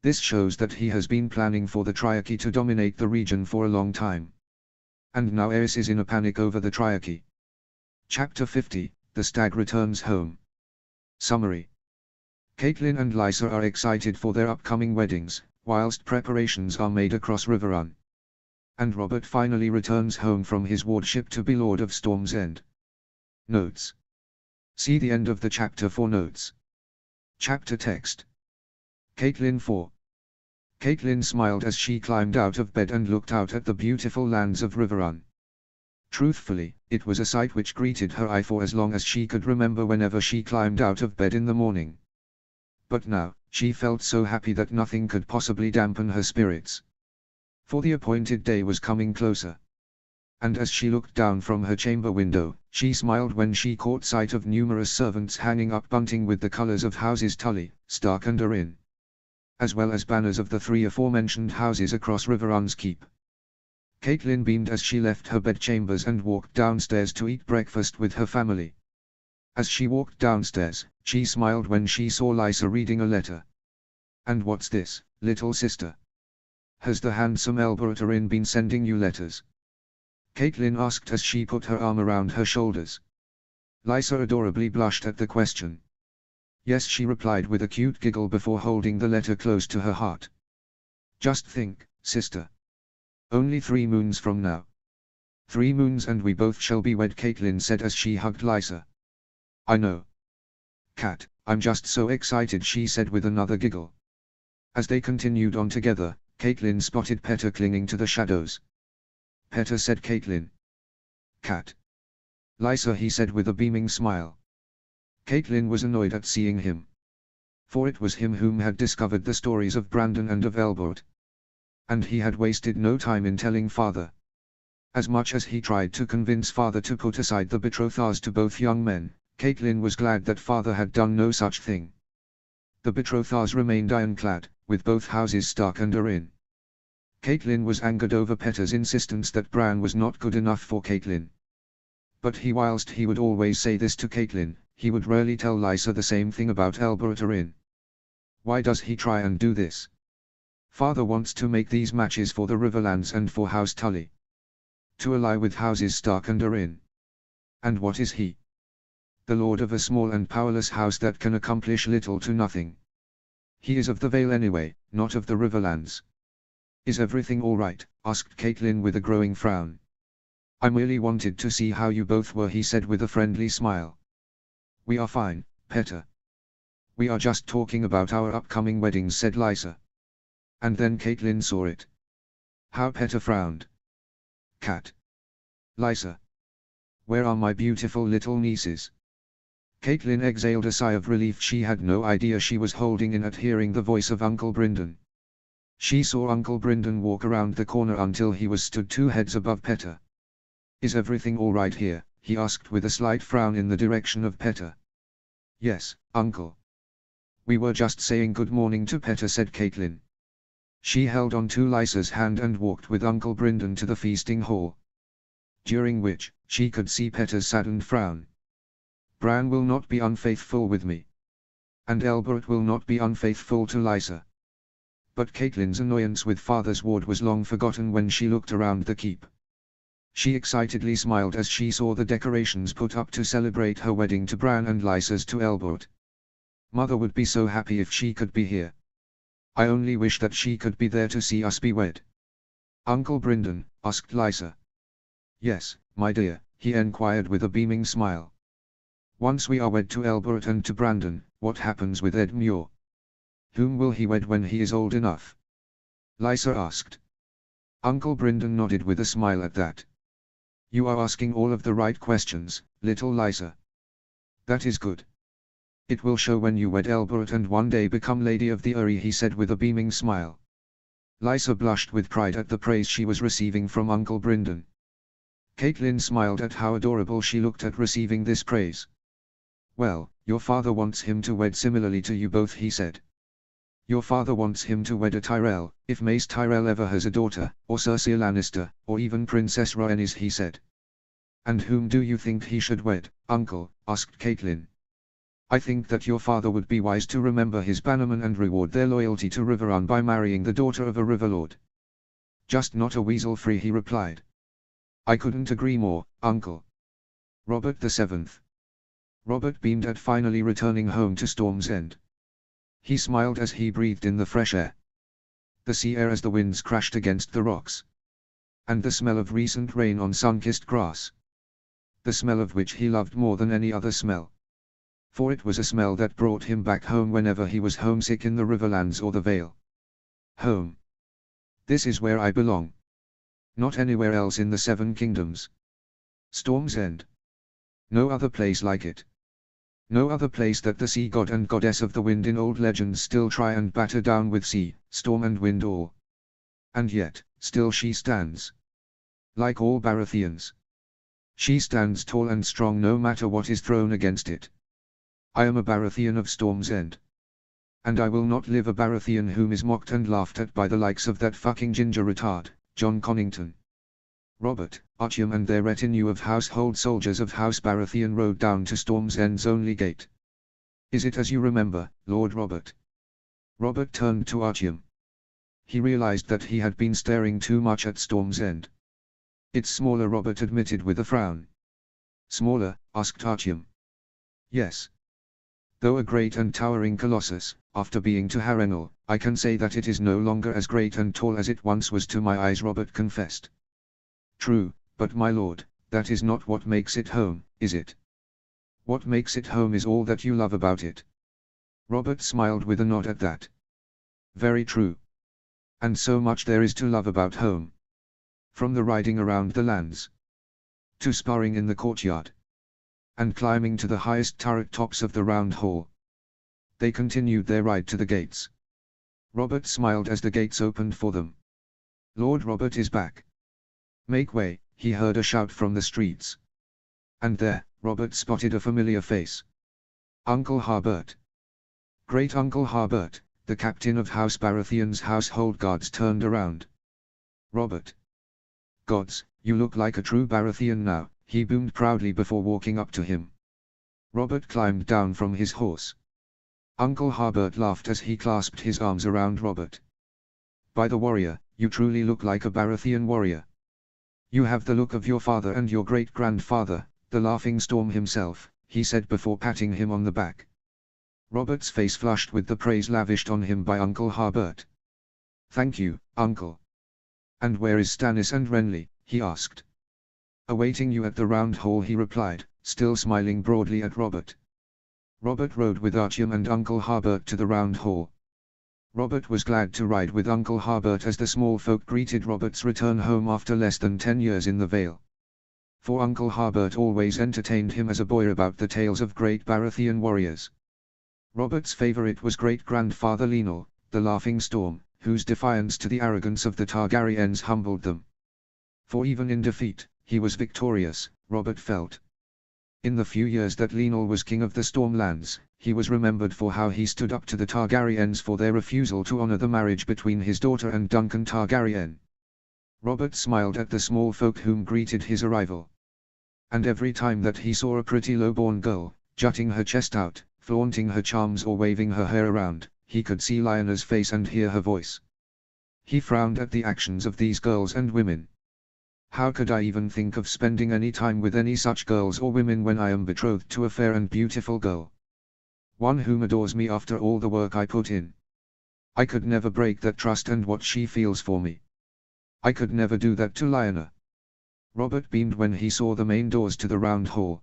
This shows that he has been planning for the Triarchy to dominate the region for a long time. And now Aerys is in a panic over the Triarchy. Chapter 50, The Stag Returns Home. Summary. Caitlin and Lysa are excited for their upcoming weddings, whilst preparations are made across Riverrun. And Robert finally returns home from his wardship to be Lord of Storm's End. Notes. See the end of the chapter for notes. Chapter text. Caitlin 4. Caitlin smiled as she climbed out of bed and looked out at the beautiful lands of Riverrun. Truthfully, it was a sight which greeted her eye for as long as she could remember whenever she climbed out of bed in the morning. But now, she felt so happy that nothing could possibly dampen her spirits. For the appointed day was coming closer. And as she looked down from her chamber window, she smiled when she caught sight of numerous servants hanging up bunting with the colors of houses Tully, Stark and Arryn, as well as banners of the three aforementioned houses across Riverrun's keep. Caitlin beamed as she left her bedchambers and walked downstairs to eat breakfast with her family. As she walked downstairs, she smiled when she saw Lysa reading a letter. "And what's this, little sister? Has the handsome Elbereth Arryn been sending you letters?" Caitlin asked as she put her arm around her shoulders. Lysa adorably blushed at the question. "Yes," she replied with a cute giggle before holding the letter close to her heart. "Just think, sister. Only 3 moons from now. 3 moons and we both shall be wed," Caitlin said as she hugged Lysa. "I know. Cat, I'm just so excited," she said with another giggle. As they continued on together, Caitlin spotted Petter clinging to the shadows. "Petter," said Caitlin. "Cat." "Lysa," he said with a beaming smile. Caitlin was annoyed at seeing him. For it was him whom had discovered the stories of Brandon and of Elbereth. And he had wasted no time in telling father. As much as he tried to convince father to put aside the betrothals to both young men, Caitlin was glad that father had done no such thing. The betrothals remained ironclad, with both houses Stark and Arryn. Caitlin was angered over Petter's insistence that Bran was not good enough for Caitlin. But whilst he would always say this to Caitlin, he would rarely tell Lysa the same thing about Elbereth Arryn. Why does he try and do this? Father wants to make these matches for the Riverlands and for House Tully. To ally with houses Stark and Arryn. And what is he? The lord of a small and powerless house that can accomplish little to nothing. He is of the Vale anyway, not of the Riverlands. "Is everything all right?" asked Caitlin with a growing frown. "I merely wanted to see how you both were," he said with a friendly smile. "We are fine, Petter. We are just talking about our upcoming weddings," said Lysa. And then Caitlin saw it. How Petter frowned. "Cat. Lysa. Where are my beautiful little nieces?" Caitlin exhaled a sigh of relief. She had no idea she was holding in at hearing the voice of Uncle Brynden. She saw Uncle Brynden walk around the corner until he was stood 2 heads above Petter. "Is everything all right here?" he asked with a slight frown in the direction of Petter. "Yes, Uncle. We were just saying good morning to Petter," said Caitlin. She held on to Lysa's hand and walked with Uncle Brynden to the feasting hall. During which, she could see Petter's saddened frown. "Bran will not be unfaithful with me. And Elbereth will not be unfaithful to Lysa." But Caitlin's annoyance with father's ward was long forgotten when she looked around the keep. She excitedly smiled as she saw the decorations put up to celebrate her wedding to Bran and Lysa's to Elbereth. "Mother would be so happy if she could be here. I only wish that she could be there to see us be wed." "Uncle Brynden?" asked Lysa. "Yes, my dear," he enquired with a beaming smile. "Once we are wed to Elbereth and to Brandon, what happens with Ed Muir? Whom will he wed when he is old enough?" Lysa asked. Uncle Brynden nodded with a smile at that. "You are asking all of the right questions, little Lysa. That is good. It will show when you wed Elbereth and one day become Lady of the Eyrie," he said with a beaming smile. Lysa blushed with pride at the praise she was receiving from Uncle Brynden. Caitlin smiled at how adorable she looked at receiving this praise. "Well, your father wants him to wed similarly to you both," he said. "Your father wants him to wed a Tyrell, if Mace Tyrell ever has a daughter, or Cersei Lannister, or even Princess Rhaenys," he said. "And whom do you think he should wed, Uncle?" asked Caitlin. I think that your father would be wise to remember his bannermen and reward their loyalty to Riveron by marrying the daughter of a river lord. Just not a weasel free, he replied. I couldn't agree more, uncle. Robert VII. Robert beamed at finally returning home to Storm's End. He smiled as he breathed in the fresh air. The sea air as the winds crashed against the rocks. And the smell of recent rain on sun-kissed grass. The smell of which he loved more than any other smell. For it was a smell that brought him back home whenever he was homesick in the Riverlands or the Vale. Home. This is where I belong. Not anywhere else in the Seven Kingdoms. Storm's End. No other place like it. No other place that the sea god and goddess of the wind in old legends still try and batter down with sea, storm and wind all. And yet, still she stands. Like all Baratheons. She stands tall and strong no matter what is thrown against it. I am a Baratheon of Storm's End. And I will not live a Baratheon whom is mocked and laughed at by the likes of that fucking ginger retard, John Connington. Robert, Artyom and their retinue of household soldiers of House Baratheon rode down to Storm's End's only gate. Is it as you remember, Lord Robert? Robert turned to Artyom. He realized that he had been staring too much at Storm's End. It's smaller, Robert admitted with a frown. Smaller? Asked Artyom. Yes. Though a great and towering colossus, after being to Harrenhal, I can say that it is no longer as great and tall as it once was to my eyes, Robert confessed. True, but my lord, that is not what makes it home, is it? What makes it home is all that you love about it. Robert smiled with a nod at that. Very true. And so much there is to love about home. From the riding around the lands, to sparring in the courtyard, and climbing to the highest turret tops of the round hall. They continued their ride to the gates. Robert smiled as the gates opened for them. Lord Robert is back. Make way, he heard a shout from the streets. And there, Robert spotted a familiar face. Uncle Harbert. Great Uncle Harbert, the captain of House Baratheon's household guards turned around. Robert. Gods, you look like a true Baratheon now, he boomed proudly before walking up to him. Robert climbed down from his horse. Uncle Harbert laughed as he clasped his arms around Robert. By the warrior, you truly look like a Baratheon warrior. You have the look of your father and your great-grandfather, the laughing Storm himself, he said before patting him on the back. Robert's face flushed with the praise lavished on him by Uncle Harbert. Thank you, Uncle. And where is Stannis and Renly? He asked. Awaiting you at the round hall, he replied, still smiling broadly at Robert. Robert rode with Artyom and Uncle Harbert to the round hall. Robert was glad to ride with Uncle Harbert as the small folk greeted Robert's return home after less than 10 years in the Vale. For Uncle Harbert always entertained him as a boy about the tales of great Baratheon warriors. Robert's favorite was great-grandfather Lenal, the laughing Storm, whose defiance to the arrogance of the Targaryens humbled them. For even in defeat, he was victorious, Robert felt. In the few years that Lenal was king of the Stormlands, he was remembered for how he stood up to the Targaryens for their refusal to honor the marriage between his daughter and Duncan Targaryen. Robert smiled at the small folk whom greeted his arrival. And every time that he saw a pretty low-born girl, jutting her chest out, flaunting her charms or waving her hair around, he could see Lyanna's face and hear her voice. He frowned at the actions of these girls and women. How could I even think of spending any time with any such girls or women when I am betrothed to a fair and beautiful girl? One whom adores me after all the work I put in. I could never break that trust and what she feels for me. I could never do that to Lyanna. Robert beamed when he saw the main doors to the round hall.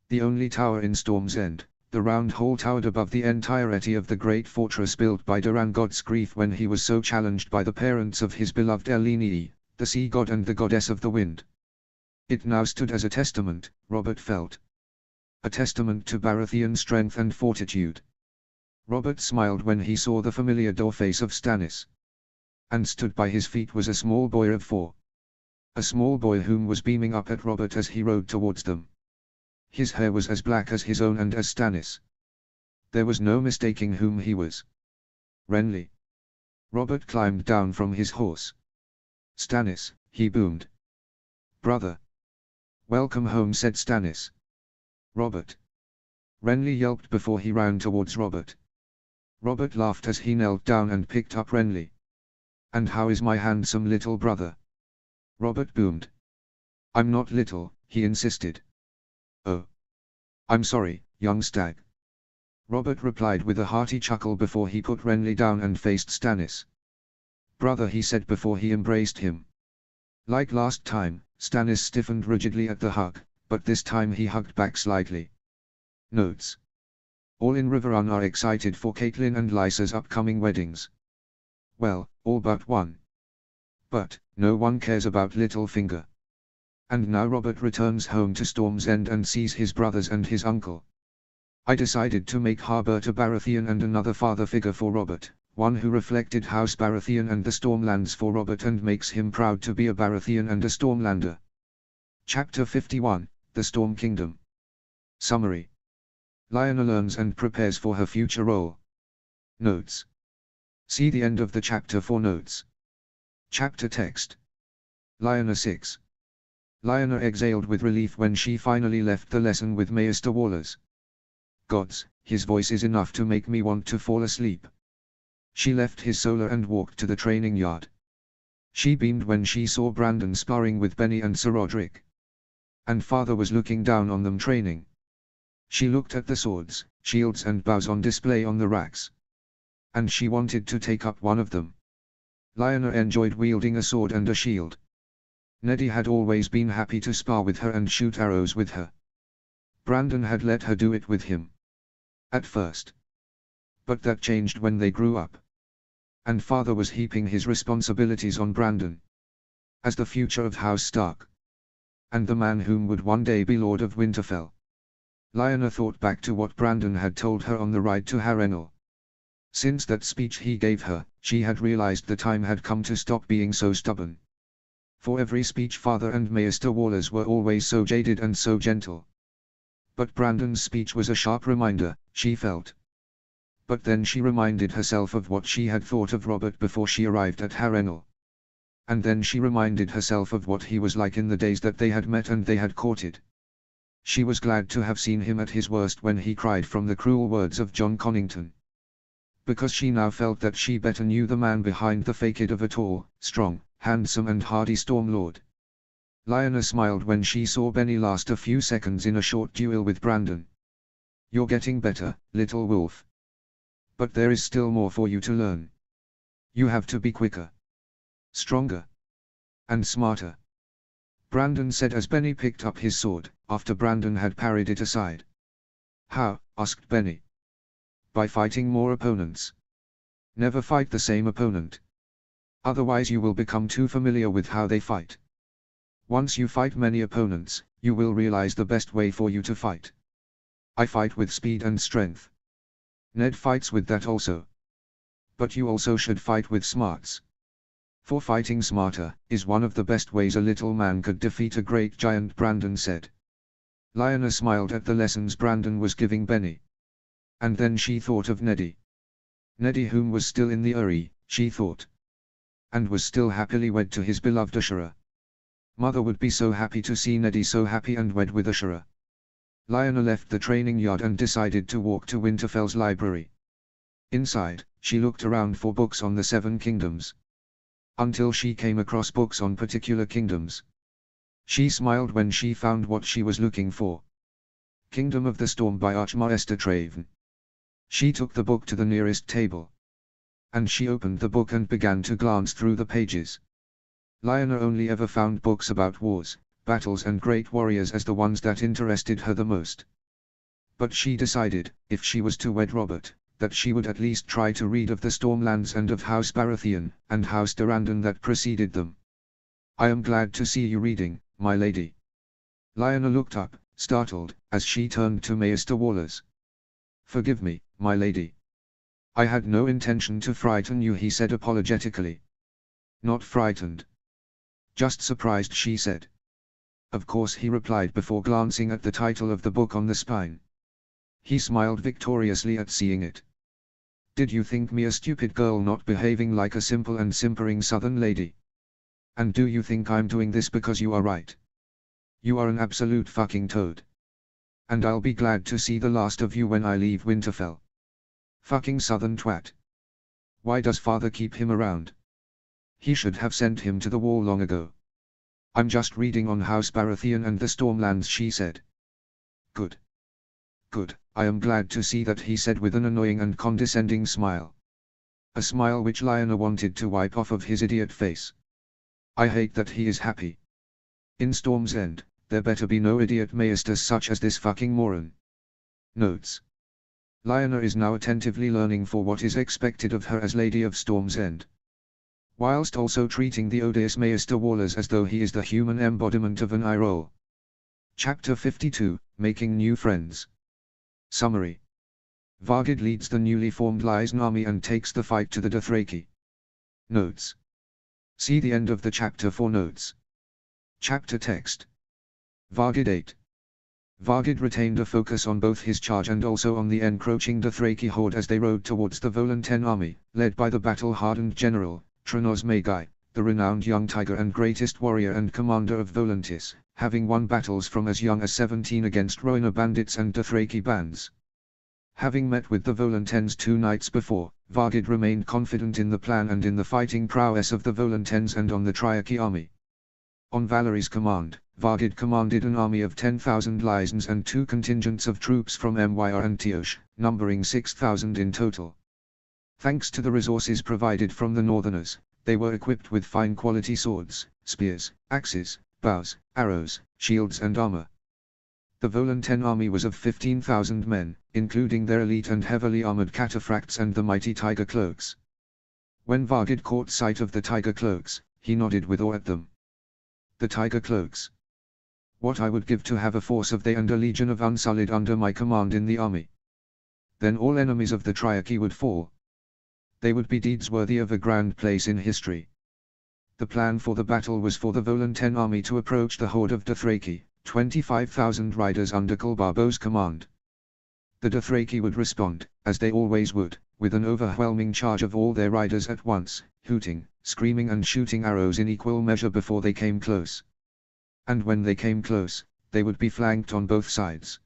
The only tower in Storm's End, the round hall towered above the entirety of the great fortress built by Doran God's-Grief when he was so challenged by the parents of his beloved Eleni, the sea god and the goddess of the wind. It now stood as a testament, Robert felt. A testament to Baratheon strength and fortitude. Robert smiled when he saw the familiar door face of Stannis. And stood by his feet was a small boy of 4. A small boy whom was beaming up at Robert as he rode towards them. His hair was as black as his own and as Stannis. There was no mistaking whom he was. Renly. Robert climbed down from his horse. Stannis, he boomed. Brother. Welcome home, said Stannis. Robert. Renly yelped before he ran towards Robert. Robert laughed as he knelt down and picked up Renly. "And how is my handsome little brother?" Robert boomed. "I'm not little," he insisted. "Oh. I'm sorry, young stag." Robert replied with a hearty chuckle before he put Renly down and faced Stannis. "Brother," he said before he embraced him. Like last time, Stannis stiffened rigidly at the hug, but this time he hugged back slightly. Notes. All in Riverrun are excited for Catelyn and Lysa's upcoming weddings. Well, all but one. But, no one cares about Littlefinger. And now Robert returns home to Storm's End and sees his brothers and his uncle. I decided to make Harbert a Baratheon and another father figure for Robert, one who reflected House Baratheon and the Stormlands for Robert and makes him proud to be a Baratheon and a Stormlander. Chapter 51, The Storm Kingdom. Summary. Lyanna learns and prepares for her future role. Notes. See the end of the chapter for notes. Chapter text. Lyanna 6. Lyanna exhaled with relief when she finally left the lesson with Maester Wallers. Gods, his voice is enough to make me want to fall asleep. She left his solar and walked to the training yard. She beamed when she saw Brandon sparring with Benny and Sir Roderick. And father was looking down on them training. She looked at the swords, shields and bows on display on the racks. And she wanted to take up one of them. Lyanna enjoyed wielding a sword and a shield. Neddy had always been happy to spar with her and shoot arrows with her. Brandon had let her do it with him. At first. But that changed when they grew up. And father was heaping his responsibilities on Brandon. As the future of House Stark. And the man whom would one day be Lord of Winterfell. Lyanna thought back to what Brandon had told her on the ride to Harrenhal. Since that speech he gave her, she had realized the time had come to stop being so stubborn. For every speech father and Maester Wallers were always so jaded and so gentle. But Brandon's speech was a sharp reminder, she felt. But then she reminded herself of what she had thought of Robert before she arrived at Harrenhal. And then she reminded herself of what he was like in the days that they had met and they had courted. She was glad to have seen him at his worst when he cried from the cruel words of John Connington. Because she now felt that she better knew the man behind the facade of a tall, strong, handsome and hardy Stormlord. Lyanna smiled when she saw Benny last a few seconds in a short duel with Brandon. "You're getting better, little wolf. But there is still more for you to learn. You have to be quicker, stronger, and smarter," Brandon said as Benny picked up his sword, after Brandon had parried it aside. "How?" asked Benny. "By fighting more opponents. Never fight the same opponent. Otherwise you will become too familiar with how they fight. Once you fight many opponents, you will realize the best way for you to fight. I fight with speed and strength. Ned fights with that also. But you also should fight with smarts. For fighting smarter, is one of the best ways a little man could defeat a great giant," Brandon said. Lyanna smiled at the lessons Brandon was giving Benny. And then she thought of Neddy. Neddy whom was still in the Eyrie, she thought. And was still happily wed to his beloved Ashura. Mother would be so happy to see Neddy so happy and wed with Ashura. Lyanna left the training yard and decided to walk to Winterfell's library. Inside, she looked around for books on the Seven Kingdoms. Until she came across books on particular kingdoms. She smiled when she found what she was looking for. Kingdom of the Storm by Archmaester Traven. She took the book to the nearest table. And she opened the book and began to glance through the pages. Lyanna only ever found books about wars, battles and great warriors as the ones that interested her the most. But she decided, if she was to wed Robert, that she would at least try to read of the Stormlands and of House Baratheon, and House Durrandon that preceded them. "I am glad to see you reading, my lady." Lyanna looked up, startled, as she turned to Maester Wallers. "Forgive me, my lady. I had no intention to frighten you," he said apologetically. "Not frightened. Just surprised," she said. "Of course," he replied before glancing at the title of the book on the spine. He smiled victoriously at seeing it. "Did you think me a stupid girl not behaving like a simple and simpering southern lady? And do you think I'm doing this because you are right? You are an absolute fucking toad. And I'll be glad to see the last of you when I leave Winterfell. Fucking southern twat. Why does father keep him around? He should have sent him to the wall long ago. I'm just reading on House Baratheon and the Stormlands, she said. Good. Good, I am glad to see that, he said with an annoying and condescending smile. A smile which Lyanna wanted to wipe off of his idiot face. I hate that he is happy. In Storm's End, there better be no idiot maesters such as this fucking moron. Notes. Lyanna is now attentively learning for what is expected of her as Lady of Storm's End, whilst also treating the odious Maester Wallers as though he is the human embodiment of an eye roll. Chapter 52, Making New Friends. Summary. Vargid leads the newly formed Lysan army and takes the fight to the Dothraki. Notes. See the end of the chapter for notes. Chapter text. Vargid 8. Vargid retained a focus on both his charge and also on the encroaching Dothraki horde as they rode towards the Volunten army, led by the battle-hardened general, Trenos Magai, the renowned young tiger and greatest warrior and commander of Volantis, having won battles from as young as 17 against Rhoynar bandits and Dothraki bands. Having met with the Volantens 2 nights before, Vargid remained confident in the plan and in the fighting prowess of the Volantens and on the Triarchy army. On Valerie's command, Vargid commanded an army of 10,000 Lysans and 2 contingents of troops from Myr and Tiosh, numbering 6,000 in total. Thanks to the resources provided from the Northerners, they were equipped with fine quality swords, spears, axes, bows, arrows, shields and armor. The Volanten army was of 15,000 men, including their elite and heavily armored cataphracts and the mighty tiger cloaks. When Vargid caught sight of the tiger cloaks, he nodded with awe at them. The tiger cloaks. What I would give to have a force of they and a legion of Unsullied under my command in the army. Then all enemies of the Triarchy would fall. They would be deeds worthy of a grand place in history. The plan for the battle was for the Volunten army to approach the horde of Dothraki, 25,000 riders under Kulbabo's command. The Dothraki would respond, as they always would, with an overwhelming charge of all their riders at once, hooting, screaming and shooting arrows in equal measure before they came close. And when they came close, they would be flanked on both sides.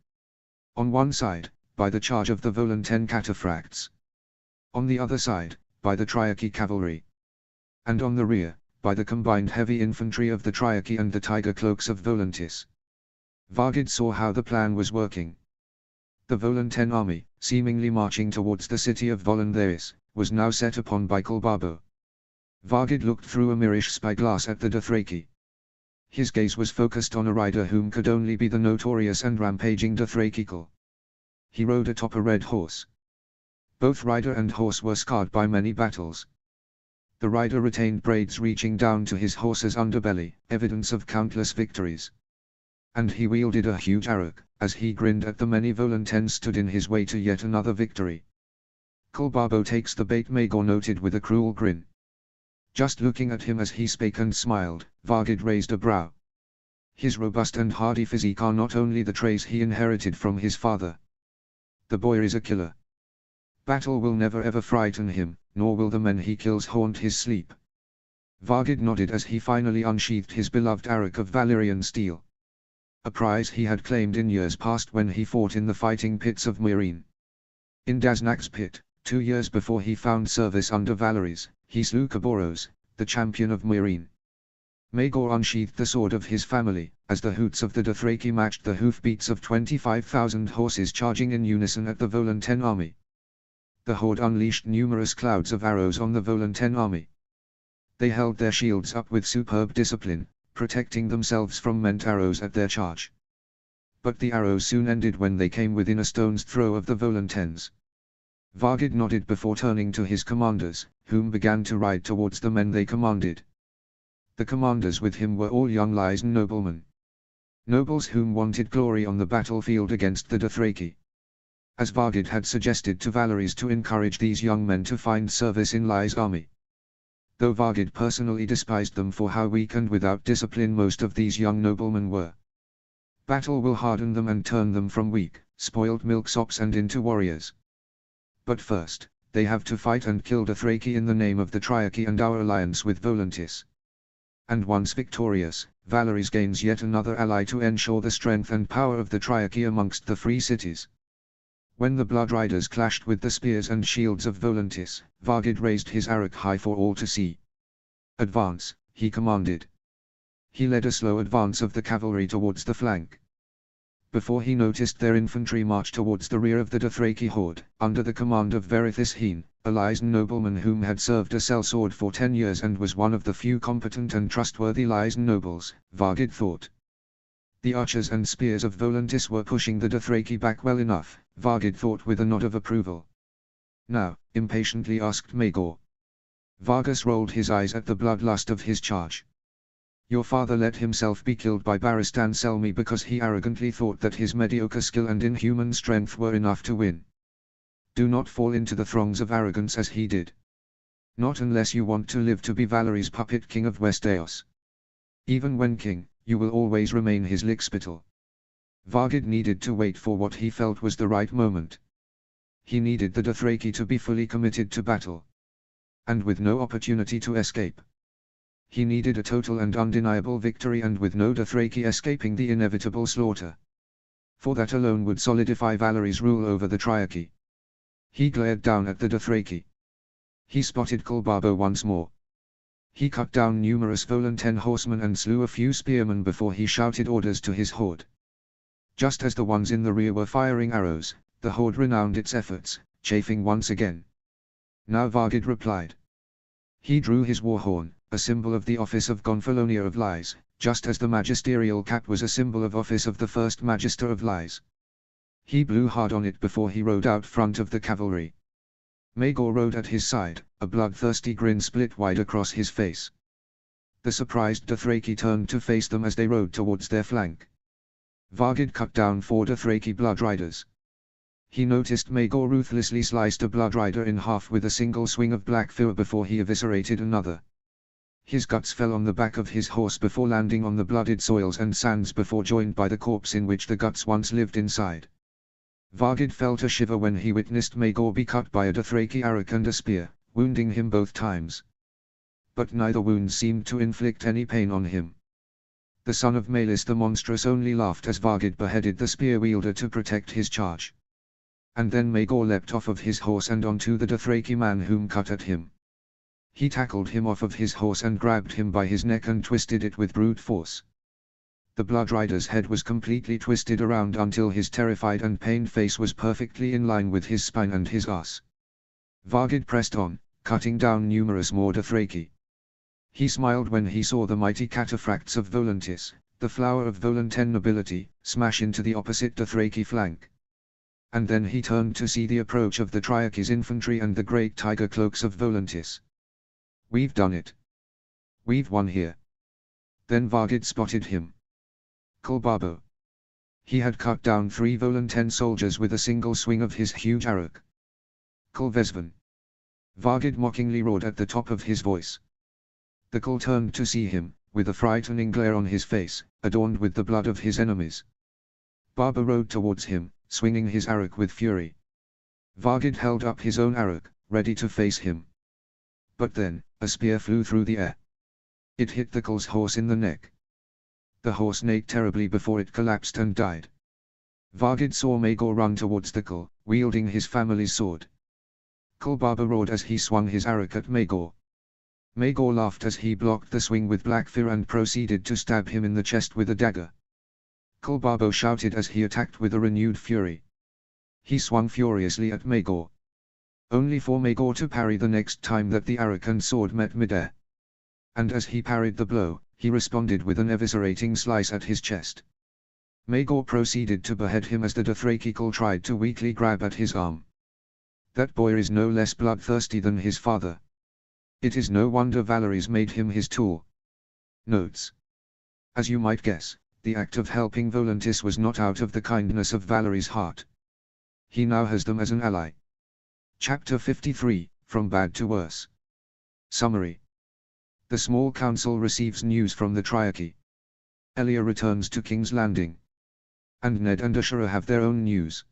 On one side, by the charge of the Volunten cataphracts. On the other side, by the Triarchy cavalry. And on the rear, by the combined heavy infantry of the Triarchy and the tiger cloaks of Volantis. Vargid saw how the plan was working. The Volunten army, seemingly marching towards the city of Volantheris, was now set upon by Kulbabo. Vargid looked through a Mirish spyglass at the Dothraki. His gaze was focused on a rider whom could only be the notorious and rampaging Dothrakikul. He rode atop a red horse. Both rider and horse were scarred by many battles. The rider retained braids reaching down to his horse's underbelly, evidence of countless victories. And he wielded a huge arrow, as he grinned at the many Volantens stood in his way to yet another victory. Kulbabo takes the bait, Maegor noted with a cruel grin. Just looking at him as he spake and smiled, Vargid raised a brow. His robust and hardy physique are not only the traits he inherited from his father. The boy is a killer. Battle will never ever frighten him, nor will the men he kills haunt his sleep. Vargid nodded as he finally unsheathed his beloved arrow of Valyrian steel. A prize he had claimed in years past when he fought in the fighting pits of Meereen. In Daznak's pit, 2 years before he found service under Valeries, he slew Kaboros, the champion of Meereen. Maegor unsheathed the sword of his family, as the hoots of the Dothraki matched the hoofbeats of 25,000 horses charging in unison at the Volunten army. The horde unleashed numerous clouds of arrows on the Volunten army. They held their shields up with superb discipline, protecting themselves from meant arrows at their charge. But the arrows soon ended when they came within a stone's throw of the Volantens. Vargid nodded before turning to his commanders, whom began to ride towards the men they commanded. The commanders with him were all young Lysan noblemen. Nobles whom wanted glory on the battlefield against the Dothraki. As Vargid had suggested to Valeries to encourage these young men to find service in Ly's army. Though Vargid personally despised them for how weak and without discipline most of these young noblemen were. Battle will harden them and turn them from weak, spoiled milksops and into warriors. But first, they have to fight and kill Dothraki in the name of the Triarchy and our alliance with Volantis. And once victorious, Valeries gains yet another ally to ensure the strength and power of the Triarchy amongst the free cities. When the Blood Riders clashed with the spears and shields of Volantis, Vargid raised his arrow high for all to see. "Advance," he commanded. He led a slow advance of the cavalry towards the flank. Before he noticed their infantry march towards the rear of the Dothraki horde, under the command of Verithis Heen, a Lysan nobleman whom had served a sellsword for 10 years and was one of the few competent and trustworthy Lysan nobles, Vargid thought. The archers and spears of Volantis were pushing the Dothraki back well enough, Vargid thought with a nod of approval. "Now," impatiently asked Maegor. Vargas rolled his eyes at the bloodlust of his charge. "Your father let himself be killed by Barristan Selmy because he arrogantly thought that his mediocre skill and inhuman strength were enough to win. Do not fall into the throngs of arrogance as he did. Not unless you want to live to be Valerie's puppet king of Westeros. Even when king, you will always remain his lickspittle." Vargid needed to wait for what he felt was the right moment. He needed the Dothraki to be fully committed to battle. And with no opportunity to escape. He needed a total and undeniable victory and with no Dothraki escaping the inevitable slaughter. For that alone would solidify Valerie's rule over the Triarchy. He glared down at the Dothraki. He spotted Kulbabo once more. He cut down numerous Volanten horsemen and slew a few spearmen before he shouted orders to his horde. Just as the ones in the rear were firing arrows, the horde renowned its efforts, chafing once again. Now Vargid replied. He drew his war horn, a symbol of the office of Gonfalonia of Lies, just as the magisterial cap was a symbol of office of the first Magister of Lies. He blew hard on it before he rode out front of the cavalry. Maegor rode at his side, a bloodthirsty grin split wide across his face. The surprised Dothraki turned to face them as they rode towards their flank. Vargid cut down 4 Dothraki blood riders. He noticed Maegor ruthlessly sliced a blood rider in half with a single swing of black fur before he eviscerated another. His guts fell on the back of his horse before landing on the blooded soils and sands before joined by the corpse in which the guts once lived inside. Vargid felt a shiver when he witnessed Maegor be cut by a Dothraki arrow and a spear, wounding him both times. But neither wound seemed to inflict any pain on him. The son of Maelys the monstrous only laughed as Vargid beheaded the spear wielder to protect his charge. And then Maegor leapt off of his horse and onto the Dothraki man whom cut at him. He tackled him off of his horse and grabbed him by his neck and twisted it with brute force. The blood rider's head was completely twisted around until his terrified and pained face was perfectly in line with his spine and his ass. Vargid pressed on, cutting down numerous more Dothraki. He smiled when he saw the mighty cataphracts of Volantis, the flower of Volanten nobility, smash into the opposite Dothraki flank. And then he turned to see the approach of the Triarchy's infantry and the great tiger cloaks of Volantis. "We've done it. We've won here." Then Vargid spotted him. Kulbabo. He had cut down 3 Volanten soldiers with a single swing of his huge arrow. "Kulvesvan." Vargid mockingly roared at the top of his voice. The Kul turned to see him, with a frightening glare on his face, adorned with the blood of his enemies. Baba rode towards him, swinging his arrow with fury. Vargid held up his own arrow, ready to face him. But then, a spear flew through the air. It hit the Kul's horse in the neck. The horse neighed terribly before it collapsed and died. Vargid saw Maegor run towards the Kul, wielding his family's sword. Kulbaba roared as he swung his arrow at Maegor. Maegor laughed as he blocked the swing with black fear and proceeded to stab him in the chest with a dagger. Kulbabo shouted as he attacked with a renewed fury. He swung furiously at Maegor. Only for Maegor to parry the next time that the arrow and sword met midair. And as he parried the blow, he responded with an eviscerating slice at his chest. Maegor proceeded to behead him as the Dothraki Kul tried to weakly grab at his arm. That boy is no less bloodthirsty than his father. It is no wonder Valeries made him his tool. Notes. As you might guess, the act of helping Volantis was not out of the kindness of Valeries' heart. He now has them as an ally. Chapter 53, From Bad to Worse. Summary. The small council receives news from the Triarchy. Elia returns to King's Landing. And Ned and Ashura have their own news.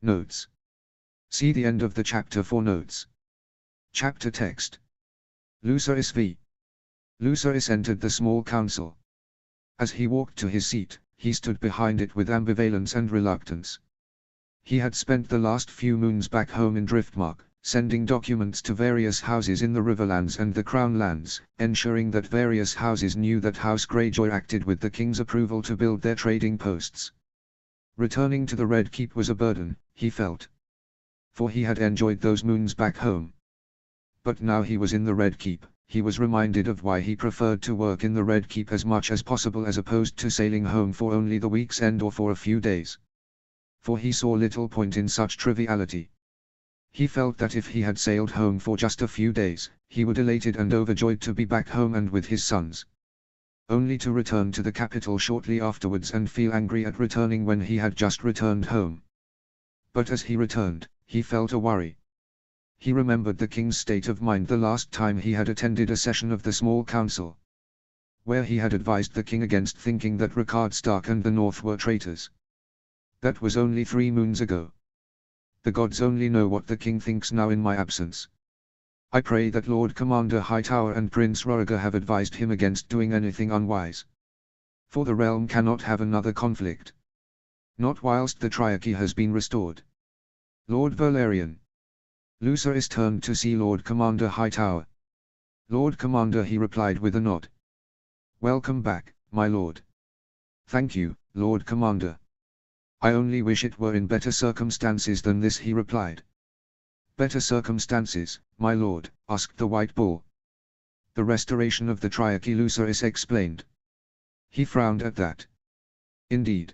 Notes. See the end of the chapter for notes. Chapter text. Lucerys v. Lucerys entered the small council. As he walked to his seat, he stood behind it with ambivalence and reluctance. He had spent the last few moons back home in Driftmark, sending documents to various houses in the Riverlands and the Crown Lands, ensuring that various houses knew that House Greyjoy acted with the king's approval to build their trading posts. Returning to the Red Keep was a burden, he felt. For he had enjoyed those moons back home. But now he was in the Red Keep, he was reminded of why he preferred to work in the Red Keep as much as possible as opposed to sailing home for only the week's end or for a few days. For he saw little point in such triviality. He felt that if he had sailed home for just a few days, he would elated and overjoyed to be back home and with his sons. Only to return to the capital shortly afterwards and feel angry at returning when he had just returned home. But as he returned, he felt a worry. He remembered the king's state of mind the last time he had attended a session of the small council, where he had advised the king against thinking that Rickard Stark and the North were traitors. That was only 3 moons ago. The gods only know what the king thinks now in my absence. I pray that Lord Commander Hightower and Prince Roriger have advised him against doing anything unwise. For the realm cannot have another conflict. Not whilst the Triarchy has been restored. Lord Valerian. Lucerys turned to see Lord Commander Hightower. Lord Commander, he replied with a nod. Welcome back, my lord. Thank you, Lord Commander. I only wish it were in better circumstances than this, he replied. Better circumstances, my lord, asked the White Bull. The restoration of the Triarchy, Lucerys explained. He frowned at that. Indeed.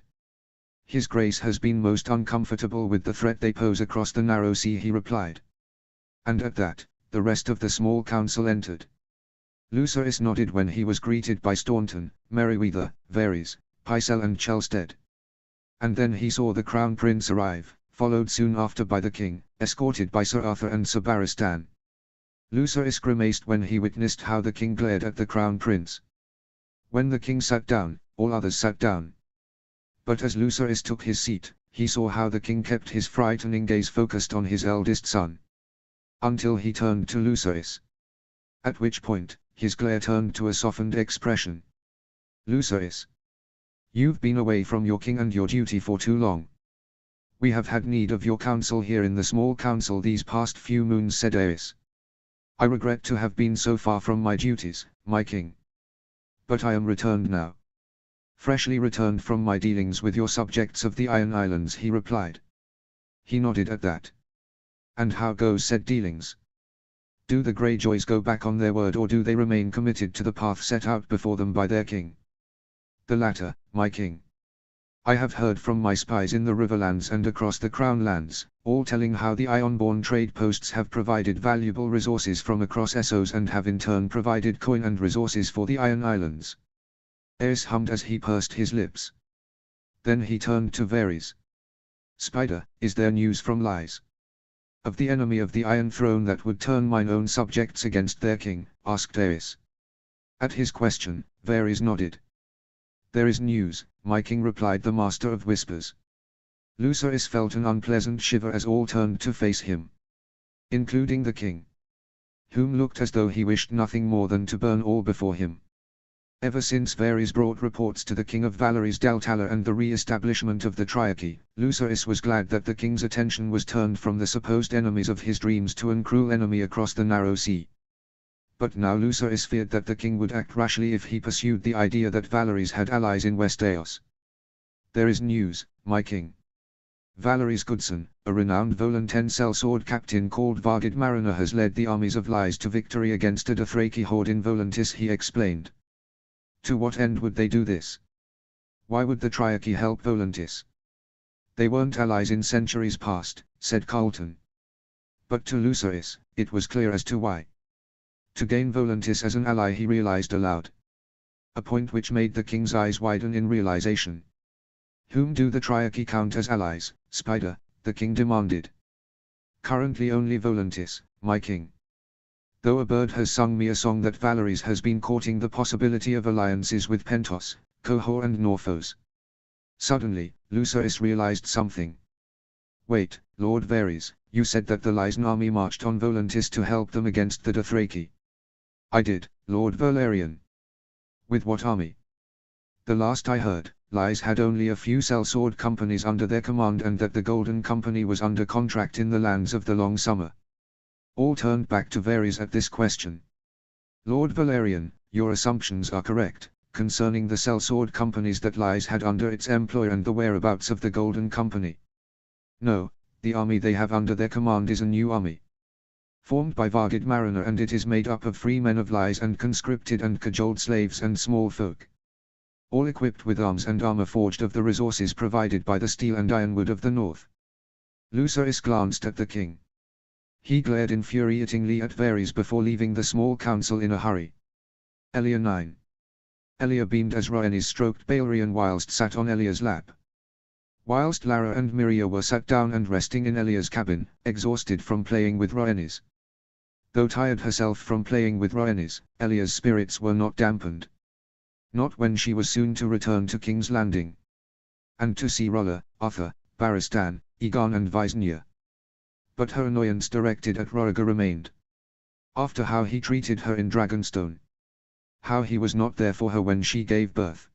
His Grace has been most uncomfortable with the threat they pose across the narrow sea, he replied. And at that, the rest of the small council entered. Lucerys nodded when he was greeted by Staunton, Merryweather, Varys, Pycelle and Chelstead. And then he saw the Crown Prince arrive, followed soon after by the king, escorted by Sir Arthur and Sir Barristan. Lucerys grimaced when he witnessed how the king glared at the Crown Prince. When the king sat down, all others sat down. But as Lucerys took his seat, he saw how the king kept his frightening gaze focused on his eldest son. Until he turned to Lucerys. At which point, his glare turned to a softened expression. Lucerys. You've been away from your king and your duty for too long. We have had need of your counsel here in the small council these past few moons, said Aerys. I regret to have been so far from my duties, my king. But I am returned now. Freshly returned from my dealings with your subjects of the Iron Islands, he replied. He nodded at that. And how goes said dealings? Do the Greyjoys go back on their word, or do they remain committed to the path set out before them by their king? The latter, my king. I have heard from my spies in the Riverlands and across the Crown Lands, all telling how the Ironborn trade posts have provided valuable resources from across Essos and have in turn provided coin and resources for the Iron Islands. Aerys hummed as he pursed his lips. Then he turned to Varys. Spider, is there news from Lies? Of the enemy of the Iron Throne that would turn mine own subjects against their king, asked Aerys. At his question, Varys nodded. There is news, my king, replied the Master of Whispers. Lucerys felt an unpleasant shiver as all turned to face him. Including the king. Whom looked as though he wished nothing more than to burn all before him. Ever since Varys brought reports to the king of Valerys Daltala and the re-establishment of the Triarchy, Lucerys was glad that the king's attention was turned from the supposed enemies of his dreams to an cruel enemy across the narrow sea. But now Lucerys feared that the king would act rashly if he pursued the idea that Valerys had allies in West Eos. There is news, my king. Valerys Goodson, a renowned Volan sellsword captain called Vargid Mariner, has led the armies of Lies to victory against a Dothraki horde in Volantis, he explained. To what end would they do this? Why would the Triarchy help Volantis? They weren't allies in centuries past, said Carlton. But to Lucerys, it was clear as to why. To gain Volantis as an ally, he realized aloud. A point which made the king's eyes widen in realization. Whom do the Triarchy count as allies, Spider? The king demanded. Currently only Volantis, my king. Though a bird has sung me a song that Valerys has been courting the possibility of alliances with Pentos, Qohor and Norphos. Suddenly, Lucerys realized something. Wait, Lord Varys, you said that the Lysan army marched on Volantis to help them against the Dothraki. I did, Lord Valerian. With what army? The last I heard, Lies had only a few sellsword companies under their command and that the Golden Company was under contract in the lands of the Long Summer. All turned back to Varys at this question. Lord Valerian, your assumptions are correct, concerning the sellsword companies that Lies had under its employ and the whereabouts of the Golden Company. No, the army they have under their command is a new army, formed by Vargid Mariner, and it is made up of free men of Lies and conscripted and cajoled slaves and small folk, all equipped with arms and armor forged of the resources provided by the steel and ironwood of the north. Lucerys glanced at the king. He glared infuriatingly at Varys before leaving the small council in a hurry. Elia 9. Elia beamed as Rhaenys stroked Balerion whilst sat on Elia's lap. Whilst Lara and Miria were sat down and resting in Elia's cabin, exhausted from playing with Rhaenys. Though tired herself from playing with Rhaenys, Elia's spirits were not dampened. Not when she was soon to return to King's Landing. And to see Rolla, Arthur, Barristan, Aegon and Visenya. But her annoyance directed at Rhaegar remained. After how he treated her in Dragonstone. How he was not there for her when she gave birth.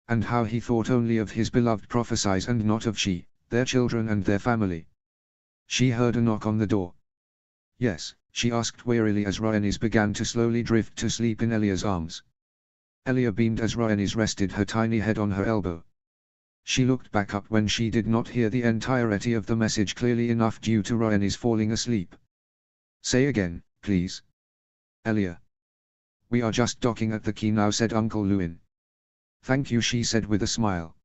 And how he thought only of his beloved prophecies and not of she, their children and their family. She heard a knock on the door. Yes, she asked wearily as Rhaenys began to slowly drift to sleep in Elia's arms. Elia beamed as Rhaenys rested her tiny head on her elbow. She looked back up when she did not hear the entirety of the message clearly enough due to Rhaenys falling asleep. Say again, please. Elia. We are just docking at the quay now, said Uncle Lewin. Thank you, she said with a smile.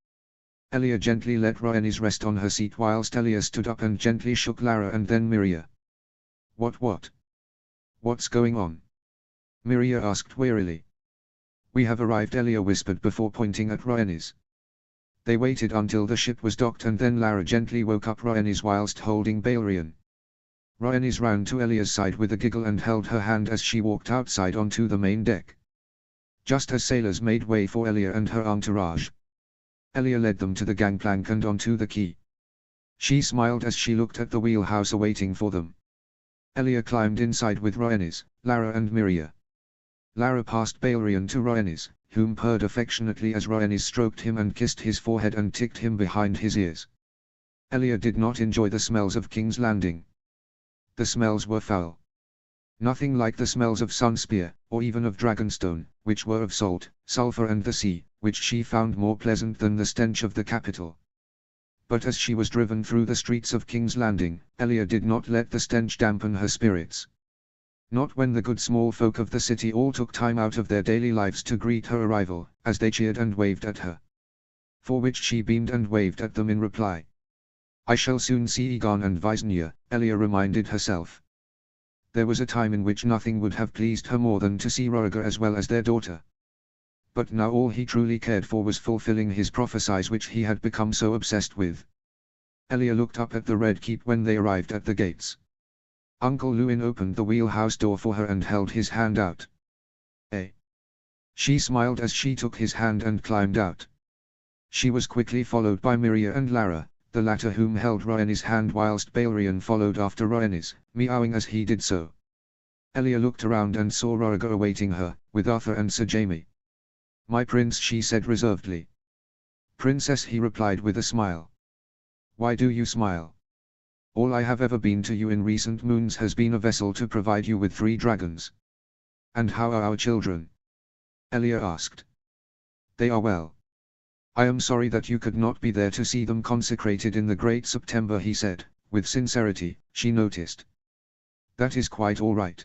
Elia gently let Rhaenys rest on her seat whilst Elia stood up and gently shook Lara and then Miria. What? What's going on? Miria asked wearily. We have arrived, Elia whispered before pointing at Rhaenys. They waited until the ship was docked and then Lara gently woke up Rhaenys whilst holding Balerion. Rhaenys ran to Elia's side with a giggle and held her hand as she walked outside onto the main deck. Just as sailors made way for Elia and her entourage, Elia led them to the gangplank and onto the quay. She smiled as she looked at the wheelhouse awaiting for them. Elia climbed inside with Rhaenys, Lara and Miria. Lara passed Balerion to Rhaenys, whom purred affectionately as Rhaenys stroked him and kissed his forehead and ticked him behind his ears. Elia did not enjoy the smells of King's Landing. The smells were foul. Nothing like the smells of Sunspear, or even of Dragonstone, which were of salt, sulphur and the sea, which she found more pleasant than the stench of the capital. But as she was driven through the streets of King's Landing, Elia did not let the stench dampen her spirits. Not when the good small folk of the city all took time out of their daily lives to greet her arrival, as they cheered and waved at her. For which she beamed and waved at them in reply. I shall soon see Aegon and Visenya, Elia reminded herself. There was a time in which nothing would have pleased her more than to see Rhaegar as well as their daughter. But now all he truly cared for was fulfilling his prophecies which he had become so obsessed with. Elia looked up at the Red Keep when they arrived at the gates. Uncle Lewin opened the wheelhouse door for her and held his hand out. Eh? She smiled as she took his hand and climbed out. She was quickly followed by Miria and Lara, the latter whom held Rhaenys' hand whilst Balerion followed after Rhaenys, meowing as he did so. Elia looked around and saw Rhaegar awaiting her, with Arthur and Sir Jaime. My prince, she said reservedly. Princess, he replied with a smile. Why do you smile? All I have ever been to you in recent moons has been a vessel to provide you with 3 dragons. And how are our children? Elia asked. They are well. I am sorry that you could not be there to see them consecrated in the great September, he said, with sincerity, she noticed. That is quite all right.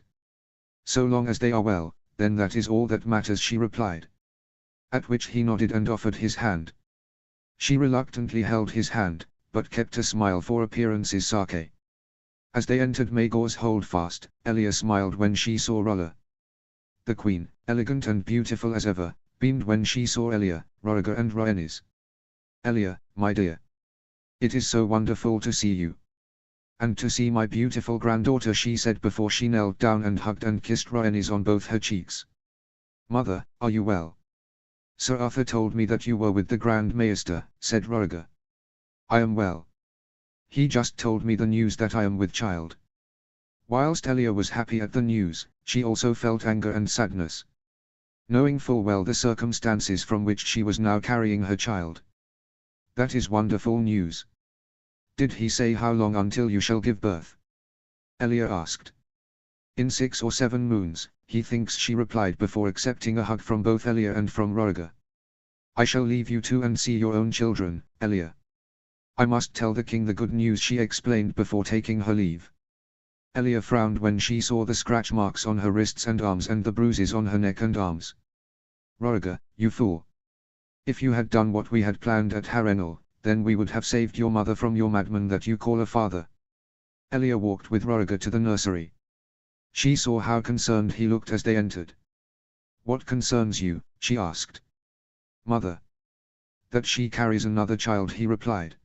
So long as they are well, then that is all that matters, she replied. At which he nodded and offered his hand. She reluctantly held his hand, but kept a smile for appearance's sake. As they entered Maegor's Holdfast, Elia smiled when she saw Rolla. The queen, elegant and beautiful as ever, beamed when she saw Elia, Rhaegar and Rhaenys. Elia, my dear. It is so wonderful to see you. And to see my beautiful granddaughter, she said before she knelt down and hugged and kissed Rhaenys on both her cheeks. Mother, are you well? Sir Arthur told me that you were with the Grand Maester, said Rhaegar. I am well. He just told me the news that I am with child. Whilst Elia was happy at the news, she also felt anger and sadness. knowing full well the circumstances from which she was now carrying her child. That is wonderful news. Did he say how long until you shall give birth? Elia asked. In 6 or 7 moons, he thinks, she replied before accepting a hug from both Elia and from Roriga. I shall leave you two and see your own children, Elia. I must tell the king the good news, she explained before taking her leave. Elia frowned when she saw the scratch marks on her wrists and arms and the bruises on her neck and arms. Roriga, you fool. If you had done what we had planned at Harrenhal, then we would have saved your mother from your madman that you call a father. Elia walked with Roriga to the nursery. She saw how concerned he looked as they entered. What concerns you? She asked. Mother. That she carries another child, he replied.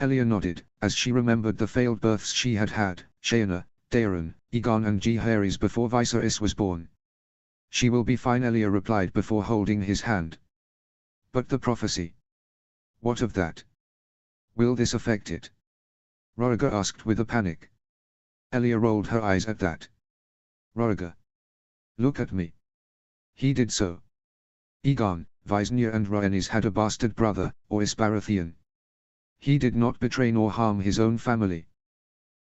Elia nodded, as she remembered the failed births she had had, Shaina, Daeron, Egon and Jaehaerys before Viserys was born. She will be fine, Elia replied before holding his hand. But the prophecy. What of that? Will this affect it? Roriga asked with a panic. Elia rolled her eyes at that. Roriga. Look at me. He did so. Egon, Visenya and Rhaenys had a bastard brother, or Isbaratheon. He did not betray nor harm his own family.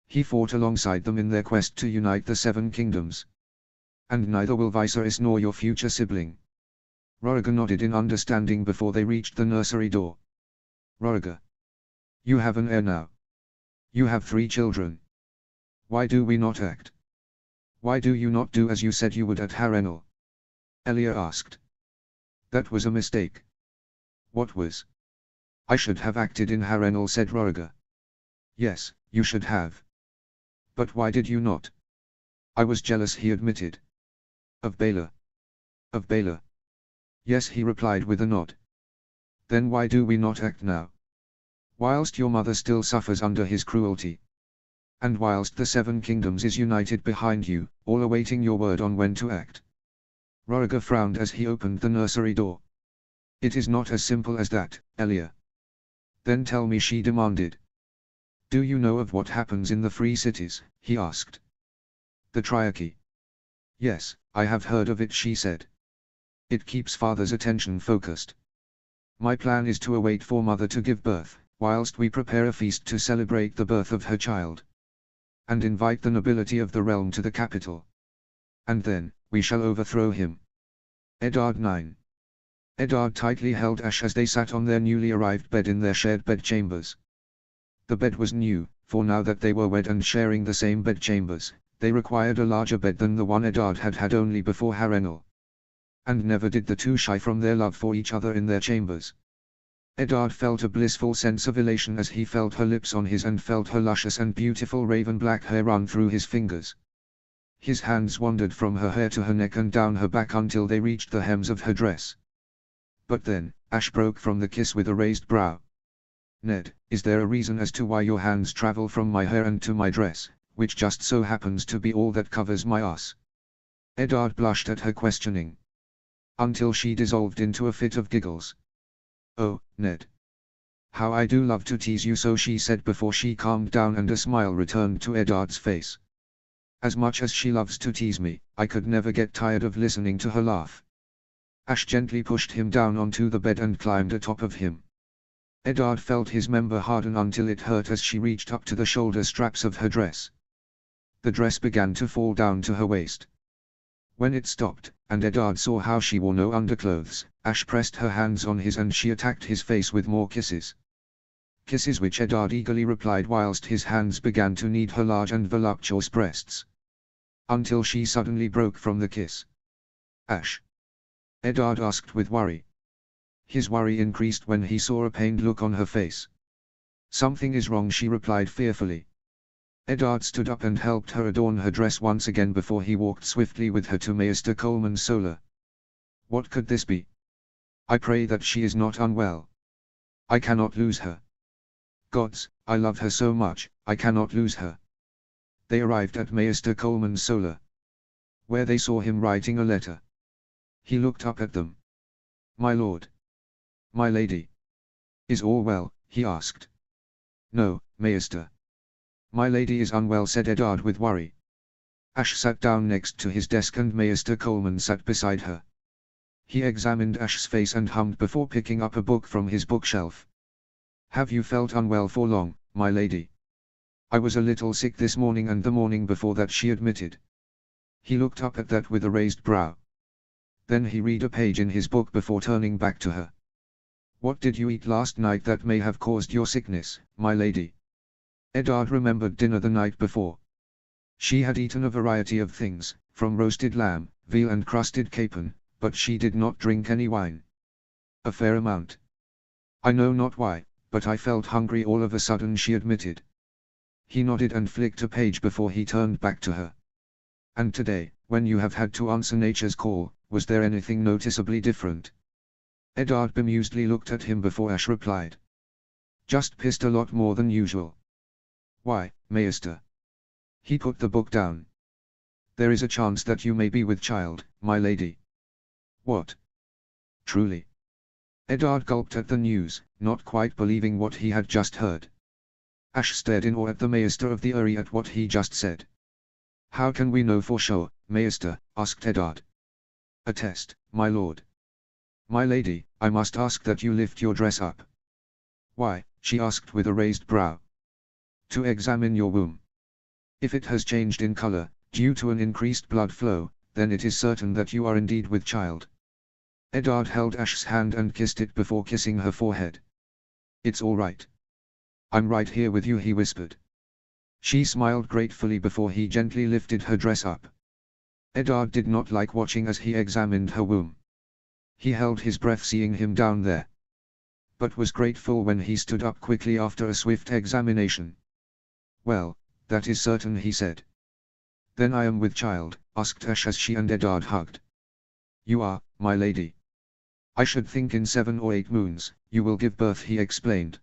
He fought alongside them in their quest to unite the 7 kingdoms. And neither will Viserys nor your future sibling. Roriga nodded in understanding before they reached the nursery door. Roriga. You have an heir now. You have 3 children. Why do we not act? Why do you not do as you said you would at Harrenhal? Elia asked. That was a mistake. What was? I should have acted in Harrenhal, said Roriga. Yes, you should have. But why did you not? I was jealous, he admitted. Of Baelor. Of Baelor. Yes, he replied with a nod. Then why do we not act now? Whilst your mother still suffers under his cruelty. And whilst the 7 kingdoms is united behind you, all awaiting your word on when to act. Roriga frowned as he opened the nursery door. It is not as simple as that, Elia. Then tell me, she demanded. Do you know of what happens in the free cities? He asked. The Triarchy. Yes, I have heard of it, she said. It keeps father's attention focused. My plan is to await for mother to give birth, whilst we prepare a feast to celebrate the birth of her child. And invite the nobility of the realm to the capital. And then, we shall overthrow him. Eddard 9. Eddard tightly held Ash as they sat on their newly arrived bed in their shared bedchambers. The bed was new, for now that they were wed and sharing the same bedchambers, they required a larger bed than the one Eddard had had only before Harrenhal. And never did the two shy from their love for each other in their chambers. Eddard felt a blissful sense of elation as he felt her lips on his and felt her luscious and beautiful raven black hair run through his fingers. His hands wandered from her hair to her neck and down her back until they reached the hems of her dress. But then, Ash broke from the kiss with a raised brow. Ned, is there a reason as to why your hands travel from my hair and to my dress, which just so happens to be all that covers my ass? Eddard blushed at her questioning. Until she dissolved into a fit of giggles. Oh, Ned. How I do love to tease you so, she said before she calmed down and a smile returned to Eddard's face. As much as she loves to tease me, I could never get tired of listening to her laugh. Ash gently pushed him down onto the bed and climbed atop of him. Eddard felt his member harden until it hurt as she reached up to the shoulder straps of her dress. The dress began to fall down to her waist. When it stopped, and Eddard saw how she wore no underclothes, Ash pressed her hands on his and she attacked his face with more kisses. Kisses which Eddard eagerly replied whilst his hands began to knead her large and voluptuous breasts. Until she suddenly broke from the kiss. Ash? Eddard asked with worry. His worry increased when he saw a pained look on her face. Something is wrong, she replied fearfully. Eddard stood up and helped her adorn her dress once again before he walked swiftly with her to Maester Coleman's solar. What could this be? I pray that she is not unwell. I cannot lose her. Gods, I love her so much, I cannot lose her. They arrived at Maester Coleman's solar, where they saw him writing a letter. He looked up at them. My lord. My lady. Is all well? He asked. No, Maester. My lady is unwell, said Eddard with worry. Ash sat down next to his desk and Maester Coleman sat beside her. He examined Ash's face and hummed before picking up a book from his bookshelf. Have you felt unwell for long, my lady? I was a little sick this morning and the morning before that, she admitted. He looked up at that with a raised brow. Then he read a page in his book before turning back to her. What did you eat last night that may have caused your sickness, my lady? Eddard remembered dinner the night before. She had eaten a variety of things, from roasted lamb, veal and crusted capon, but she did not drink any wine. A fair amount. I know not why, but I felt hungry all of a sudden, she admitted. He nodded and flicked a page before he turned back to her. And today, when you have had to answer nature's call, was there anything noticeably different? Eddard bemusedly looked at him before Ash replied. Just pissed a lot more than usual. Why, Maester? He put the book down. There is a chance that you may be with child, my lady. What? Truly? Eddard gulped at the news, not quite believing what he had just heard. Ash stared in awe at the Maester of the Uri at what he just said. How can we know for sure, Maester? Asked Eddard. A test, my lord. My lady, I must ask that you lift your dress up. Why? She asked with a raised brow. To examine your womb. If it has changed in color, due to an increased blood flow, then it is certain that you are indeed with child. Eddard held Ash's hand and kissed it before kissing her forehead. It's all right. I'm right here with you, he whispered. She smiled gratefully before he gently lifted her dress up. Eddard did not like watching as he examined her womb. He held his breath seeing him down there. But was grateful when he stood up quickly after a swift examination. Well, that is certain, he said. Then I am with child, asked Ash as she and Eddard hugged. You are, my lady. I should think in 7 or 8 moons, you will give birth, he explained.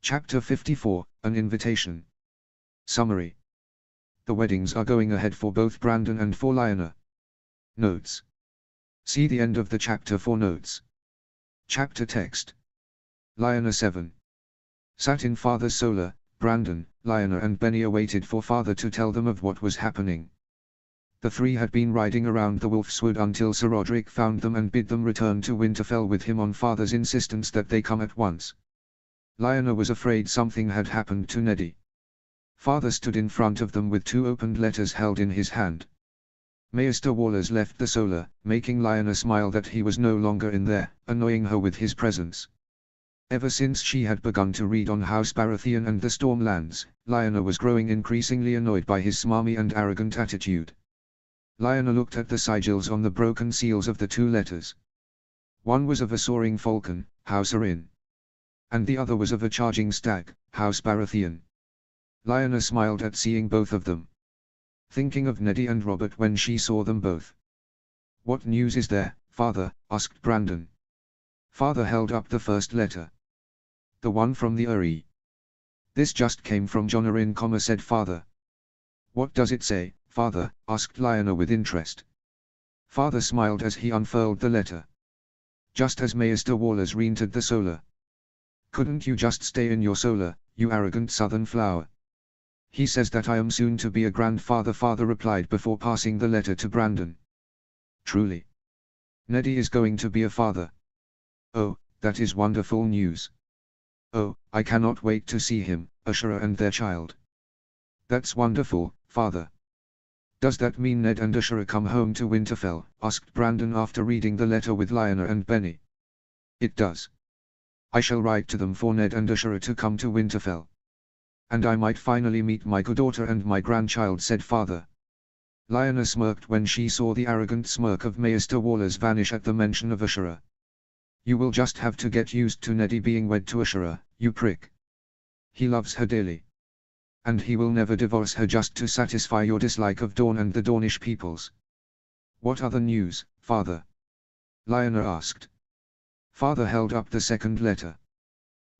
Chapter 54, An Invitation. Summary. The weddings are going ahead for both Brandon and for Lyanna. Notes. See the end of the chapter for notes. Chapter text. Lyanna 7. Sat in father's solar, Brandon, Lyanna and Benny awaited for father to tell them of what was happening. The three had been riding around the Wolf's Wood until Sir Roderick found them and bid them return to Winterfell with him on father's insistence that they come at once. Lyanna was afraid something had happened to Neddy. Father stood in front of them with 2 opened letters held in his hand. Maester Wallers left the solar, making Lyanna smile that he was no longer in there, annoying her with his presence. Ever since she had begun to read on House Baratheon and the Stormlands, Lyanna was growing increasingly annoyed by his smarmy and arrogant attitude. Lyanna looked at the sigils on the broken seals of the 2 letters. One was of a soaring falcon, House Arryn. And the other was of a charging stag, House Baratheon. Lyanna smiled at seeing both of them. Thinking of Neddy and Robert when she saw them both. What news is there, father? Asked Brandon. Father held up the first letter. The one from the Uri. This just came from Jon Arryn, said father. What does it say, father? Asked Lyanna with interest. Father smiled as he unfurled the letter. Just as Maester Wallers re-entered the solar. Couldn't you just stay in your solar, you arrogant southern flower? He says that I am soon to be a grandfather, father replied before passing the letter to Brandon. Truly. Neddy is going to be a father. Oh, that is wonderful news. Oh, I cannot wait to see him, Ashura and their child. That's wonderful, father. Does that mean Ned and Ashura come home to Winterfell? Asked Brandon after reading the letter with Lyanna and Benny. It does. I shall write to them for Ned and Ashura to come to Winterfell. And I might finally meet my goddaughter and my grandchild, said father. Lyanna smirked when she saw the arrogant smirk of Maester Wallers vanish at the mention of Ashura. You will just have to get used to Neddy being wed to Ashura, you prick. He loves her dearly. And he will never divorce her just to satisfy your dislike of Dorne and the Dornish peoples. What other news, father? Lyanna asked. Father held up the second letter.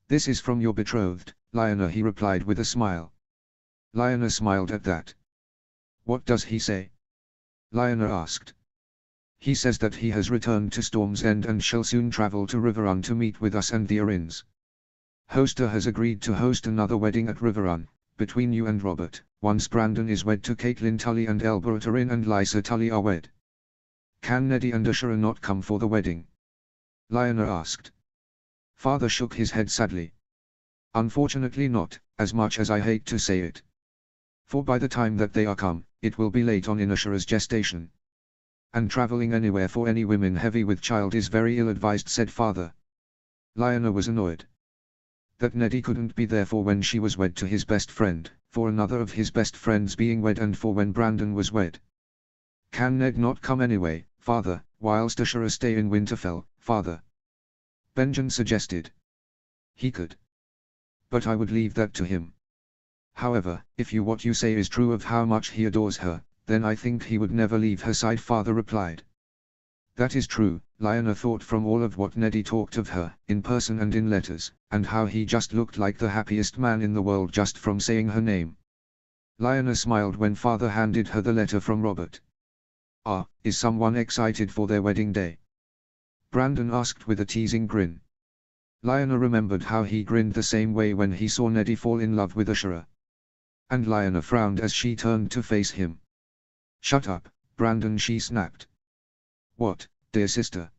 This is from your betrothed, Lyanna, he replied with a smile. Lyanna smiled at that. What does he say? Lyanna asked. He says that he has returned to Storm's End and shall soon travel to Riverrun to meet with us and the Arryns. Hoster has agreed to host another wedding at Riverrun, between you and Robert, once Brandon is wed to Catelyn Tully and Elbereth Arryn and Lysa Tully are wed. Can Neddy and Ashura not come for the wedding? Lionel asked. Father shook his head sadly. Unfortunately not, as much as I hate to say it. For by the time that they are come, it will be late on in Ashura's gestation. And traveling anywhere for any women heavy with child is very ill-advised, said father. Lionel was annoyed that Neddy couldn't be there for when she was wed to his best friend, for another of his best friends being wed, and for when Brandon was wed. Can Ned not come anyway, father, whilst Ashura stay in Winterfell, father? Benjen suggested. He could. But I would leave that to him. However, if what you say is true of how much he adores her, then I think he would never leave her side, father replied. That is true, Lionel thought, from all of what Neddy talked of her, in person and in letters, and how he just looked like the happiest man in the world just from saying her name. Lionel smiled when father handed her the letter from Robert. Ah, is someone excited for their wedding day? Brandon asked with a teasing grin. Lionel remembered how he grinned the same way when he saw Neddy fall in love with Ashura. And Lionel frowned as she turned to face him. Shut up, Brandon, she snapped. What, dear sister?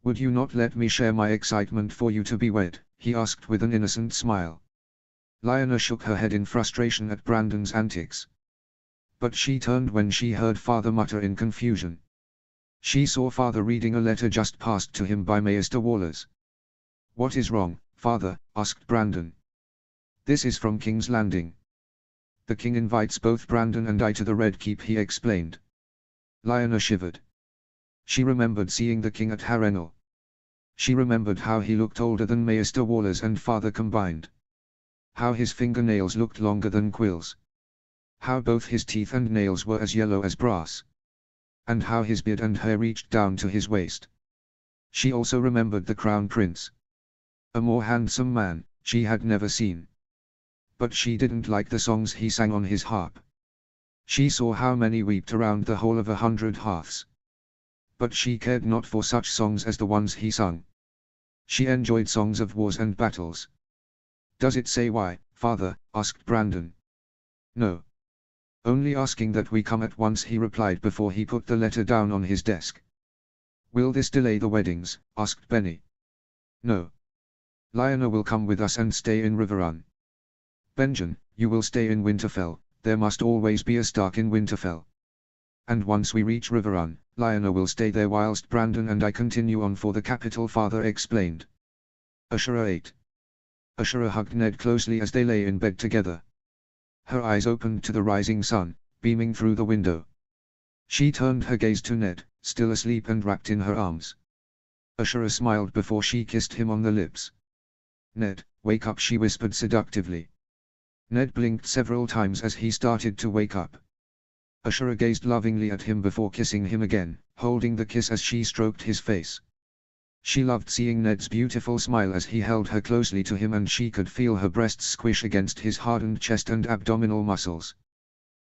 Would you not let me share my excitement for you to be wed? He asked with an innocent smile. Lionel shook her head in frustration at Brandon's antics. But she turned when she heard father mutter in confusion. She saw father reading a letter just passed to him by Maester Wallers. What is wrong, father? Asked Brandon. This is from King's Landing. The king invites both Brandon and I to the Red Keep, he explained. Lionel shivered. She remembered seeing the king at Harrenhal. She remembered how he looked older than Maester Wallers and father combined. How his fingernails looked longer than quills. How both his teeth and nails were as yellow as brass. And how his beard and hair reached down to his waist. She also remembered the Crown Prince. A more handsome man, she had never seen. But she didn't like the songs he sang on his harp. She saw how many wept around the Hall of 100 Hearths. But she cared not for such songs as the ones he sung. She enjoyed songs of wars and battles. Does it say why, father? Asked Brandon. No. Only asking that we come at once, he replied before he put the letter down on his desk. Will this delay the weddings? Asked Benny. No. Lionel will come with us and stay in Riverrun. Benjen, you will stay in Winterfell. There must always be a Stark in Winterfell. And once we reach Riverrun, Lionel will stay there whilst Brandon and I continue on for the capital, father explained. Ashura ate. Ashura hugged Ned closely as they lay in bed together. Her eyes opened to the rising sun, beaming through the window. She turned her gaze to Ned, still asleep and wrapped in her arms. Ashura smiled before she kissed him on the lips. Ned, wake up, she whispered seductively. Ned blinked several times as he started to wake up. Ashura gazed lovingly at him before kissing him again, holding the kiss as she stroked his face. She loved seeing Ned's beautiful smile as he held her closely to him, and she could feel her breasts squish against his hardened chest and abdominal muscles.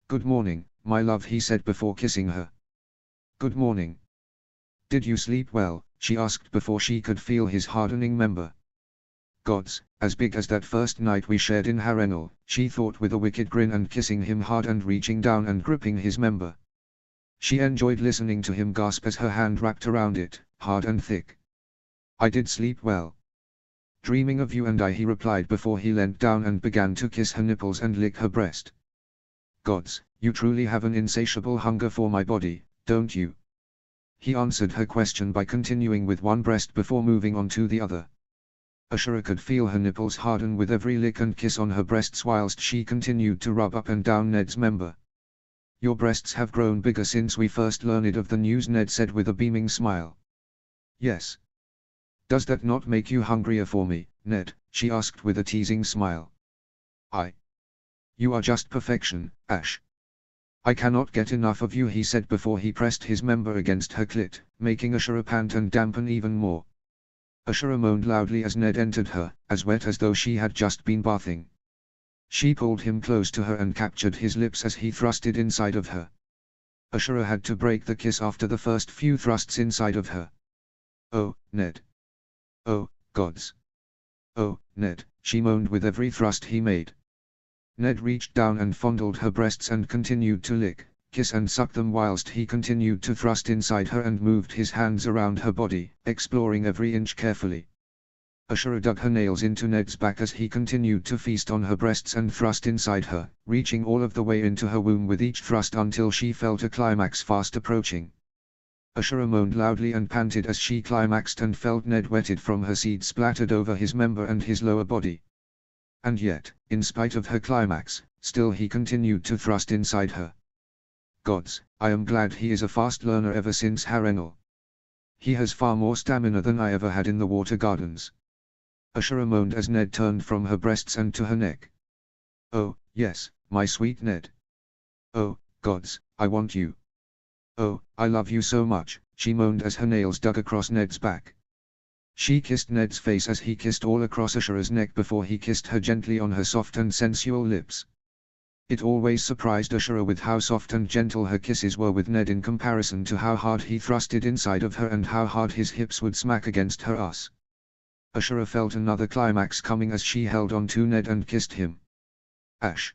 Good morning, my love, he said before kissing her. Good morning. Did you sleep well? She asked before she could feel his hardening member. Gods, as big as that first night we shared in Harrenhal, she thought with a wicked grin, and kissing him hard and reaching down and gripping his member. She enjoyed listening to him gasp as her hand wrapped around it, hard and thick. I did sleep well. Dreaming of you and I, he replied before he leant down and began to kiss her nipples and lick her breast. Gods, you truly have an insatiable hunger for my body, don't you? He answered her question by continuing with one breast before moving on to the other. Ashura could feel her nipples harden with every lick and kiss on her breasts whilst she continued to rub up and down Ned's member. Your breasts have grown bigger since we first learned of the news, Ned said with a beaming smile. Yes. Does that not make you hungrier for me, Ned? She asked with a teasing smile. You are just perfection, Ash. I cannot get enough of you, he said before he pressed his member against her clit, making Ashura pant and dampen even more. Ashura moaned loudly as Ned entered her, as wet as though she had just been bathing. She pulled him close to her and captured his lips as he thrusted inside of her. Ashura had to break the kiss after the first few thrusts inside of her. Oh, Ned. Oh, gods. Oh, Ned, she moaned with every thrust he made. Ned reached down and fondled her breasts and continued to lick, kiss and suck them whilst he continued to thrust inside her and moved his hands around her body, exploring every inch carefully. Ashura dug her nails into Ned's back as he continued to feast on her breasts and thrust inside her, reaching all of the way into her womb with each thrust until she felt a climax fast approaching. Ashura moaned loudly and panted as she climaxed and felt Ned wetted from her seed splattered over his member and his lower body. And yet, in spite of her climax, still he continued to thrust inside her. Gods, I am glad he is a fast learner ever since Harrenhal. He has far more stamina than I ever had in the water gardens. Ashura moaned as Ned turned from her breasts and to her neck. Oh, yes, my sweet Ned. Oh, gods, I want you. Oh, I love you so much, she moaned as her nails dug across Ned's back. She kissed Ned's face as he kissed all across Ashura's neck before he kissed her gently on her soft and sensual lips. It always surprised Ashura with how soft and gentle her kisses were with Ned in comparison to how hard he thrusted inside of her and how hard his hips would smack against her ass. Ashura felt another climax coming as she held on to Ned and kissed him. Ash.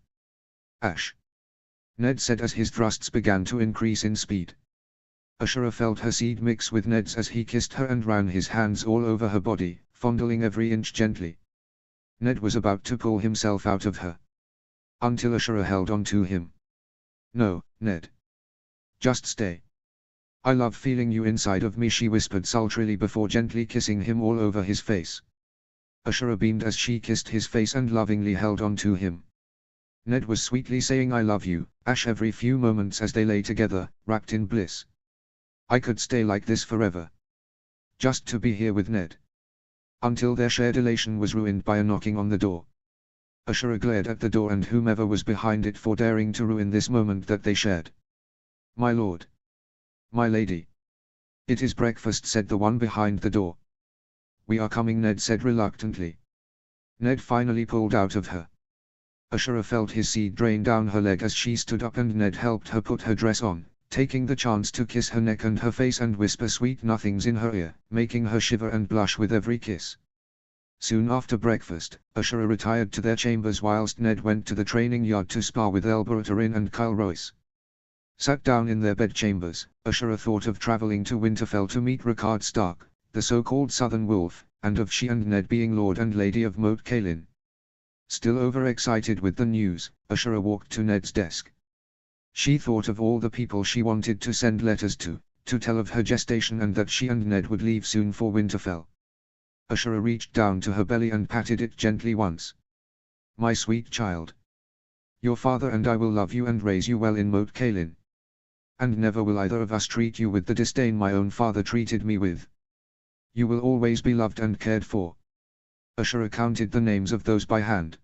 Ash. Ned said as his thrusts began to increase in speed. Ashura felt her seed mix with Ned's as he kissed her and ran his hands all over her body, fondling every inch gently. Ned was about to pull himself out of her. Until Ashura held on to him. No, Ned. Just stay. I love feeling you inside of me, she whispered sultrily before gently kissing him all over his face. Ashura beamed as she kissed his face and lovingly held on to him. Ned was sweetly saying I love you, Ash every few moments as they lay together, wrapped in bliss. I could stay like this forever. Just to be here with Ned. Until their shared elation was ruined by a knocking on the door. Ashura glared at the door and whomever was behind it for daring to ruin this moment that they shared. My lord. My lady. It is breakfast, said the one behind the door. We are coming, Ned said reluctantly. Ned finally pulled out of her. Ashura felt his seed drain down her leg as she stood up and Ned helped her put her dress on, taking the chance to kiss her neck and her face and whisper sweet nothings in her ear, making her shiver and blush with every kiss. Soon after breakfast, Ashura retired to their chambers whilst Ned went to the training yard to spar with Elberatarin and Kyle Royce. Sat down in their bedchambers, Ashura thought of travelling to Winterfell to meet Rickard Stark, the so-called Southern Wolf, and of she and Ned being Lord and Lady of Moat Cailin. Still overexcited with the news, Ashura walked to Ned's desk. She thought of all the people she wanted to send letters to tell of her gestation and that she and Ned would leave soon for Winterfell. Ashura reached down to her belly and patted it gently once. My sweet child. Your father and I will love you and raise you well in Moat Cailin. And never will either of us treat you with the disdain my own father treated me with. You will always be loved and cared for. Ashura counted the names of those by hand.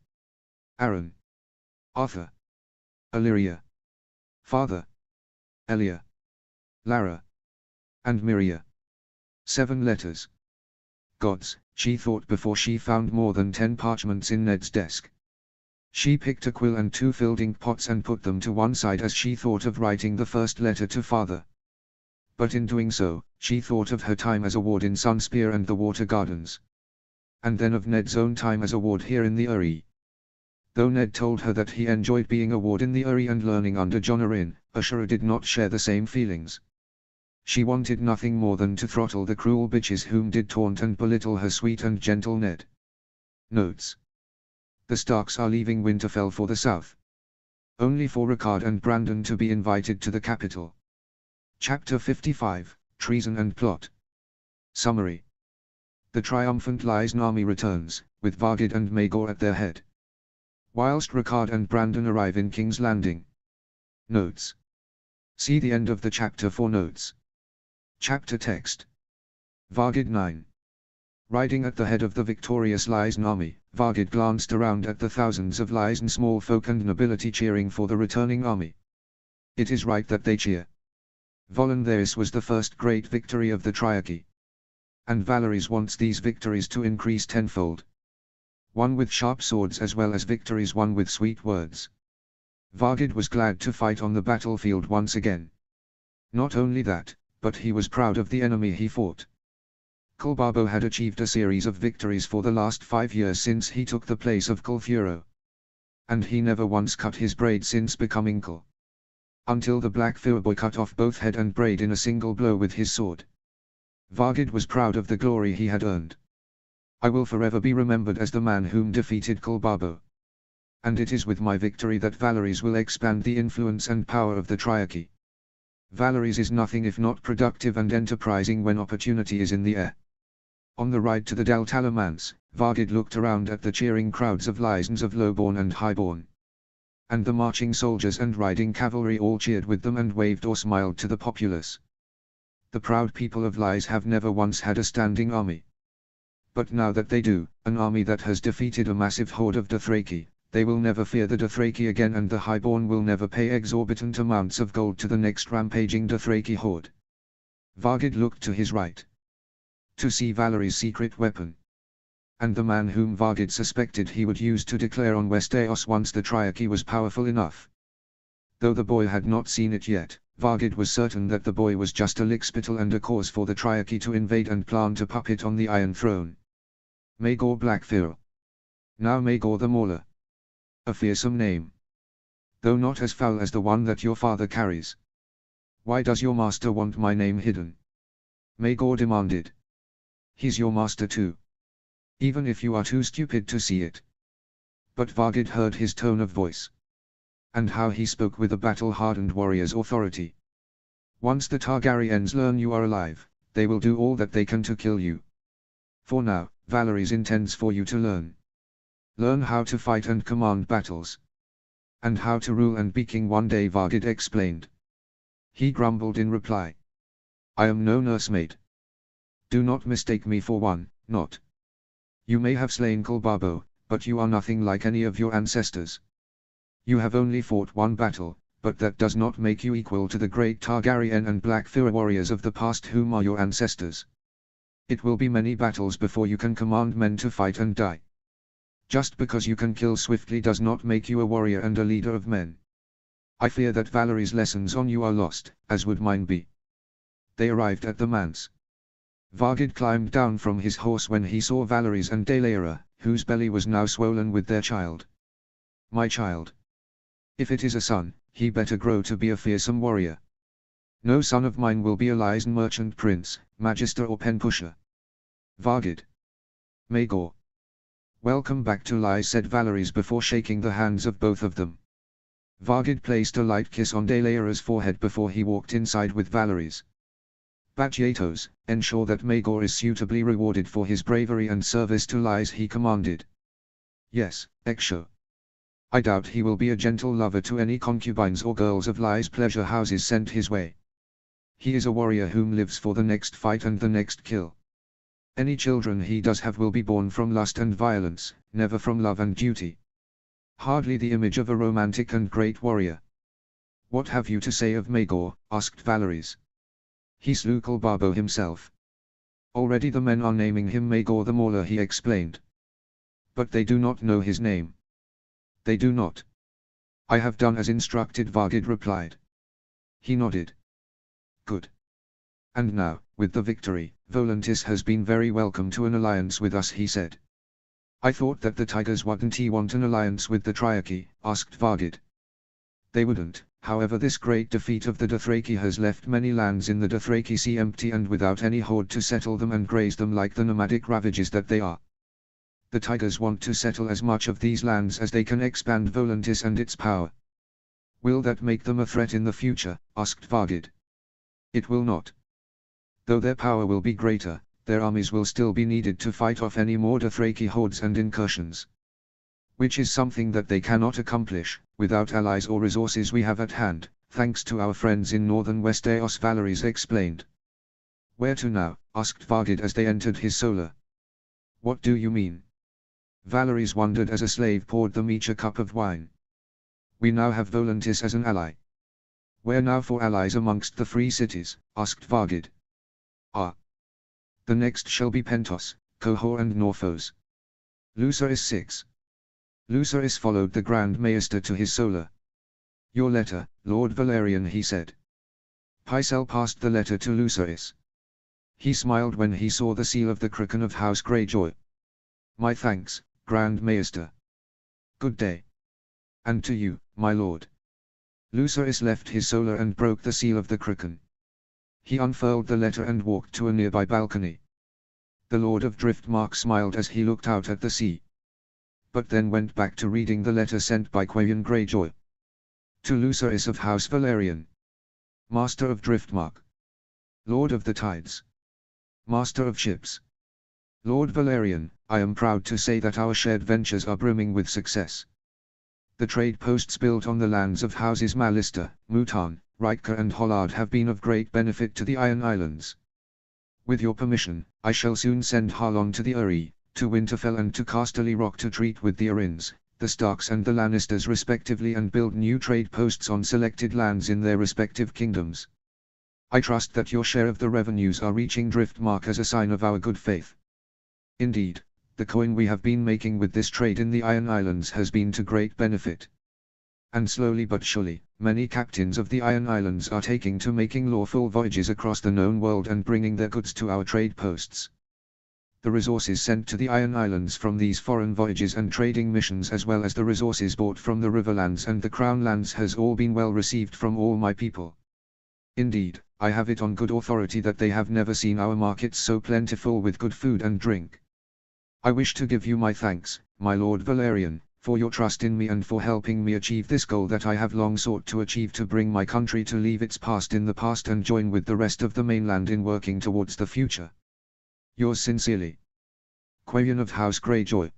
Aaron. Arthur. Illyria. Father. Elia. Lara. And Miria. 7 letters. Gods, she thought before she found more than 10 parchments in Ned's desk. She picked a quill and 2 filled ink pots and put them to one side as she thought of writing the first letter to father. But in doing so, she thought of her time as a ward in Sunspear and the Water Gardens. And then of Ned's own time as a ward here in the Eyrie. Though Ned told her that he enjoyed being a ward in the Eyrie and learning under Jon Arryn, Ashura did not share the same feelings. She wanted nothing more than to throttle the cruel bitches whom did taunt and belittle her sweet and gentle Ned. Notes. The Starks are leaving Winterfell for the south. Only for Rickard and Brandon to be invited to the capital. Chapter 55, Treason and Plot. Summary. The triumphant Lysen army returns, with Vargid and Maegor at their head. Whilst Rickard and Brandon arrive in King's Landing. Notes. See the end of the chapter for notes. Chapter text. Vargid 9. Riding at the head of the victorious Lysen army, Vargid glanced around at the thousands of Lysen small folk and nobility cheering for the returning army. It is right that they cheer. Voluntheus was the first great victory of the Triarchy. And Valeries wants these victories to increase tenfold. One with sharp swords as well as victories won with sweet words. Vargid was glad to fight on the battlefield once again. Not only that, but he was proud of the enemy he fought. Kulbabo had achieved a series of victories for the last 5 years since he took the place of Kulfuro. And he never once cut his braid since becoming Kul. until the black Firboy cut off both head and braid in a single blow with his sword. Vargid was proud of the glory he had earned. I will forever be remembered as the man whom defeated Kolbabo. And it is with my victory that Valeries will expand the influence and power of the Triarchy. Valeries is nothing if not productive and enterprising when opportunity is in the air. On the ride to the Daltalamance, Vargid looked around at the cheering crowds of Lysans of Lowborn and Highborn. And the marching soldiers and riding cavalry all cheered with them and waved or smiled to the populace. The proud people of Lys have never once had a standing army. But now that they do, an army that has defeated a massive horde of Dothraki, they will never fear the Dothraki again, and the Highborn will never pay exorbitant amounts of gold to the next rampaging Dothraki horde. Vargid looked to his right to see Valeries' secret weapon, and the man whom Vargid suspected he would use to declare on Westeros once the Triarchy was powerful enough. Though the boy had not seen it yet, Vargid was certain that the boy was just a lickspittle and a cause for the Triarchy to invade and plant a puppet on the Iron Throne. Maegor Blackfyr. Now Maegor the Mauler. A fearsome name, though not as foul as the one that your father carries. Why does your master want my name hidden? Maegor demanded. He's your master too, even if you are too stupid to see it. But Vargid heard his tone of voice, and how he spoke with a battle-hardened warrior's authority. Once the Targaryens learn you are alive, they will do all that they can to kill you. For now, Valeries intends for you to learn. Learn how to fight and command battles. And how to rule and be king one day, Vargid explained. He grumbled in reply. I am no nursemaid. Do not mistake me for one, not. You may have slain Kolbabo, but you are nothing like any of your ancestors. You have only fought one battle, but that does not make you equal to the great Targaryen and Blackfyr warriors of the past whom are your ancestors. It will be many battles before you can command men to fight and die. Just because you can kill swiftly does not make you a warrior and a leader of men. I fear that Valeries' lessons on you are lost, as would mine be. They arrived at the manse. Vargid climbed down from his horse when he saw Valeries and Delaera, whose belly was now swollen with their child. My child. If it is a son, he better grow to be a fearsome warrior. No son of mine will be a Lysan merchant prince, magister or pen pusher. Vargid. Maegor. Welcome back to Lys, said Valeries before shaking the hands of both of them. Vargid placed a light kiss on Delaera's forehead before he walked inside with Valeries. Batyatos, ensure that Maegor is suitably rewarded for his bravery and service to Lys, he commanded. Yes, Exo. I doubt he will be a gentle lover to any concubines or girls of Lys' pleasure houses sent his way. He is a warrior whom lives for the next fight and the next kill. Any children he does have will be born from lust and violence, never from love and duty. Hardly the image of a romantic and great warrior. What have you to say of Maegor? Asked Valeries. He slew Kolbabo himself. Already the men are naming him Maegor the Mauler, he explained. But they do not know his name. They do not. I have done as instructed, Vargid replied. He nodded. Good. And now, with the victory, Volantis has been very welcome to an alliance with us, he said. I thought that the Tigers wouldn't want an alliance with the Triarchy, asked Vargid. They wouldn't. However, this great defeat of the Dothraki has left many lands in the Dothraki Sea empty and without any horde to settle them and graze them like the nomadic ravages that they are. The Tigers want to settle as much of these lands as they can expand Volantis and its power. Will that make them a threat in the future? Asked Vargid. It will not. Though their power will be greater, their armies will still be needed to fight off any more Dothraki hordes and incursions. Which is something that they cannot accomplish, without allies or resources we have at hand, thanks to our friends in northern Westeros, Valeries explained. Where to now? Asked Vargid as they entered his solar. What do you mean? Valeries wondered as a slave poured them each a cup of wine. We now have Volantis as an ally. Where now for allies amongst the free cities? Asked Vargid. Ah. The next shall be Pentos, Qohor and Norphos. Lucerys 6. Lucerys followed the Grand Maester to his solar. Your letter, Lord Valerian, he said. Pycelle passed the letter to Lucerys. He smiled when he saw the seal of the Kraken of House Greyjoy. My thanks, Grand Maester. Good day. And to you, my lord. Lucerys left his solar and broke the seal of the Kraken. He unfurled the letter and walked to a nearby balcony. The Lord of Driftmark smiled as he looked out at the sea, but then went back to reading the letter sent by Quavian Greyjoy. To Lucerys of House Valerian, Master of Driftmark, Lord of the Tides, Master of Ships. Lord Valerian, I am proud to say that our shared ventures are brimming with success. The trade posts built on the lands of houses Malister, Mutan, Riker and Hollard have been of great benefit to the Iron Islands. With your permission, I shall soon send Harlon to the Eyrie, to Winterfell and to Casterly Rock to treat with the Arryns, the Starks and the Lannisters respectively and build new trade posts on selected lands in their respective kingdoms. I trust that your share of the revenues are reaching Driftmark as a sign of our good faith. Indeed, the coin we have been making with this trade in the Iron Islands has been to great benefit. And slowly but surely, many captains of the Iron Islands are taking to making lawful voyages across the known world and bringing their goods to our trade posts. The resources sent to the Iron Islands from these foreign voyages and trading missions as well as the resources bought from the Riverlands and the Crown Lands has all been well received from all my people. Indeed, I have it on good authority that they have never seen our markets so plentiful with good food and drink. I wish to give you my thanks, my Lord Valerian, for your trust in me and for helping me achieve this goal that I have long sought to achieve to bring my country to leave its past in the past and join with the rest of the mainland in working towards the future. Yours sincerely, Quavian of House Greyjoy,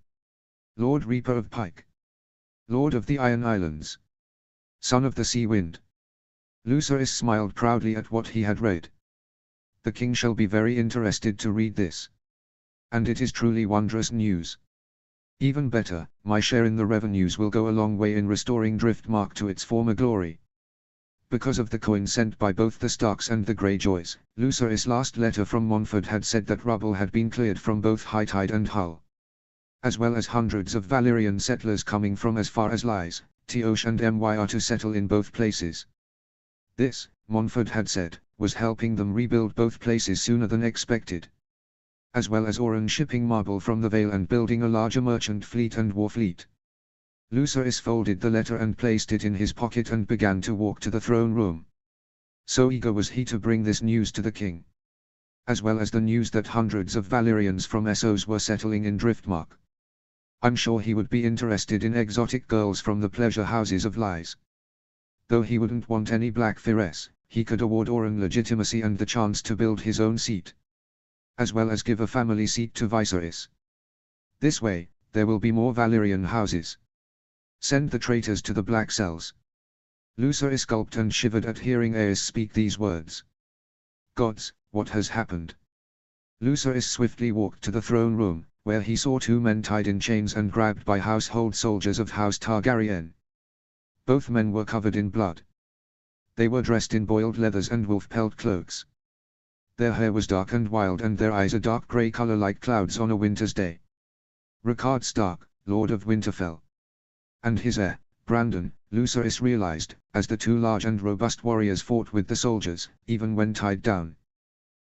Lord Reaper of Pike, Lord of the Iron Islands, Son of the Sea Wind. Lucerys smiled proudly at what he had read. The king shall be very interested to read this. And it is truly wondrous news. Even better, my share in the revenues will go a long way in restoring Driftmark to its former glory. Because of the coin sent by both the Starks and the Greyjoys, Lucerys' last letter from Montford had said that rubble had been cleared from both Hightide and Hull, as well as hundreds of Valyrian settlers coming from as far as Lyse, Teosh and Myr to settle in both places. This, Montford had said, was helping them rebuild both places sooner than expected, as well as Oran shipping marble from the Vale and building a larger merchant fleet and war fleet. Lucerys folded the letter and placed it in his pocket and began to walk to the throne room. So eager was he to bring this news to the king, as well as the news that hundreds of Valyrians from Essos were settling in Driftmark. I'm sure he would be interested in exotic girls from the pleasure houses of Lyse. Though he wouldn't want any black Fires, he could award Oran legitimacy and the chance to build his own seat, as well as give a family seat to Viserys. This way, there will be more Valyrian houses. Send the traitors to the Black Cells. Lucerys gulped and shivered at hearing Aerys speak these words. Gods, what has happened? Lucerys swiftly walked to the throne room, where he saw two men tied in chains and grabbed by household soldiers of House Targaryen. Both men were covered in blood. They were dressed in boiled leathers and wolf-pelt cloaks. Their hair was dark and wild and their eyes a dark grey color like clouds on a winter's day. Rickard Stark, Lord of Winterfell, and his heir, Brandon, Lucerys realized, as the two large and robust warriors fought with the soldiers, even when tied down.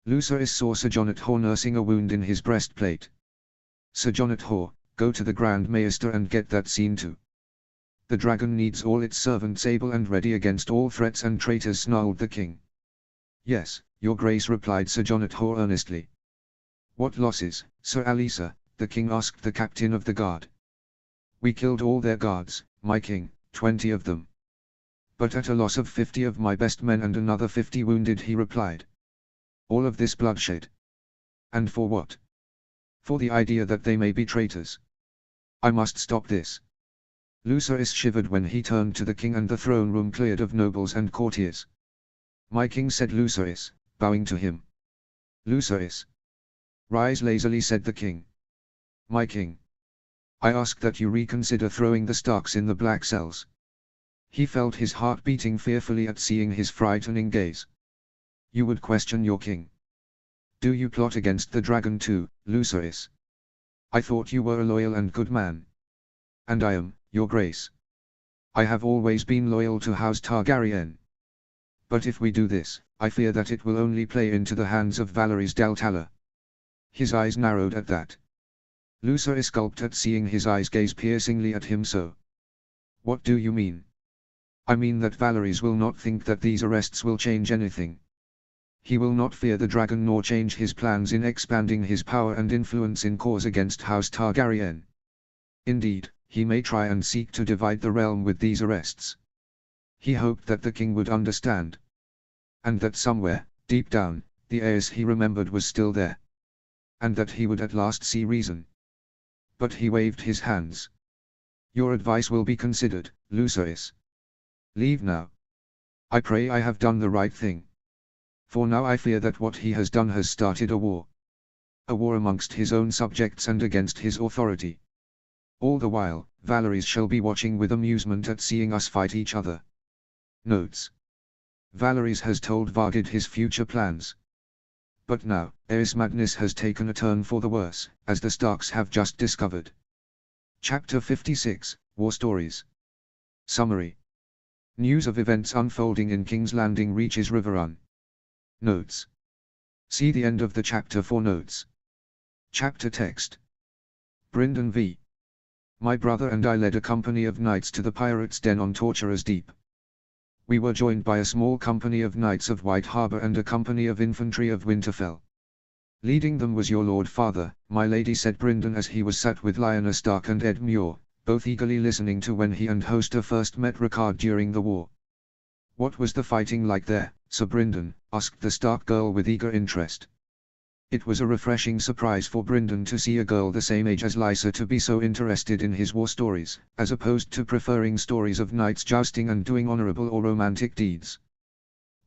Lucerys saw Sir Jonnet Hor nursing a wound in his breastplate. Sir Jonnet Hor, go to the Grand Maester and get that seen to. The dragon needs all its servants able and ready against all threats and traitors, snarled the king. Yes, your grace, replied Sir Jonnet Hor earnestly. What losses, Sir Alisa? The king asked the captain of the guard. We killed all their guards, my king, 20 of them. But at a loss of 50 of my best men and another 50 wounded, he replied. All of this bloodshed. And for what? For the idea that they may be traitors. I must stop this. Lucerys shivered when he turned to the king, and the throne room cleared of nobles and courtiers. My king, said Lucerys, bowing to him. Lucerys. Rise lazily, said the king. My king. I ask that you reconsider throwing the Starks in the Black Cells. He felt his heart beating fearfully at seeing his frightening gaze. You would question your king. Do you plot against the dragon too, Lucerys? I thought you were a loyal and good man. And I am, your grace. I have always been loyal to House Targaryen. But if we do this, I fear that it will only play into the hands of Valerys Daltala. His eyes narrowed at that. Lucerys gulped at seeing his eyes gaze piercingly at him so. What do you mean? I mean that Valeries will not think that these arrests will change anything. He will not fear the dragon nor change his plans in expanding his power and influence in cause against House Targaryen. Indeed, he may try and seek to divide the realm with these arrests. He hoped that the king would understand. And that somewhere, deep down, the Aes he remembered was still there. And that he would at last see reason. But he waved his hands. Your advice will be considered, Lucerys. Leave now. I pray I have done the right thing. For now I fear that what he has done has started a war. A war amongst his own subjects and against his authority. All the while, Valeries shall be watching with amusement at seeing us fight each other. Notes. Valeries has told Vargid his future plans. But now, Aes madness has taken a turn for the worse, as the Starks have just discovered. Chapter 56, War Stories. Summary. News of events unfolding in King's Landing reaches Riverrun. Notes. See the end of the chapter for notes. Chapter text. Brynden v. My brother and I led a company of knights to the pirates' den on Torturer's Deep. We were joined by a small company of knights of White Harbour and a company of infantry of Winterfell. Leading them was your lord father, my lady, said Brynden as he was sat with Lyanna Stark and Ed Muir, both eagerly listening to when he and Hoster first met Ricard during the war. What was the fighting like there, Sir Brynden? Asked the Stark girl with eager interest. It was a refreshing surprise for Brynden to see a girl the same age as Lysa to be so interested in his war stories, as opposed to preferring stories of knights jousting and doing honorable or romantic deeds.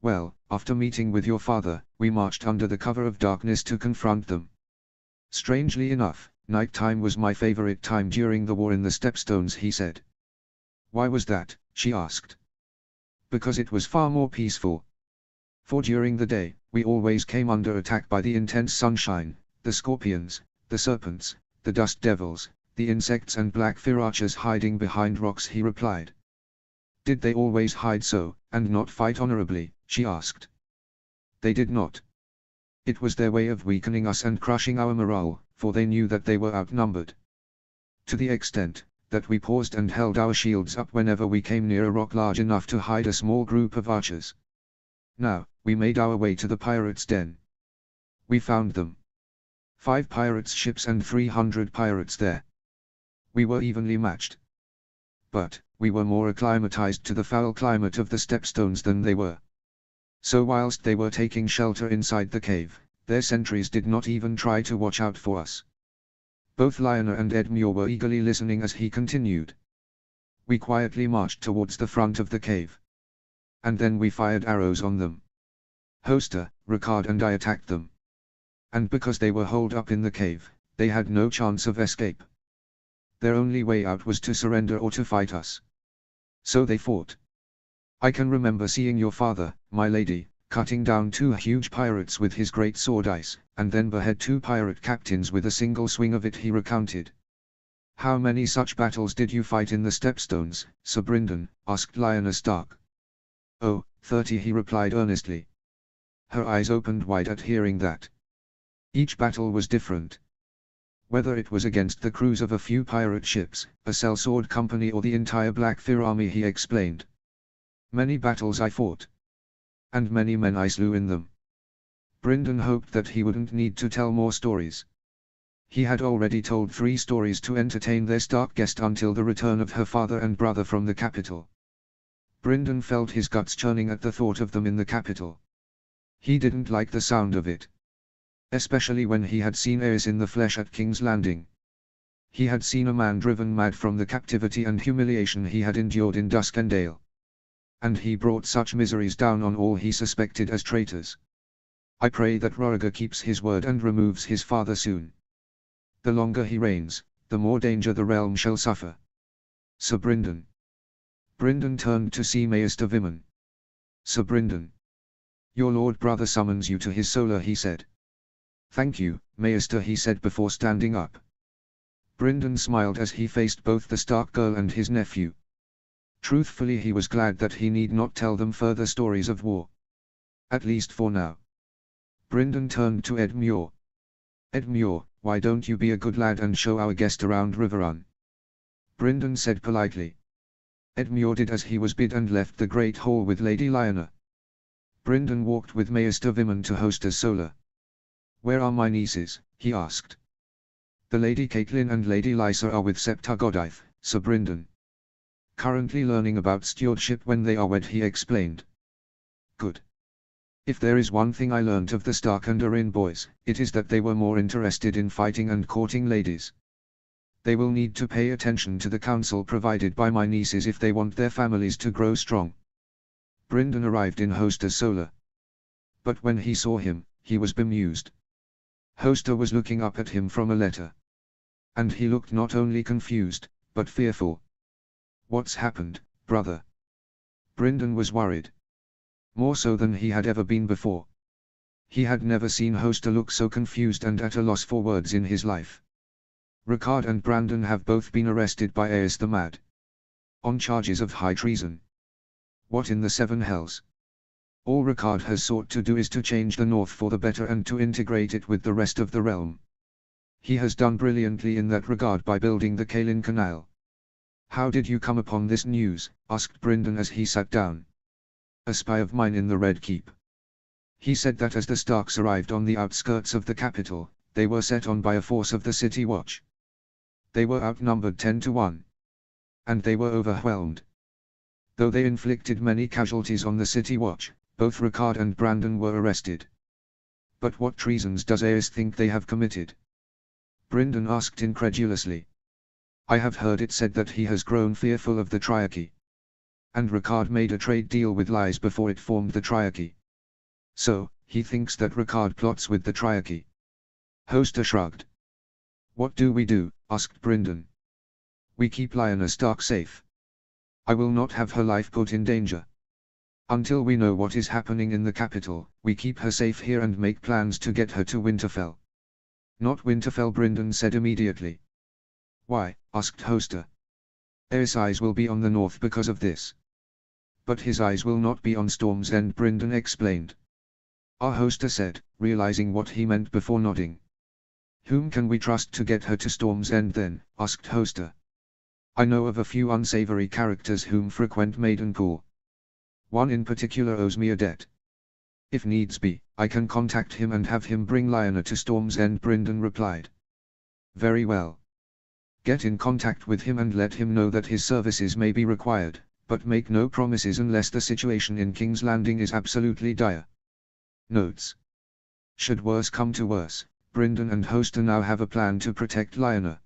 Well, after meeting with your father, we marched under the cover of darkness to confront them. Strangely enough, nighttime was my favorite time during the war in the Stepstones, he said. Why was that? She asked. Because it was far more peaceful. For during the day, we always came under attack by the intense sunshine, the scorpions, the serpents, the dust devils, the insects and black fear archers hiding behind rocks, he replied. Did they always hide so, and not fight honorably? She asked. They did not. It was their way of weakening us and crushing our morale, for they knew that they were outnumbered. To the extent that we paused and held our shields up whenever we came near a rock large enough to hide a small group of archers. Now, we made our way to the pirates' den. We found them. 5 pirates' ships and 300 pirates there. We were evenly matched. But, we were more acclimatized to the foul climate of the Stepstones than they were. So whilst they were taking shelter inside the cave, their sentries did not even try to watch out for us. Both Lyanna and Ed Muir were eagerly listening as he continued. We quietly marched towards the front of the cave. And then we fired arrows on them. Hoster, Ricard and I attacked them. And because they were holed up in the cave, they had no chance of escape. Their only way out was to surrender or to fight us. So they fought. I can remember seeing your father, my lady, cutting down 2 huge pirates with his great sword ice, and then behead 2 pirate captains with a single swing of it, he recounted. How many such battles did you fight in the Stepstones, Sir Brynden? Asked Lyanna Stark. Oh, 30, he replied earnestly. Her eyes opened wide at hearing that. Each battle was different. Whether it was against the crews of a few pirate ships, a sellsword company or the entire Blackfear army, he explained. Many battles I fought. And many men I slew in them. Brynden hoped that he wouldn't need to tell more stories. He had already told 3 stories to entertain their Stark guest until the return of her father and brother from the capital. Brynden felt his guts churning at the thought of them in the capital. He didn't like the sound of it. Especially when he had seen Aes in the flesh at King's Landing. He had seen a man driven mad from the captivity and humiliation he had endured in Duskendale. And he brought such miseries down on all he suspected as traitors. I pray that Roriger keeps his word and removes his father soon. The longer he reigns, the more danger the realm shall suffer. Sir Brynden. Brynden turned to see Maester Vimen. Sir Brynden. Your lord brother summons you to his solar, he said. Thank you, Maester, he said before standing up. Brynden smiled as he faced both the Stark girl and his nephew. Truthfully, he was glad that he need not tell them further stories of war. At least for now. Brynden turned to Ed Muir. Ed Muir, why don't you be a good lad and show our guest around Riverrun? Brynden said politely. Edmure did as he was bid and left the great hall with Lady Lyanna. Brindon walked with Maester Viman to Hostess Solar. "Where are my nieces?" he asked. "The Lady Caitlin and Lady Lysa are with Septa Godife, Sir Brindon. Currently learning about stewardship when they are wed," he explained. "Good. If there is one thing I learnt of the Stark and Arryn boys, it is that they were more interested in fighting and courting ladies. They will need to pay attention to the counsel provided by my nieces if they want their families to grow strong." Brindon arrived in Hostess Solar. But when he saw him, he was bemused. Hoster was looking up at him from a letter. And he looked not only confused, but fearful. "What's happened, brother?" Brindon was worried. More so than he had ever been before. He had never seen Hoster look so confused and at a loss for words in his life. "Ricard and Brandon have both been arrested by Aes the Mad. On charges of high treason." "What in the seven hells?" "All Ricard has sought to do is to change the North for the better and to integrate it with the rest of the realm. He has done brilliantly in that regard by building the Kalin Canal." "How did you come upon this news?" asked Brindon as he sat down. "A spy of mine in the Red Keep. He said that as the Starks arrived on the outskirts of the capital, they were set on by a force of the City Watch. They were outnumbered 10 to 1. And they were overwhelmed. Though they inflicted many casualties on the City Watch, both Ricard and Brandon were arrested." "But what treasons does Aes think they have committed?" Brindon asked incredulously. "I have heard it said that he has grown fearful of the Triarchy. And Ricard made a trade deal with Lies before it formed the Triarchy. So, he thinks that Ricard plots with the Triarchy." Hoster shrugged. "What do we do?" asked Brindon. "We keep Lyanna Stark safe. I will not have her life put in danger. Until we know what is happening in the capital, we keep her safe here and make plans to get her to Winterfell." "Not Winterfell," Brindon said immediately. "Why?" asked Hoster. "Aes' eyes will be on the north because of this." "But his eyes will not be on Storm's End," Brindon explained. Our Hoster said, realizing what he meant before nodding. "Whom can we trust to get her to Storm's End then?" asked Hoster. "I know of a few unsavory characters whom frequent Maidenpool. One in particular owes me a debt. If needs be, I can contact him and have him bring Lyanna to Storm's End," Brindon replied. "Very well. Get in contact with him and let him know that his services may be required, but make no promises unless the situation in King's Landing is absolutely dire." Notes. Should worse come to worse, Brindon and Hoster now have a plan to protect Lyanna.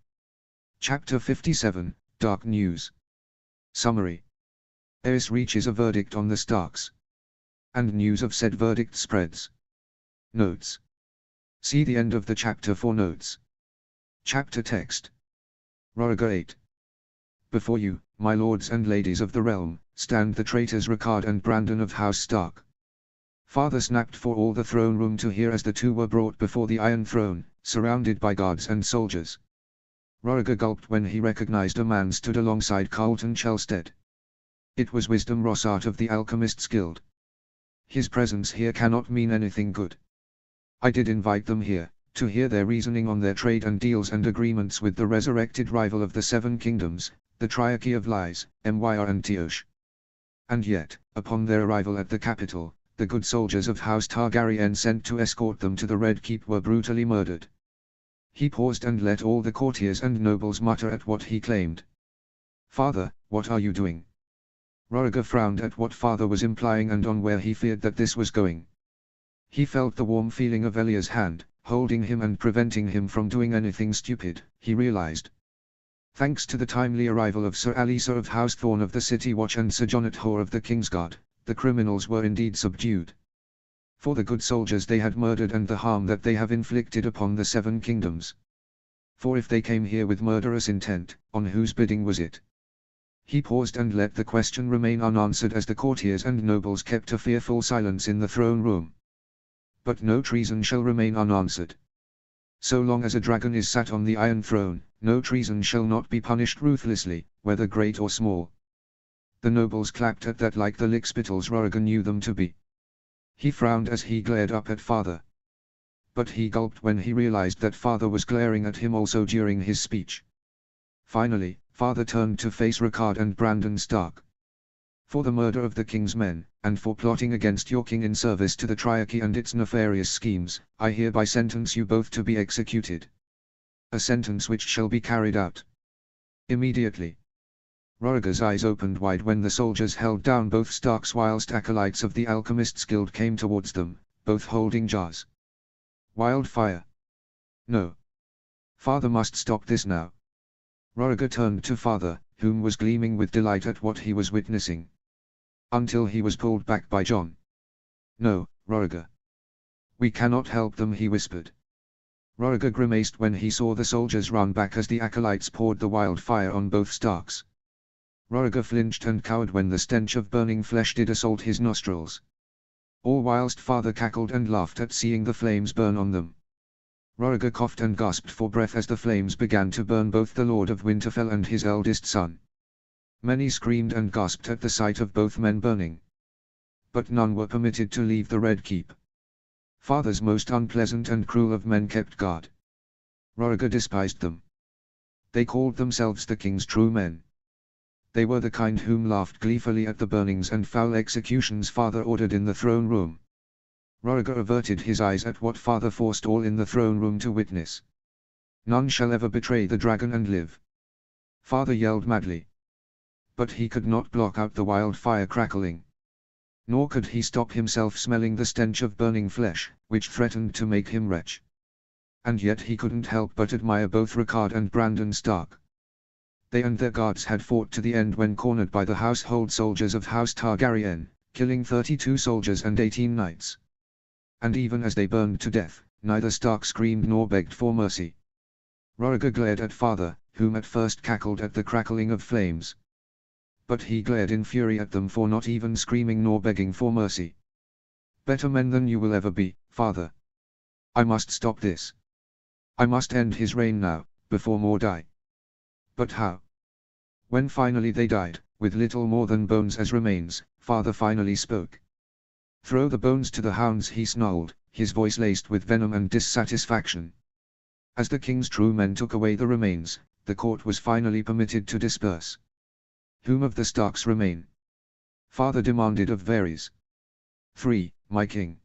Chapter 57, Dark News. Summary. Aes reaches a verdict on the Starks. And news of said verdict spreads. Notes. See the end of the chapter for notes. Chapter text. Roriga 8. Before you, my lords and ladies of the realm, stand the traitors Ricard and Brandon of House Stark. Father snapped for all the throne room to hear as the two were brought before the Iron Throne, surrounded by guards and soldiers. Roriga gulped when he recognized a man stood alongside Carlton Chelstead. It was Wisdom Rossart of the Alchemist's Guild. "His presence here cannot mean anything good. I did invite them here, to hear their reasoning on their trade and deals and agreements with the resurrected rival of the Seven Kingdoms, the Triarchy of Lies, Myr and Tioche. And yet, upon their arrival at the capital, the good soldiers of House Targaryen sent to escort them to the Red Keep were brutally murdered." He paused and let all the courtiers and nobles mutter at what he claimed. "Father, what are you doing?" Roriga frowned at what Father was implying and on where he feared that this was going. He felt the warm feeling of Elia's hand, holding him and preventing him from doing anything stupid, he realized. Thanks to the timely arrival of Sir Alisa of House Thorn of the City Watch and Sir Jonnet Hoare of the Kingsguard, the criminals were indeed subdued. For the good soldiers they had murdered and the harm that they have inflicted upon the Seven Kingdoms. For if they came here with murderous intent, on whose bidding was it? He paused and let the question remain unanswered as the courtiers and nobles kept a fearful silence in the throne room. But no treason shall remain unanswered. So long as a dragon is sat on the Iron Throne, no treason shall not be punished ruthlessly, whether great or small. The nobles clapped at that like the lickspittles Roriga knew them to be. He frowned as he glared up at Father. But he gulped when he realized that Father was glaring at him also during his speech. Finally, Father turned to face Ricard and Brandon Stark. For the murder of the king's men, and for plotting against your king in service to the Triarchy and its nefarious schemes, I hereby sentence you both to be executed. A sentence which shall be carried out immediately. Roriger's eyes opened wide when the soldiers held down both Starks whilst acolytes of the Alchemists Guild came towards them, both holding jars. Wildfire. No. Father must stop this now. Roriger turned to Father, whom was gleaming with delight at what he was witnessing. Until he was pulled back by John. No, Roriger. We cannot help them, he whispered. Roriger grimaced when he saw the soldiers run back as the acolytes poured the wildfire on both Starks. Roriger flinched and cowered when the stench of burning flesh did assault his nostrils. All whilst Father cackled and laughed at seeing the flames burn on them. Roriger coughed and gasped for breath as the flames began to burn both the Lord of Winterfell and his eldest son. Many screamed and gasped at the sight of both men burning. But none were permitted to leave the Red Keep. Father's most unpleasant and cruel of men kept guard. Roriger despised them. They called themselves the king's true men. They were the kind whom laughed gleefully at the burnings and foul executions Father ordered in the throne room. Roriger averted his eyes at what Father forced all in the throne room to witness. None shall ever betray the dragon and live. Father yelled madly. But he could not block out the wildfire crackling. Nor could he stop himself smelling the stench of burning flesh, which threatened to make him retch. And yet he couldn't help but admire both Ricard and Brandon Stark. They and their guards had fought to the end when cornered by the household soldiers of House Targaryen, killing 32 soldiers and 18 knights. And even as they burned to death, neither Stark screamed nor begged for mercy. Roriger glared at Father, whom at first cackled at the crackling of flames. But he glared in fury at them for not even screaming nor begging for mercy. Better men than you will ever be, Father. I must stop this. I must end his reign now, before more die. But how? When finally they died, with little more than bones as remains, Father finally spoke. Throw the bones to the hounds, he snarled, his voice laced with venom and dissatisfaction. As the king's true men took away the remains, the court was finally permitted to disperse. Whom of the Starks remain? Father demanded of Varys. 3. My king.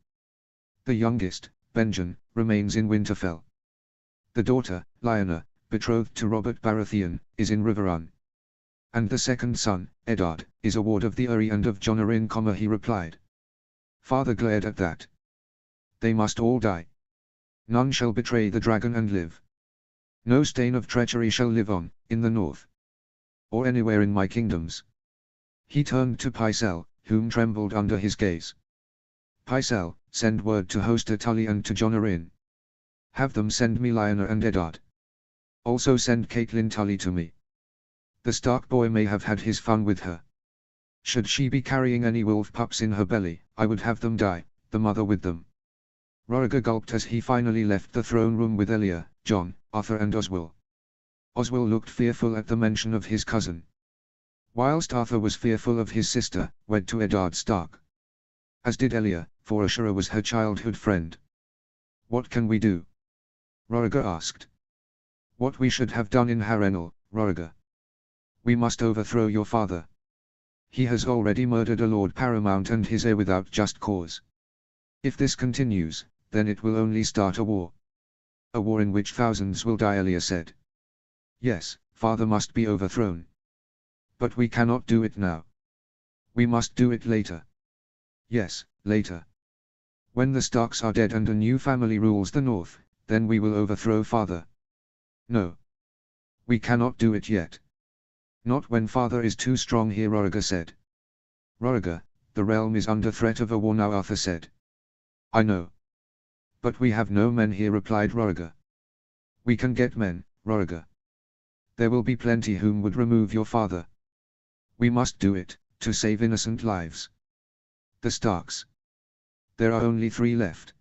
The youngest, Benjen, remains in Winterfell. The daughter, Lyanna, betrothed to Robert Baratheon, is in Riverrun. And the second son, Eddard, is a ward of the Eyrie and of Jon Arryn, he replied. Father glared at that. They must all die. None shall betray the dragon and live. No stain of treachery shall live on, in the north. Or anywhere in my kingdoms. He turned to Pycelle, whom trembled under his gaze. Pycelle, send word to Hoster Tully and to Jon Arryn. Have them send me Lyanna and Eddard. Also send Catelyn Tully to me. The Stark boy may have had his fun with her. Should she be carrying any wolf pups in her belly, I would have them die, the mother with them. Roriger gulped as he finally left the throne room with Elia, Jon, Arthur and Oswell. Oswell looked fearful at the mention of his cousin. Whilst Arthur was fearful of his sister, wed to Eddard Stark. As did Elia, for Ashura was her childhood friend. What can we do? Roriger asked. What we should have done in Harrenhal, Roriger. We must overthrow your father. He has already murdered a Lord Paramount and his heir without just cause. If this continues, then it will only start a war. A war in which thousands will die, Elia said. Yes, father must be overthrown. But we cannot do it now. We must do it later. Yes, later. When the Starks are dead and a new family rules the north, then we will overthrow father. No. We cannot do it yet. Not when father is too strong here, Roriger said. Roriger, the realm is under threat of a war now, Arthur said. I know. But we have no men here, replied Roriger. We can get men, Roriger. There will be plenty whom would remove your father. We must do it, to save innocent lives. The Starks. There are only 3 left.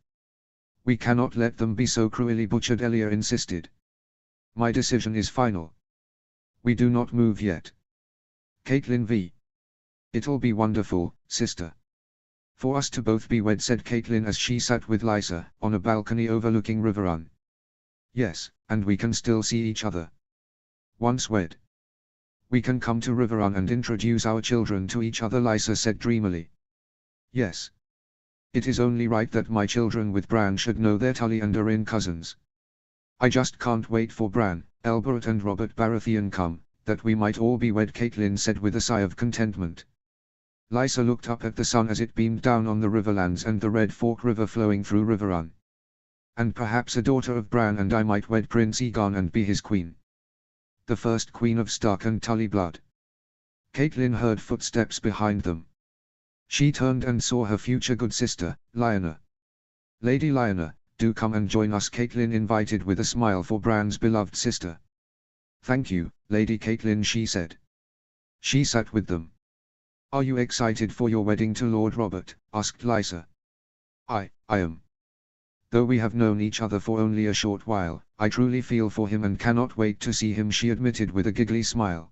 We cannot let them be so cruelly butchered, Elia insisted. My decision is final. We do not move yet. Catelyn v. It'll be wonderful, sister. For us to both be wed, said Catelyn as she sat with Lysa, on a balcony overlooking Riverrun. Yes, and we can still see each other. Once wed. We can come to Riverrun and introduce our children to each other, Lysa said dreamily. Yes. It is only right that my children with Bran should know their Tully and Arryn cousins. I just can't wait for Bran, Elbereth and Robert Baratheon come, that we might all be wed, Catelyn said with a sigh of contentment. Lysa looked up at the sun as it beamed down on the Riverlands and the Red Fork River flowing through Riverrun. And perhaps a daughter of Bran and I might wed Prince Aegon and be his queen. The first queen of Stark and Tully blood. Catelyn heard footsteps behind them. She turned and saw her future good sister, Lyanna. Lady Lyanna, do come and join us, Catelyn invited with a smile for Bran's beloved sister. Thank you, Lady Catelyn, she said. She sat with them. Are you excited for your wedding to Lord Robert? Asked Lysa. I am. Though we have known each other for only a short while, I truly feel for him and cannot wait to see him, she admitted with a giggly smile.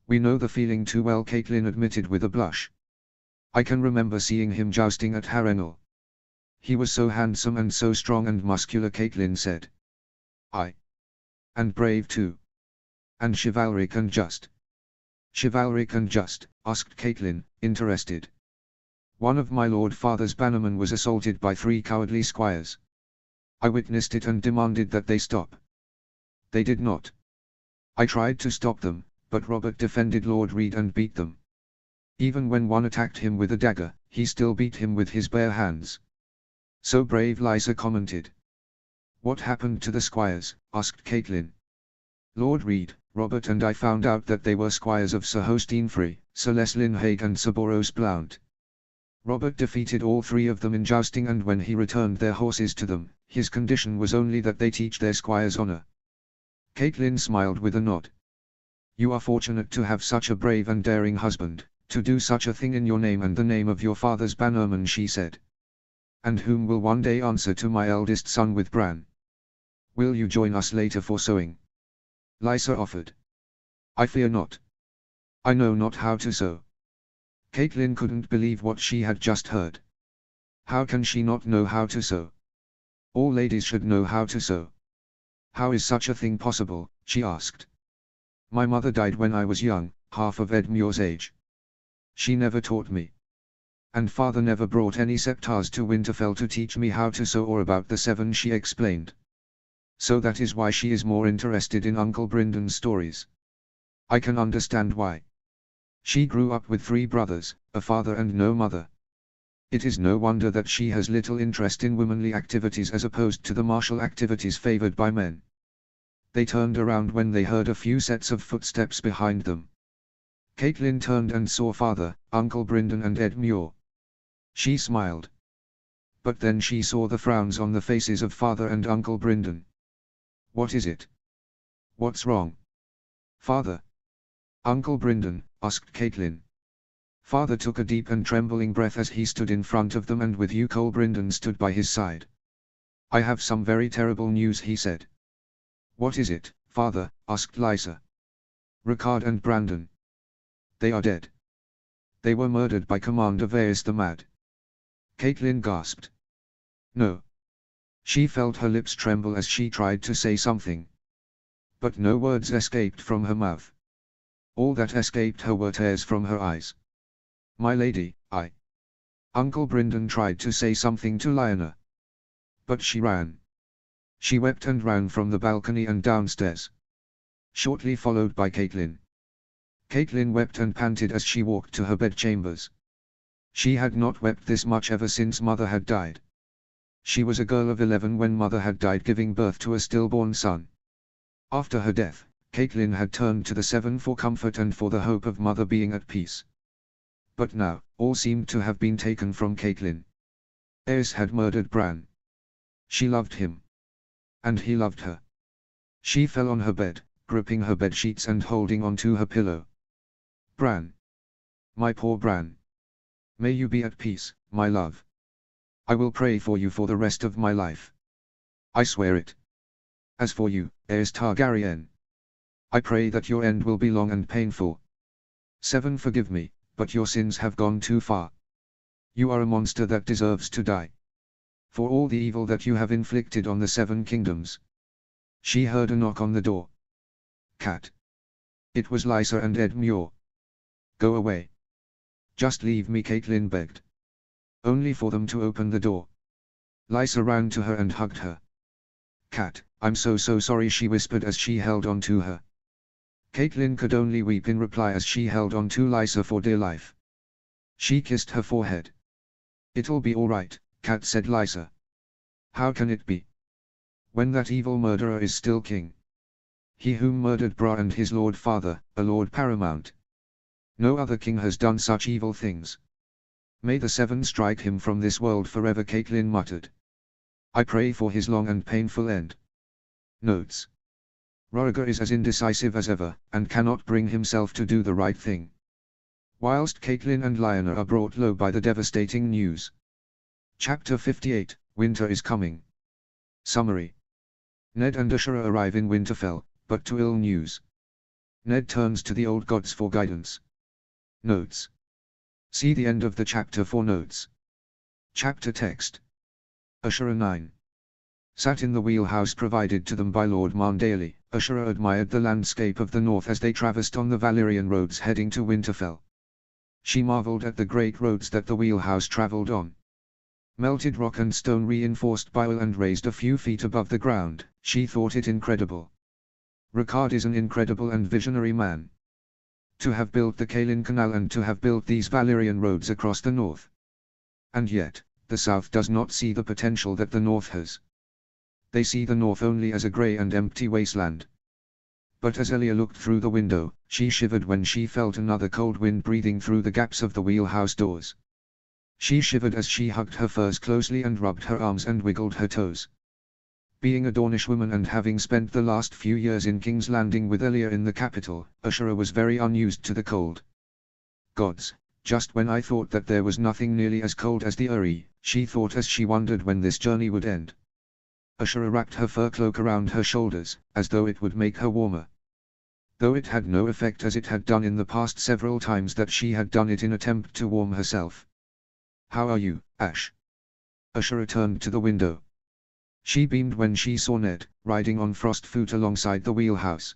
We know the feeling too well, Catelyn admitted with a blush. I can remember seeing him jousting at Harrenhal. He was so handsome and so strong and muscular, Catelyn said. And brave too. And chivalric and just. Chivalric and just, asked Catelyn, interested. One of my lord father's bannermen was assaulted by 3 cowardly squires. I witnessed it and demanded that they stop. They did not. I tried to stop them, but Robert defended Lord Reed and beat them. Even when one attacked him with a dagger, he still beat him with his bare hands. So brave, Lysa commented. What happened to the squires? Asked Catelyn. Lord Reed, Robert and I found out that they were squires of Sir Hosteen Free, Sir Leslin Hague and Sir Boros Blount. Robert defeated all 3 of them in jousting, and when he returned their horses to them, his condition was only that they teach their squires honor. Catelyn smiled with a nod. You are fortunate to have such a brave and daring husband, to do such a thing in your name and the name of your father's bannerman, she said. And whom will one day answer to my eldest son with Bran? Will you join us later for sowing? Lysa offered. I fear not. I know not how to sow. Catelyn couldn't believe what she had just heard. How can she not know how to sow? All ladies should know how to sow. How is such a thing possible? She asked. My mother died when I was young, half of Edmure's age. She never taught me. And father never brought any septars to Winterfell to teach me how to sew or about the 7, she explained. So that is why she is more interested in Uncle Bryndon's stories. I can understand why. She grew up with 3 brothers, a father and no mother. It is no wonder that she has little interest in womanly activities as opposed to the martial activities favored by men. They turned around when they heard a few sets of footsteps behind them. Catelyn turned and saw father, Uncle Bryndon and Edmure. She smiled. But then she saw the frowns on the faces of father and Uncle Bryndon. What is it? What's wrong? Father? Uncle Bryndon, asked Catelyn. Father took a deep and trembling breath as he stood in front of them, and with Uncle Bryndon stood by his side. I have some very terrible news, he said. What is it, father? Asked Lysa. Ricard and Brandon. They are dead. They were murdered by Commander Varys the Mad. Catelyn gasped. No. She felt her lips tremble as she tried to say something. But no words escaped from her mouth. All that escaped her were tears from her eyes. My lady, Uncle Bryndon tried to say something to Lyanna. But she ran. She wept and ran from the balcony and downstairs. Shortly followed by Catelyn. Catelyn wept and panted as she walked to her bedchambers. She had not wept this much ever since mother had died. She was a girl of 11 when mother had died, giving birth to a stillborn son. After her death, Catelyn had turned to the 7 for comfort and for the hope of mother being at peace. But now, all seemed to have been taken from Catelyn. Aerys had murdered Bran. She loved him. And he loved her. She fell on her bed, gripping her bedsheets and holding on to her pillow. Bran. My poor Bran. May you be at peace, my love. I will pray for you for the rest of my life. I swear it. As for you, Aerys Targaryen, I pray that your end will be long and painful. 7 Forgive me, but your sins have gone too far. You are a monster that deserves to die. For all the evil that you have inflicted on the 7 kingdoms. She heard a knock on the door. Cat. It was Lysa and Ed Muir. Go away. Just leave me, Caitlin begged. Only for them to open the door. Lysa ran to her and hugged her. Cat, I'm so sorry, she whispered as she held on to her. Caitlin could only weep in reply as she held on to Lysa for dear life. She kissed her forehead. It'll be all right, Cat, said Lysa. How can it be? When that evil murderer is still king. He whom murdered Bra and his lord father, a lord paramount. No other king has done such evil things. May the seven strike him from this world forever, Caitlin muttered. I pray for his long and painful end. Notes. Roriger is as indecisive as ever, and cannot bring himself to do the right thing. Whilst Caitlin and Lyanna are brought low by the devastating news. Chapter 58, Winter is Coming. Summary. Ned and Ashura arrive in Winterfell, but to ill news. Ned turns to the old gods for guidance. Notes. See the end of the chapter for notes. Chapter text. Ashura 9. Sat in the wheelhouse provided to them by Lord Marndale, Ashura admired the landscape of the north as they traversed on the Valyrian roads heading to Winterfell. She marveled at the great roads that the wheelhouse travelled on. Melted rock and stone reinforced by oil and raised a few feet above the ground, she thought it incredible. Ricard is an incredible and visionary man. To have built the Kalin Canal and to have built these Valyrian roads across the north. And yet, the south does not see the potential that the north has. They see the north only as a grey and empty wasteland. But as Elia looked through the window, she shivered when she felt another cold wind breathing through the gaps of the wheelhouse doors. She shivered as she hugged her furs closely and rubbed her arms and wiggled her toes. Being a Dornish woman and having spent the last few years in King's Landing with Elia in the capital, Ashura was very unused to the cold. Gods, just when I thought that there was nothing nearly as cold as the Uri, she thought as she wondered when this journey would end. Ashura wrapped her fur cloak around her shoulders, as though it would make her warmer. Though it had no effect as it had done in the past several times that she had done it in attempt to warm herself. How are you, Ash? Ashura turned to the window. She beamed when she saw Ned, riding on Frostfoot alongside the wheelhouse.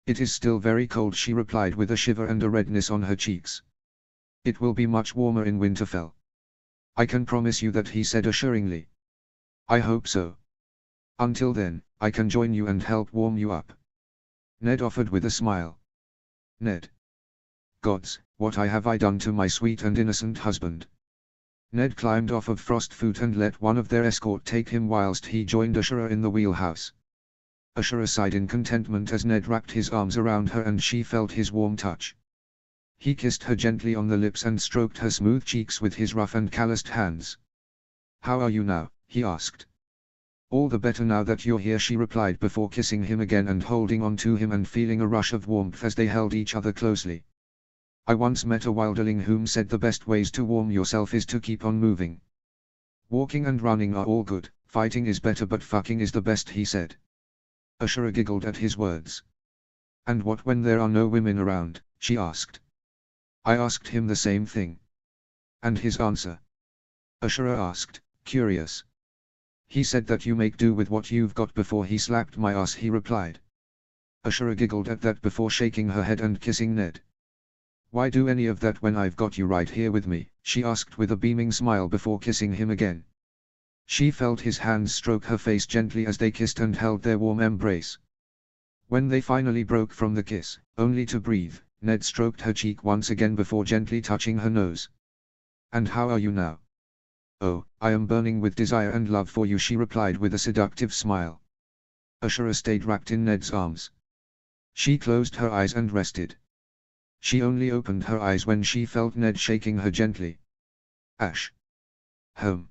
It is still very cold, she replied with a shiver and a redness on her cheeks. It will be much warmer in Winterfell. I can promise you that, he said assuringly. I hope so. Until then, I can join you and help warm you up. Ned offered with a smile. Ned. Gods, what have I done to my sweet and innocent husband? Ned climbed off of Frostfoot and let one of their escort take him whilst he joined Ashura in the wheelhouse. Ashura sighed in contentment as Ned wrapped his arms around her and she felt his warm touch. He kissed her gently on the lips and stroked her smooth cheeks with his rough and calloused hands. How are you now? He asked. All the better now that you're here, she replied before kissing him again and holding on to him and feeling a rush of warmth as they held each other closely. I once met a wilderling whom said the best ways to warm yourself is to keep on moving. Walking and running are all good, fighting is better but fucking is the best, he said. Ashura giggled at his words. And what when there are no women around? She asked. I asked him the same thing. And his answer? Ashura asked, curious. He said that you make do with what you've got before he slapped my ass, he replied. Ashura giggled at that before shaking her head and kissing Ned. Why do any of that when I've got you right here with me? She asked with a beaming smile before kissing him again. She felt his hands stroke her face gently as they kissed and held their warm embrace. When they finally broke from the kiss, only to breathe, Ned stroked her cheek once again before gently touching her nose. And how are you now? Oh, I am burning with desire and love for you, she replied with a seductive smile. Ashura stayed wrapped in Ned's arms. She closed her eyes and rested. She only opened her eyes when she felt Ned shaking her gently. Ash. Home.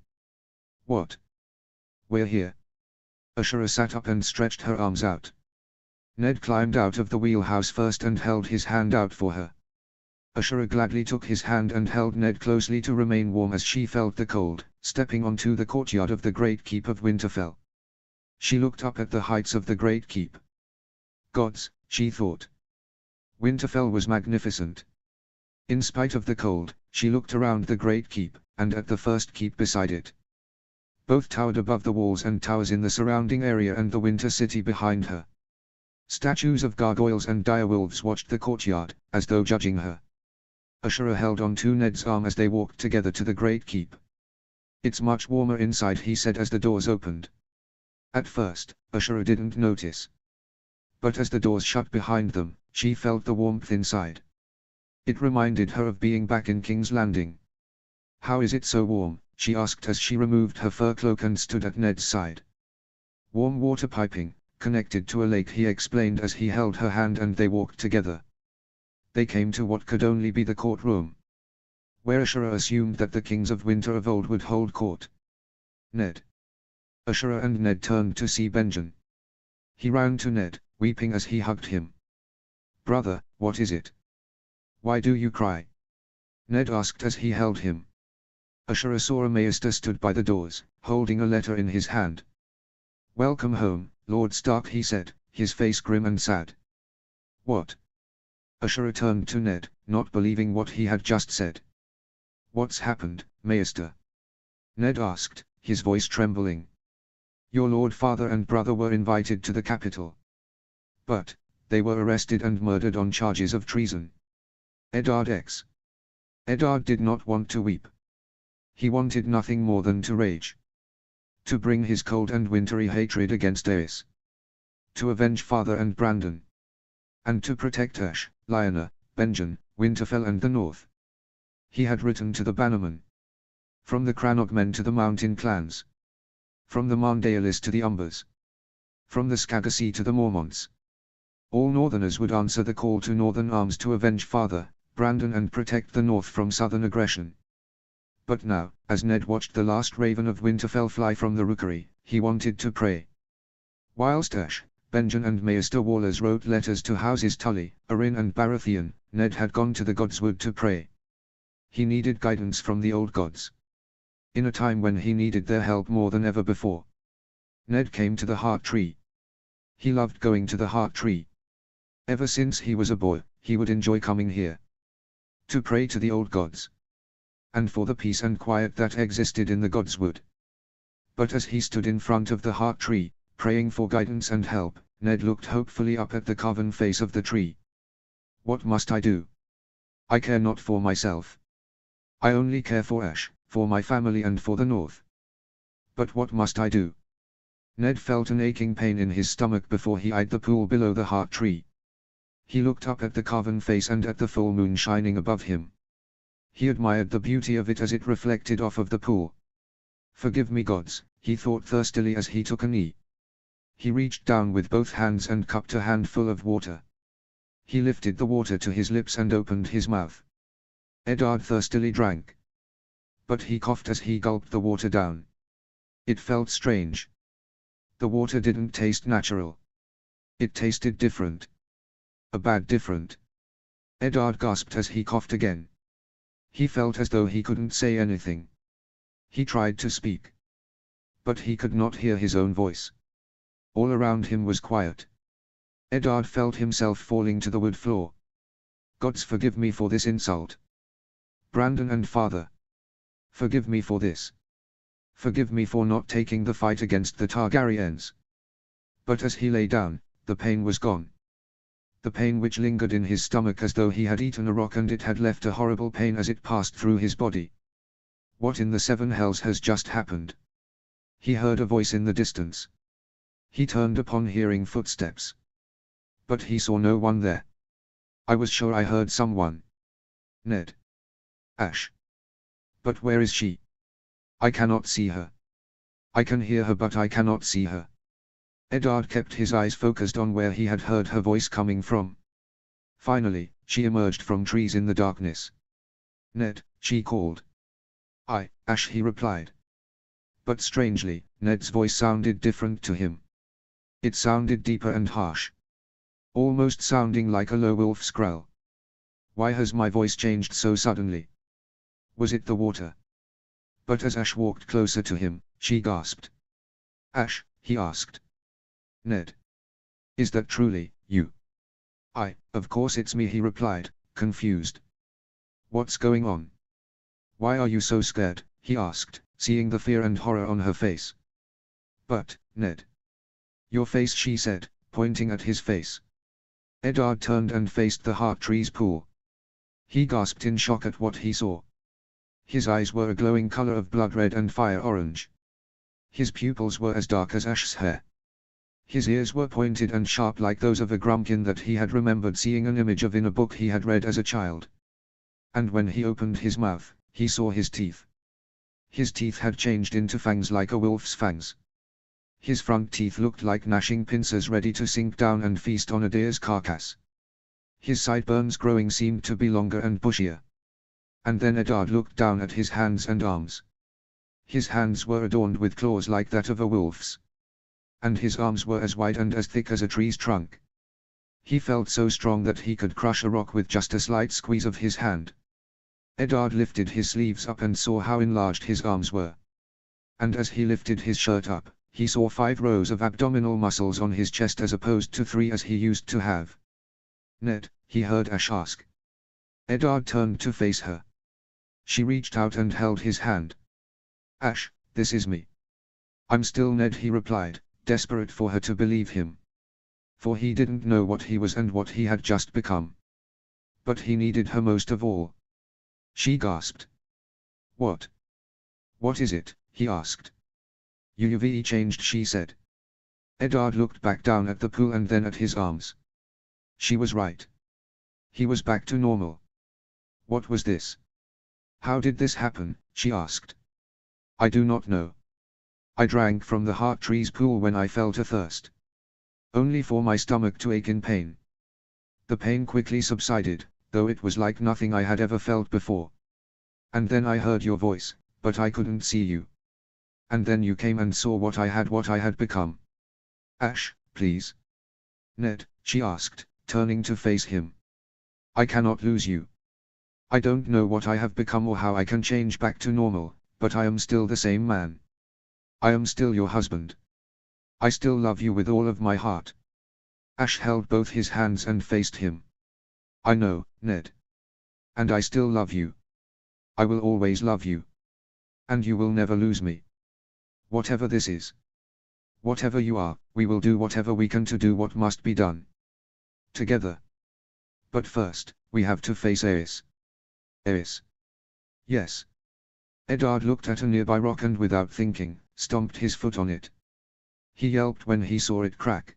What? We're here. Ashura sat up and stretched her arms out. Ned climbed out of the wheelhouse first and held his hand out for her. Ashura gladly took his hand and held Ned closely to remain warm as she felt the cold, stepping onto the courtyard of the Great Keep of Winterfell. She looked up at the heights of the Great Keep. Gods, she thought. Winterfell was magnificent. In spite of the cold, she looked around the Great Keep, and at the first keep beside it. Both towered above the walls and towers in the surrounding area and the Winter City behind her. Statues of gargoyles and direwolves watched the courtyard, as though judging her. Ashura held on to Ned's arm as they walked together to the great keep. "It's much warmer inside," he said as the doors opened. At first, Ashura didn't notice. But as the doors shut behind them, she felt the warmth inside. It reminded her of being back in King's Landing. "How is it so warm?" she asked as she removed her fur cloak and stood at Ned's side. "Warm water piping, connected to a lake," he explained as he held her hand and they walked together. They came to what could only be the courtroom, where Ashura assumed that the kings of winter of old would hold court. "Ned." Ashura and Ned turned to see Benjen. He ran to Ned, weeping as he hugged him. "Brother, what is it? Why do you cry?" Ned asked as he held him. Ashura saw a maester stood by the doors, holding a letter in his hand. "Welcome home, Lord Stark," he said, his face grim and sad. "What?" Ashura turned to Ned, not believing what he had just said. "What's happened, Maester?" Ned asked, his voice trembling. "Your lord father and brother were invited to the capital. But, they were arrested and murdered on charges of treason." Eddard X. Eddard did not want to weep. He wanted nothing more than to rage. To bring his cold and wintry hatred against Aes. To avenge father and Brandon. And to protect Ash, Lyanna, Benjen, Winterfell and the North. He had written to the bannermen. From the Crannog men to the mountain clans. From the Marndaelis to the Umbers. From the Skagasi to the Mormonts. All Northerners would answer the call to Northern arms to avenge father, Brandon and protect the North from Southern aggression. But now, as Ned watched the last raven of Winterfell fly from the rookery, he wanted to pray. Whilst Ash, Benjen and Maester Wallers wrote letters to houses Tully, Arryn and Baratheon, Ned had gone to the Godswood to pray. He needed guidance from the old gods. In a time when he needed their help more than ever before. Ned came to the Heart Tree. He loved going to the Heart Tree. Ever since he was a boy, he would enjoy coming here. To pray to the old gods. And for the peace and quiet that existed in the Godswood. But as he stood in front of the Heart Tree, praying for guidance and help, Ned looked hopefully up at the carven face of the tree. "What must I do? I care not for myself. I only care for Ash, for my family and for the North. But what must I do?" Ned felt an aching pain in his stomach before he eyed the pool below the Heart Tree. He looked up at the carven face and at the full moon shining above him. He admired the beauty of it as it reflected off of the pool. "Forgive me gods," he thought thirstily as he took a knee. He reached down with both hands and cupped a handful of water. He lifted the water to his lips and opened his mouth. Eddard thirstily drank. But he coughed as he gulped the water down. It felt strange. The water didn't taste natural. It tasted different. A bad different. Eddard gasped as he coughed again. He felt as though he couldn't say anything. He tried to speak. But he could not hear his own voice. All around him was quiet. Eddard felt himself falling to the wood floor. "Gods, forgive me for this insult. Brandon and father. Forgive me for this. Forgive me for not taking the fight against the Targaryens." But as he lay down, the pain was gone. The pain which lingered in his stomach as though he had eaten a rock and it had left a horrible pain as it passed through his body. What in the seven hells has just happened? He heard a voice in the distance. He turned upon hearing footsteps. But he saw no one there. "I was sure I heard someone." "Ned. Ash. But where is she? I cannot see her. I can hear her but I cannot see her." Eddard kept his eyes focused on where he had heard her voice coming from. Finally, she emerged from trees in the darkness. "Ned," she called. Ash," he replied. But strangely, Ned's voice sounded different to him. It sounded deeper and harsh. Almost sounding like a low wolf's growl. "Why has my voice changed so suddenly? Was it the water?" But as Ash walked closer to him, she gasped. "Ash," he asked. "Ned. Is that truly you?" Of course it's me," he replied, confused. "What's going on? Why are you so scared?" he asked, seeing the fear and horror on her face. "But, Ned." "Your face," she said, pointing at his face. Eddard turned and faced the heart tree's pool. He gasped in shock at what he saw. His eyes were a glowing color of blood red and fire orange. His pupils were as dark as Ash's hair. His ears were pointed and sharp like those of a grumpkin that he had remembered seeing an image of in a book he had read as a child. And when he opened his mouth, he saw his teeth. His teeth had changed into fangs like a wolf's fangs. His front teeth looked like gnashing pincers ready to sink down and feast on a deer's carcass. His sideburns growing seemed to be longer and bushier. And then Eddard looked down at his hands and arms. His hands were adorned with claws like that of a wolf's. And his arms were as wide and as thick as a tree's trunk. He felt so strong that he could crush a rock with just a slight squeeze of his hand. Eddard lifted his sleeves up and saw how enlarged his arms were. And as he lifted his shirt up, he saw 5 rows of abdominal muscles on his chest as opposed to 3 as he used to have. "Ned," he heard Ash ask. Eddard turned to face her. She reached out and held his hand. "Ash, this is me." "I'm still Ned," he replied, desperate for her to believe him. For he didn't know what he was and what he had just become. But he needed her most of all. She gasped. "What? What is it?" he asked. "You've changed," she said. Eddard looked back down at the pool and then at his arms. She was right. He was back to normal. What was this? "How did this happen?" she asked. "I do not know. I drank from the heart tree's pool when I felt a thirst. Only for my stomach to ache in pain. The pain quickly subsided, though it was like nothing I had ever felt before. And then I heard your voice, but I couldn't see you. And then you came and saw what I had become." "Ash, please." "Ned," she asked, turning to face him. "I cannot lose you. I don't know what I have become or how I can change back to normal, but I am still the same man. I am still your husband. I still love you with all of my heart." Ash held both his hands and faced him. "I know, Ned. And I still love you. I will always love you. And you will never lose me. Whatever this is. Whatever you are, we will do whatever we can to do what must be done. Together. But first, we have to face Aes." "Aes?" "Yes." Eddard looked at a nearby rock and without thinking, stomped his foot on it. He yelped when he saw it crack.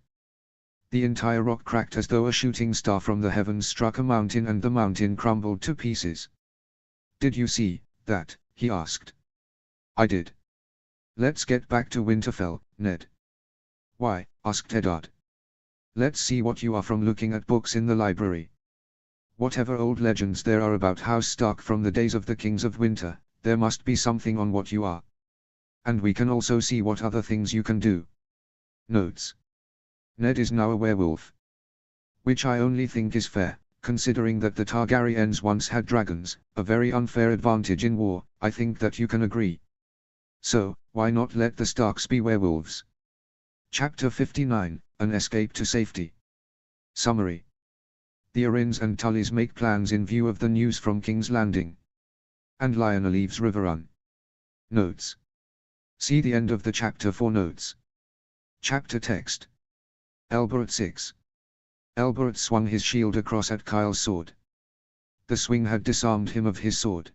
The entire rock cracked as though a shooting star from the heavens struck a mountain and the mountain crumbled to pieces. "Did you see that?" he asked. "I did." "Let's get back to Winterfell, Ned." "Why?" asked Eddard. "Let's see what you are from looking at books in the library. Whatever old legends there are about House Stark from the days of the Kings of Winter, there must be something on what you are. And we can also see what other things you can do." Notes. Ned is now a werewolf. Which I only think is fair, considering that the Targaryens once had dragons, a very unfair advantage in war. I think that you can agree. So, why not let the Starks be werewolves? Chapter 59, An Escape to Safety. Summary. The Arryns and Tullys make plans in view of the news from King's Landing. And Lyanna leaves Riverrun. Notes. See the end of the chapter for notes. Chapter text. Elbereth 6. Elbereth swung his shield across at Kyle's sword. The swing had disarmed him of his sword.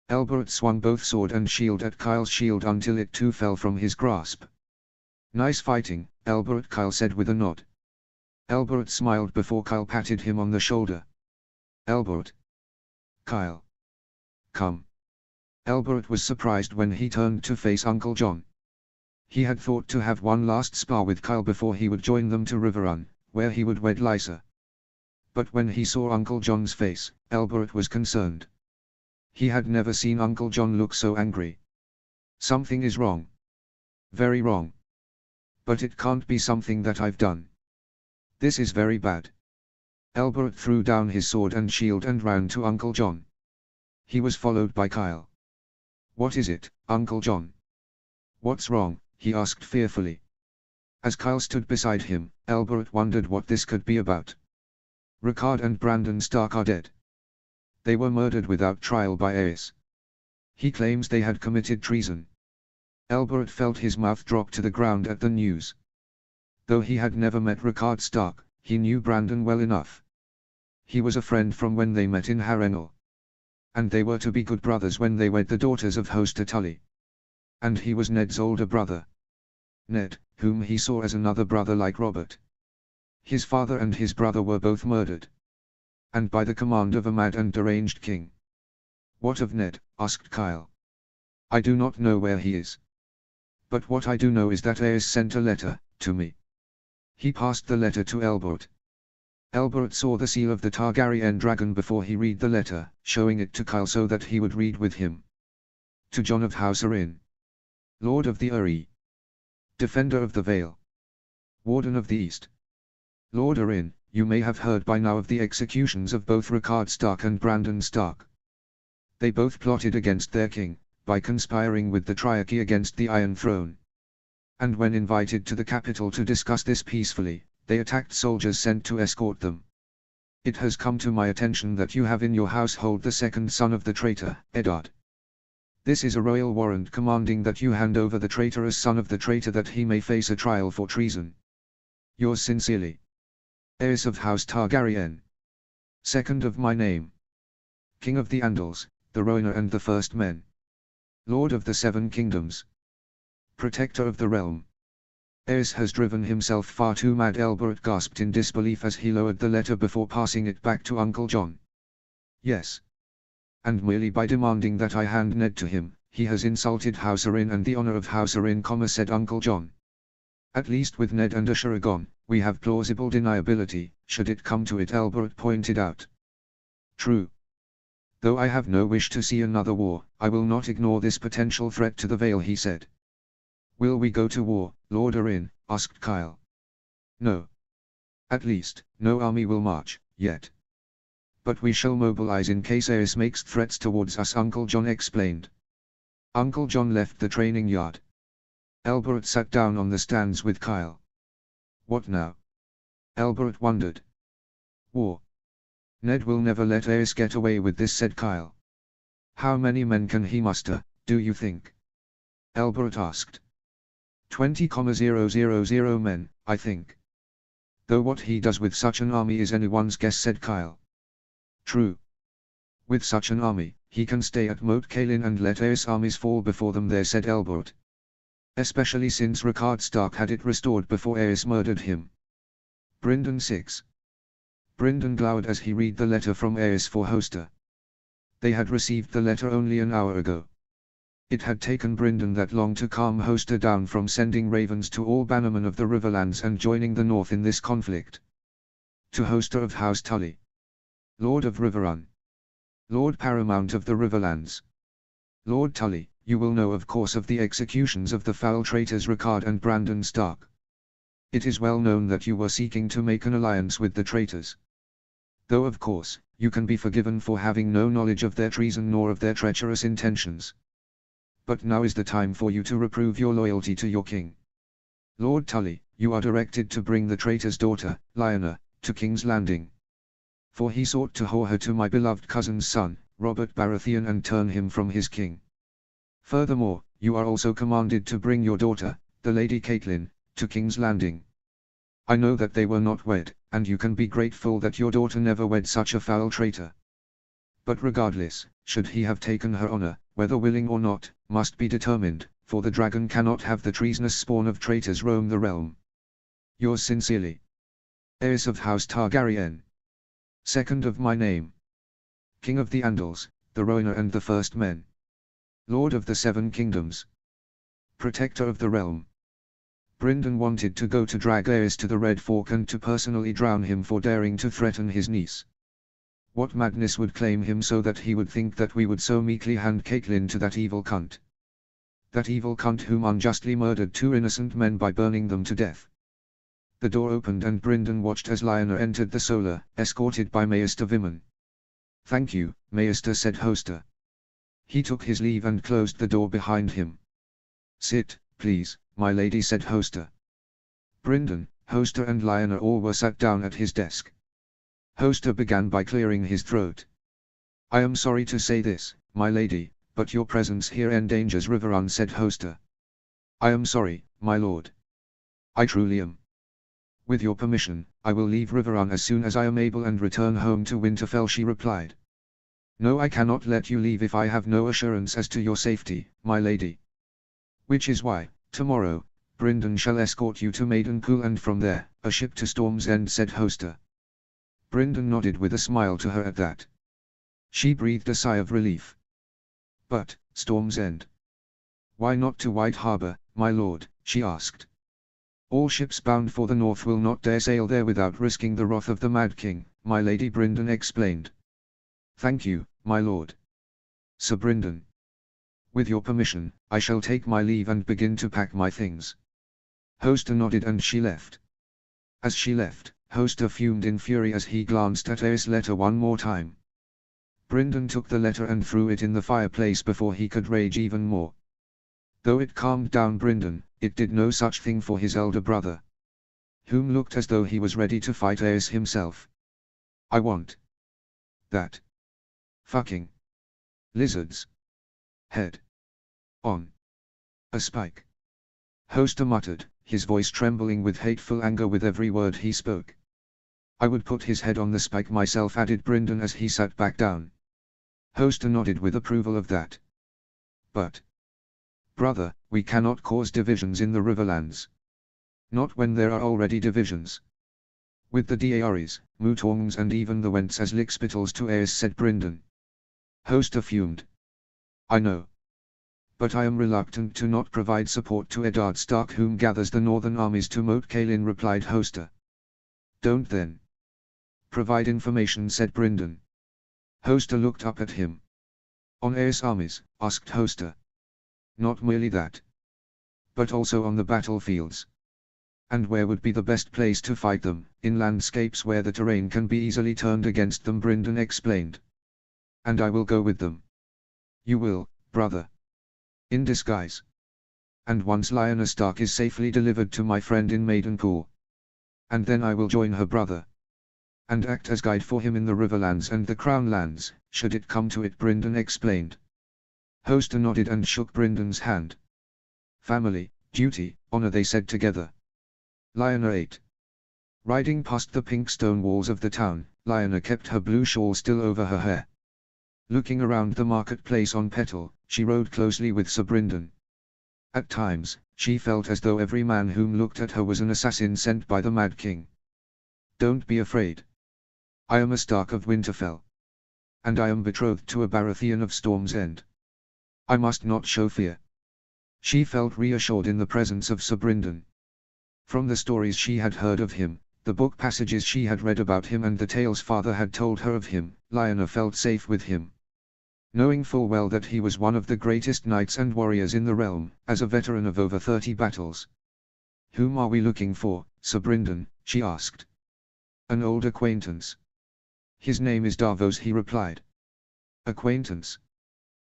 Elbereth swung both sword and shield at Kyle's shield until it too fell from his grasp. "Nice fighting, Elbereth," Kyle said with a nod. Elbereth smiled before Kyle patted him on the shoulder. "Elbereth." "Kyle. Come." Elbereth was surprised when he turned to face Uncle John. He had thought to have one last spar with Kyle before he would join them to Riverrun, where he would wed Lysa. But when he saw Uncle John's face, Elbereth was concerned. He had never seen Uncle John look so angry. "Something is wrong. Very wrong. But it can't be something that I've done. This is very bad." Elbereth threw down his sword and shield and ran to Uncle John. He was followed by Kyle. "What is it, Uncle John?" "What's wrong?" he asked fearfully. As Kyle stood beside him, Elbereth wondered what this could be about. "Rickard and Brandon Stark are dead. They were murdered without trial by Aes. He claims they had committed treason." Elbereth felt his mouth drop to the ground at the news. Though he had never met Rickard Stark, he knew Brandon well enough. He was a friend from when they met in Harrenhal. And they were to be good brothers when they wed the daughters of Hoster Tully. And he was Ned's older brother. Ned, whom he saw as another brother like Robert. His father and his brother were both murdered. And by the command of a mad and deranged king. What of Ned? Asked Kyle. I do not know where he is. But what I do know is that Aerys sent a letter to me. He passed the letter to Elbert. Elbert saw the seal of the Targaryen dragon before he read the letter, showing it to Kyle so that he would read with him. To Jon of House Arryn, Lord of the Uri, Defender of the Vale, Warden of the East. Lord Arryn, you may have heard by now of the executions of both Rickard Stark and Brandon Stark. They both plotted against their king, by conspiring with the Triarchy against the Iron Throne. And when invited to the capital to discuss this peacefully, they attacked soldiers sent to escort them. It has come to my attention that you have in your household the second son of the traitor, Eddard. This is a royal warrant commanding that you hand over the traitorous son of the traitor that he may face a trial for treason. Yours sincerely, Aerys of House Targaryen. Second of my name. King of the Andals, the Rhoynar and the First Men. Lord of the Seven Kingdoms. Protector of the realm. Aerys has driven himself far too mad. Elbert gasped in disbelief as he lowered the letter before passing it back to Uncle Jon. Yes. And merely by demanding that I hand Ned to him, he has insulted House Arryn and the honor of House Arryn, said Uncle Jon. At least with Ned and Ashura gone, we have plausible deniability, should it come to it, Elbert pointed out. True. Though I have no wish to see another war, I will not ignore this potential threat to the Vale, he said. Will we go to war, Lord Arryn? Asked Kyle. No. At least, no army will march, yet. But we shall mobilize in case Aerys makes threats towards us, Uncle Jon explained. Uncle Jon left the training yard. Elbert sat down on the stands with Kyle. What now? Elbert wondered. War. Ned will never let Aerys get away with this, said Kyle. How many men can he muster, do you think? Elbert asked. 20,000 men, I think. Though what he does with such an army is anyone's guess, said Kyle. True. With such an army, he can stay at Moat Cailin and let Aerys' armies fall before them there, said Elbert. Especially since Rickard Stark had it restored before Aerys murdered him. Brynden 6. Brynden glowered as he read the letter from Aerys for Hoster. They had received the letter only an hour ago. It had taken Brynden that long to calm Hoster down from sending ravens to all bannermen of the Riverlands and joining the North in this conflict. To Hoster of House Tully, Lord of Riverrun, Lord Paramount of the Riverlands. Lord Tully, you will know of course of the executions of the foul traitors Rickard and Brandon Stark. It is well known that you were seeking to make an alliance with the traitors. Though of course, you can be forgiven for having no knowledge of their treason nor of their treacherous intentions. But now is the time for you to reprove your loyalty to your king. Lord Tully, you are directed to bring the traitor's daughter, Lyanna, to King's Landing. For he sought to whore her to my beloved cousin's son, Robert Baratheon, and turn him from his king. Furthermore, you are also commanded to bring your daughter, the Lady Catelyn, to King's Landing. I know that they were not wed, and you can be grateful that your daughter never wed such a foul traitor. But regardless, should he have taken her honor, whether willing or not, must be determined, for the dragon cannot have the treasonous spawn of traitors roam the realm. Yours sincerely, Aerys of House Targaryen. Second of my name. King of the Andals, the Rhoynar and the First Men. Lord of the Seven Kingdoms. Protector of the realm. Brynden wanted to go to drag Aerys to the Red Fork and to personally drown him for daring to threaten his niece. What madness would claim him so that he would think that we would so meekly hand Catelyn to that evil cunt? That evil cunt whom unjustly murdered two innocent men by burning them to death. The door opened and Brynden watched as Lyanna entered the solar, escorted by Maester Vimen. Thank you, Maester, said Hoster. He took his leave and closed the door behind him. Sit, please, my lady, said Hoster. Brynden, Hoster and Lyanna all were sat down at his desk. Hoster began by clearing his throat. I am sorry to say this, my lady, but your presence here endangers Riverrun, said Hoster. I am sorry, my lord. I truly am. With your permission, I will leave Riveron as soon as I am able and return home to Winterfell, she replied. No, I cannot let you leave if I have no assurance as to your safety, my lady. Which is why, tomorrow, Brynden shall escort you to Maidenpool and from there, a ship to Storm's End, said Hoster. Brynden nodded with a smile to her at that. She breathed a sigh of relief. But, Storm's End? Why not to White Harbour, my lord, she asked. All ships bound for the north will not dare sail there without risking the wrath of the Mad King, my lady, Brynden explained. Thank you, my lord. Sir Brynden. With your permission, I shall take my leave and begin to pack my things. Hoster nodded and she left. As she left, Hoster fumed in fury as he glanced at Aerys' letter one more time. Brynden took the letter and threw it in the fireplace before he could rage even more. Though it calmed down Brynden, it did no such thing for his elder brother, whom looked as though he was ready to fight Aerys himself. I want that fucking lizard's head on a spike. Hoster muttered, his voice trembling with hateful anger with every word he spoke. I would put his head on the spike myself, added Brynden as he sat back down. Hoster nodded with approval of that. But, brother, we cannot cause divisions in the Riverlands. Not when there are already divisions. With the Daearys, Moutongs and even the Wents as lickspittles to Aerys, said Brynden. Hoster fumed. I know. But I am reluctant to not provide support to Eddard Stark, whom gathers the northern armies to Moat Cailin, replied Hoster. Don't then provide information, said Brynden. Hoster looked up at him. On Aerys' armies, asked Hoster. Not merely that, but also on the battlefields. And where would be the best place to fight them? In landscapes where the terrain can be easily turned against them, Brynden explained. And I will go with them. You will, brother. In disguise. And once Lyanna Stark is safely delivered to my friend in Maidenpool. And then I will join her brother. And act as guide for him in the Riverlands and the Crown Lands, should it come to it, Brynden explained. Hoster nodded and shook Brynden's hand. Family, duty, honor, they said together. Lyanna ate. Riding past the pink stone walls of the town, Lyanna kept her blue shawl still over her hair. Looking around the marketplace on Petal, she rode closely with Sir Brynden. At times, she felt as though every man whom looked at her was an assassin sent by the Mad King. Don't be afraid. I am a Stark of Winterfell. And I am betrothed to a Baratheon of Storm's End. I must not show fear. She felt reassured in the presence of Sir Brynden. From the stories she had heard of him, the book passages she had read about him and the tales father had told her of him, Lyanna felt safe with him. Knowing full well that he was one of the greatest knights and warriors in the realm, as a veteran of over 30 battles. Whom are we looking for, Sir Brynden? She asked. An old acquaintance. His name is Davos, he replied. Acquaintance?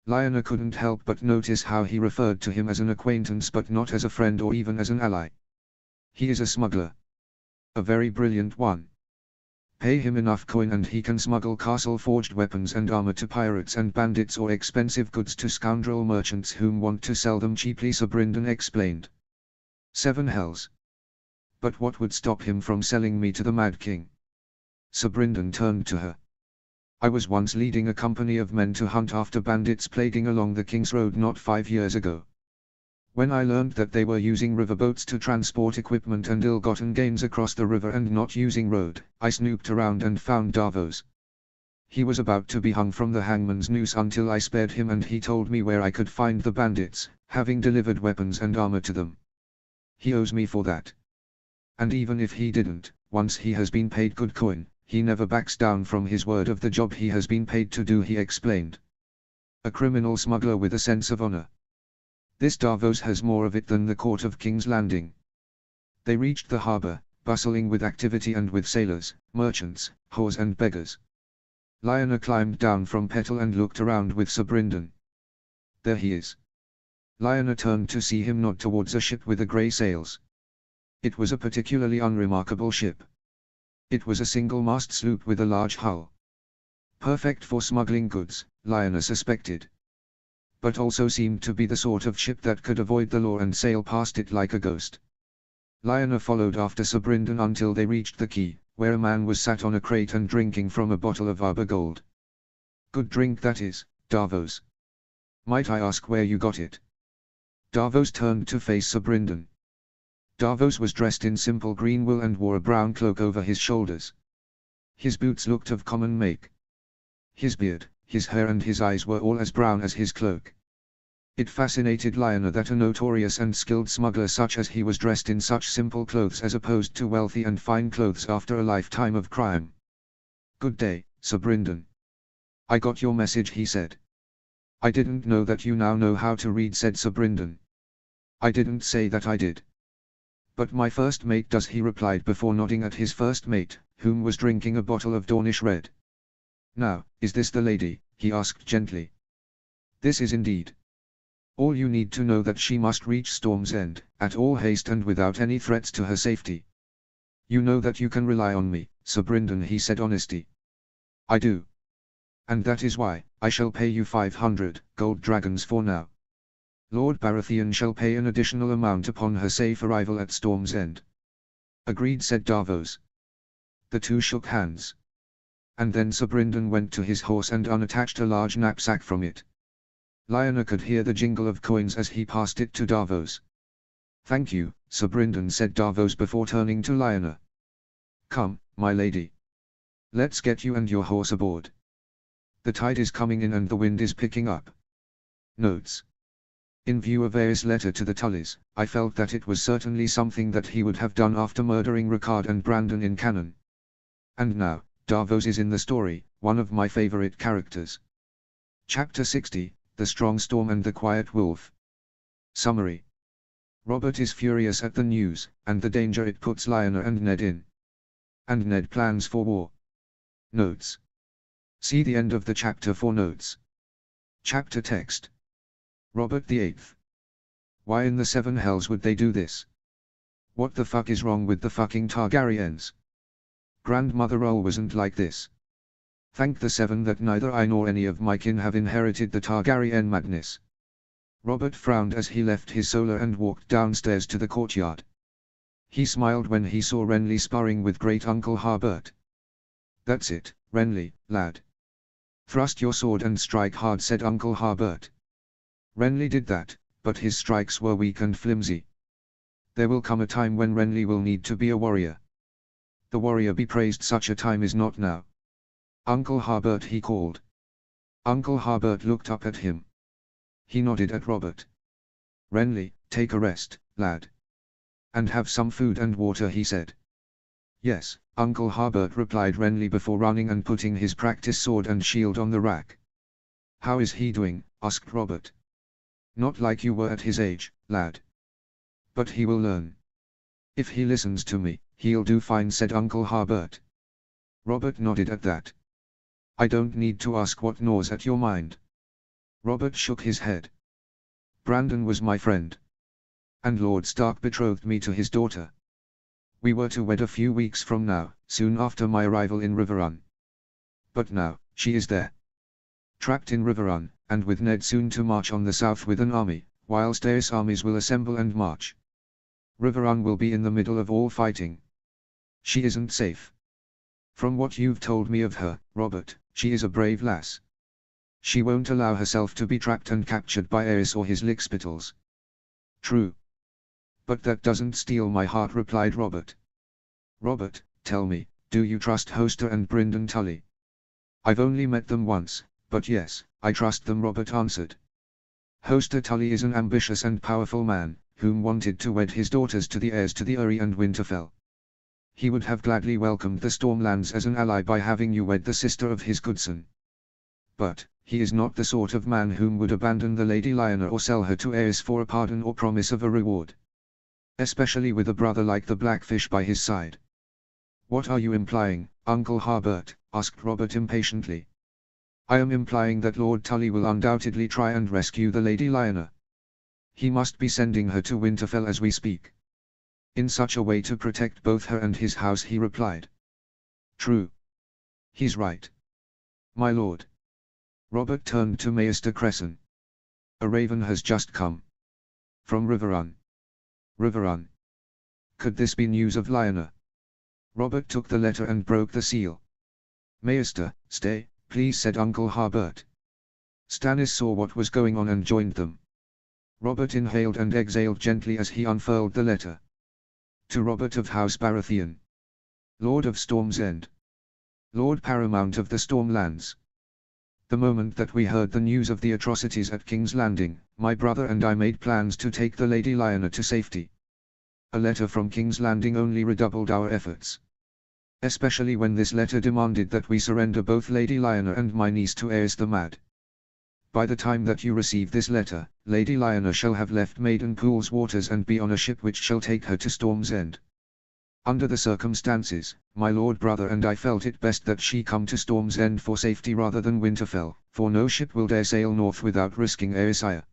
Lyanna couldn't help but notice how he referred to him as an acquaintance but not as a friend or even as an ally. He is a smuggler. A very brilliant one. Pay him enough coin and he can smuggle castle-forged weapons and armor to pirates and bandits or expensive goods to scoundrel merchants whom want to sell them cheaply, Sir Brynden explained. 7 hells. But what would stop him from selling me to the Mad King? Sir Brynden turned to her. I was once leading a company of men to hunt after bandits plaguing along the King's Road not 5 years ago. When I learned that they were using riverboats to transport equipment and ill-gotten gains across the river and not using road, I snooped around and found Davos. He was about to be hung from the hangman's noose until I spared him and he told me where I could find the bandits, having delivered weapons and armor to them. He owes me for that. And even if he didn't, once he has been paid good coin, he never backs down from his word of the job he has been paid to do, he explained. A criminal smuggler with a sense of honor. This Davos has more of it than the court of King's Landing. They reached the harbor, bustling with activity and with sailors, merchants, whores and beggars. Lyanna climbed down from Petal and looked around with Sir Brynden. There he is. Lyanna turned to see him nod towards a ship with a grey sails. It was a particularly unremarkable ship. It was a single-mast sloop with a large hull. Perfect for smuggling goods, Lyanna suspected. But also seemed to be the sort of ship that could avoid the law and sail past it like a ghost. Lionel followed after Sir Brindan until they reached the quay, where a man was sat on a crate and drinking from a bottle of Arbor Gold. Good drink that is, Davos. Might I ask where you got it? Davos turned to face Sir Brindan. Davos was dressed in simple green wool and wore a brown cloak over his shoulders. His boots looked of common make. His beard, his hair and his eyes were all as brown as his cloak. It fascinated Lionel that a notorious and skilled smuggler such as he was dressed in such simple clothes as opposed to wealthy and fine clothes after a lifetime of crime. Good day, Sir Brindan. I got your message, he said. I didn't know that you now know how to read, said Sir Brindan. I didn't say that I did. But my first mate does, he replied before nodding at his first mate, whom was drinking a bottle of Dornish red. Now, is this the lady? He asked gently. This is indeed. All you need to know that she must reach Storm's End, at all haste and without any threats to her safety. You know that you can rely on me, Sir Brindan, he said honestly. I do. And that is why, I shall pay you 500 gold dragons for now. Lord Baratheon shall pay an additional amount upon her safe arrival at Storm's End. Agreed, said Davos. The two shook hands. And then Sir Brindan went to his horse and unattached a large knapsack from it. Lionel could hear the jingle of coins as he passed it to Davos. Thank you, Sir Brindan, said Davos before turning to Lionel. Come, my lady. Let's get you and your horse aboard. The tide is coming in and the wind is picking up. Notes. In view of Aerys' letter to the Tullys, I felt that it was certainly something that he would have done after murdering Ricard and Brandon in canon. And now, Davos is in the story, one of my favorite characters. Chapter 60, The Strong Storm and the Quiet Wolf. Summary. Robert is furious at the news, and the danger it puts Lionel and Ned in. And Ned plans for war. Notes. See the end of the chapter for notes. Chapter text. Robert VIII. Why in the seven hells would they do this? What the fuck is wrong with the fucking Targaryens? Grandmother Roll wasn't like this. Thank the seven that neither I nor any of my kin have inherited the Targaryen madness. Robert frowned as he left his solar and walked downstairs to the courtyard. He smiled when he saw Renly sparring with great Uncle Harbert. That's it, Renly, lad. Thrust your sword and strike hard, said Uncle Harbert. Renly did that, but his strikes were weak and flimsy. There will come a time when Renly will need to be a warrior. The warrior be praised, such a time is not now. Uncle Harbert, he called. Uncle Harbert looked up at him. He nodded at Robert. Renly, take a rest, lad. And have some food and water, he said. Yes, Uncle Harbert, replied Renly before running and putting his practice sword and shield on the rack. How is he doing? Asked Robert. Not like you were at his age, lad. But he will learn. If he listens to me, he'll do fine, said Uncle Harbert. Robert nodded at that. I don't need to ask what gnaws at your mind. Robert shook his head. Brandon was my friend. And Lord Stark betrothed me to his daughter. We were to wed a few weeks from now, soon after my arrival in Riverrun. But now, she is there. Trapped in Riverrun, and with Ned soon to march on the south with an army, whilst Aerys' armies will assemble and march. Riverrun will be in the middle of all fighting. She isn't safe. From what you've told me of her, Robert, she is a brave lass. She won't allow herself to be trapped and captured by Aerys or his lickspittles. True. But that doesn't steal my heart, replied Robert. Robert, tell me, do you trust Hoster and Brynden Tully? I've only met them once, but yes, I trust them, Robert answered. Hoster Tully is an ambitious and powerful man, whom wanted to wed his daughters to the heirs to the Eyrie and Winterfell. He would have gladly welcomed the Stormlands as an ally by having you wed the sister of his godson. But, he is not the sort of man whom would abandon the Lady Lyanna or sell her to Aerys for a pardon or promise of a reward. Especially with a brother like the Blackfish by his side. What are you implying, Uncle Harbert? Asked Robert impatiently. I am implying that Lord Tully will undoubtedly try and rescue the Lady Lyanna. He must be sending her to Winterfell as we speak. In such a way to protect both her and his house, he replied. True. He's right. My lord. Robert turned to Maester Cresson. A raven has just come. From Riverrun. Riverrun. Could this be news of Lionel? Robert took the letter and broke the seal. "Maester, stay, please," said Uncle Harbert. Stannis saw what was going on and joined them. Robert inhaled and exhaled gently as he unfurled the letter. To Robert of House Baratheon, Lord of Storm's End, Lord Paramount of the Stormlands. The moment that we heard the news of the atrocities at King's Landing, my brother and I made plans to take the Lady Lyanna to safety. A letter from King's Landing only redoubled our efforts. Especially when this letter demanded that we surrender both Lady Lyanna and my niece to Aerys the Mad. By the time that you receive this letter, Lady Lyanna shall have left Maidenpool's waters and be on a ship which shall take her to Storm's End. Under the circumstances, my lord brother and I felt it best that she come to Storm's End for safety rather than Winterfell, for no ship will dare sail north without risking Aerys' ire.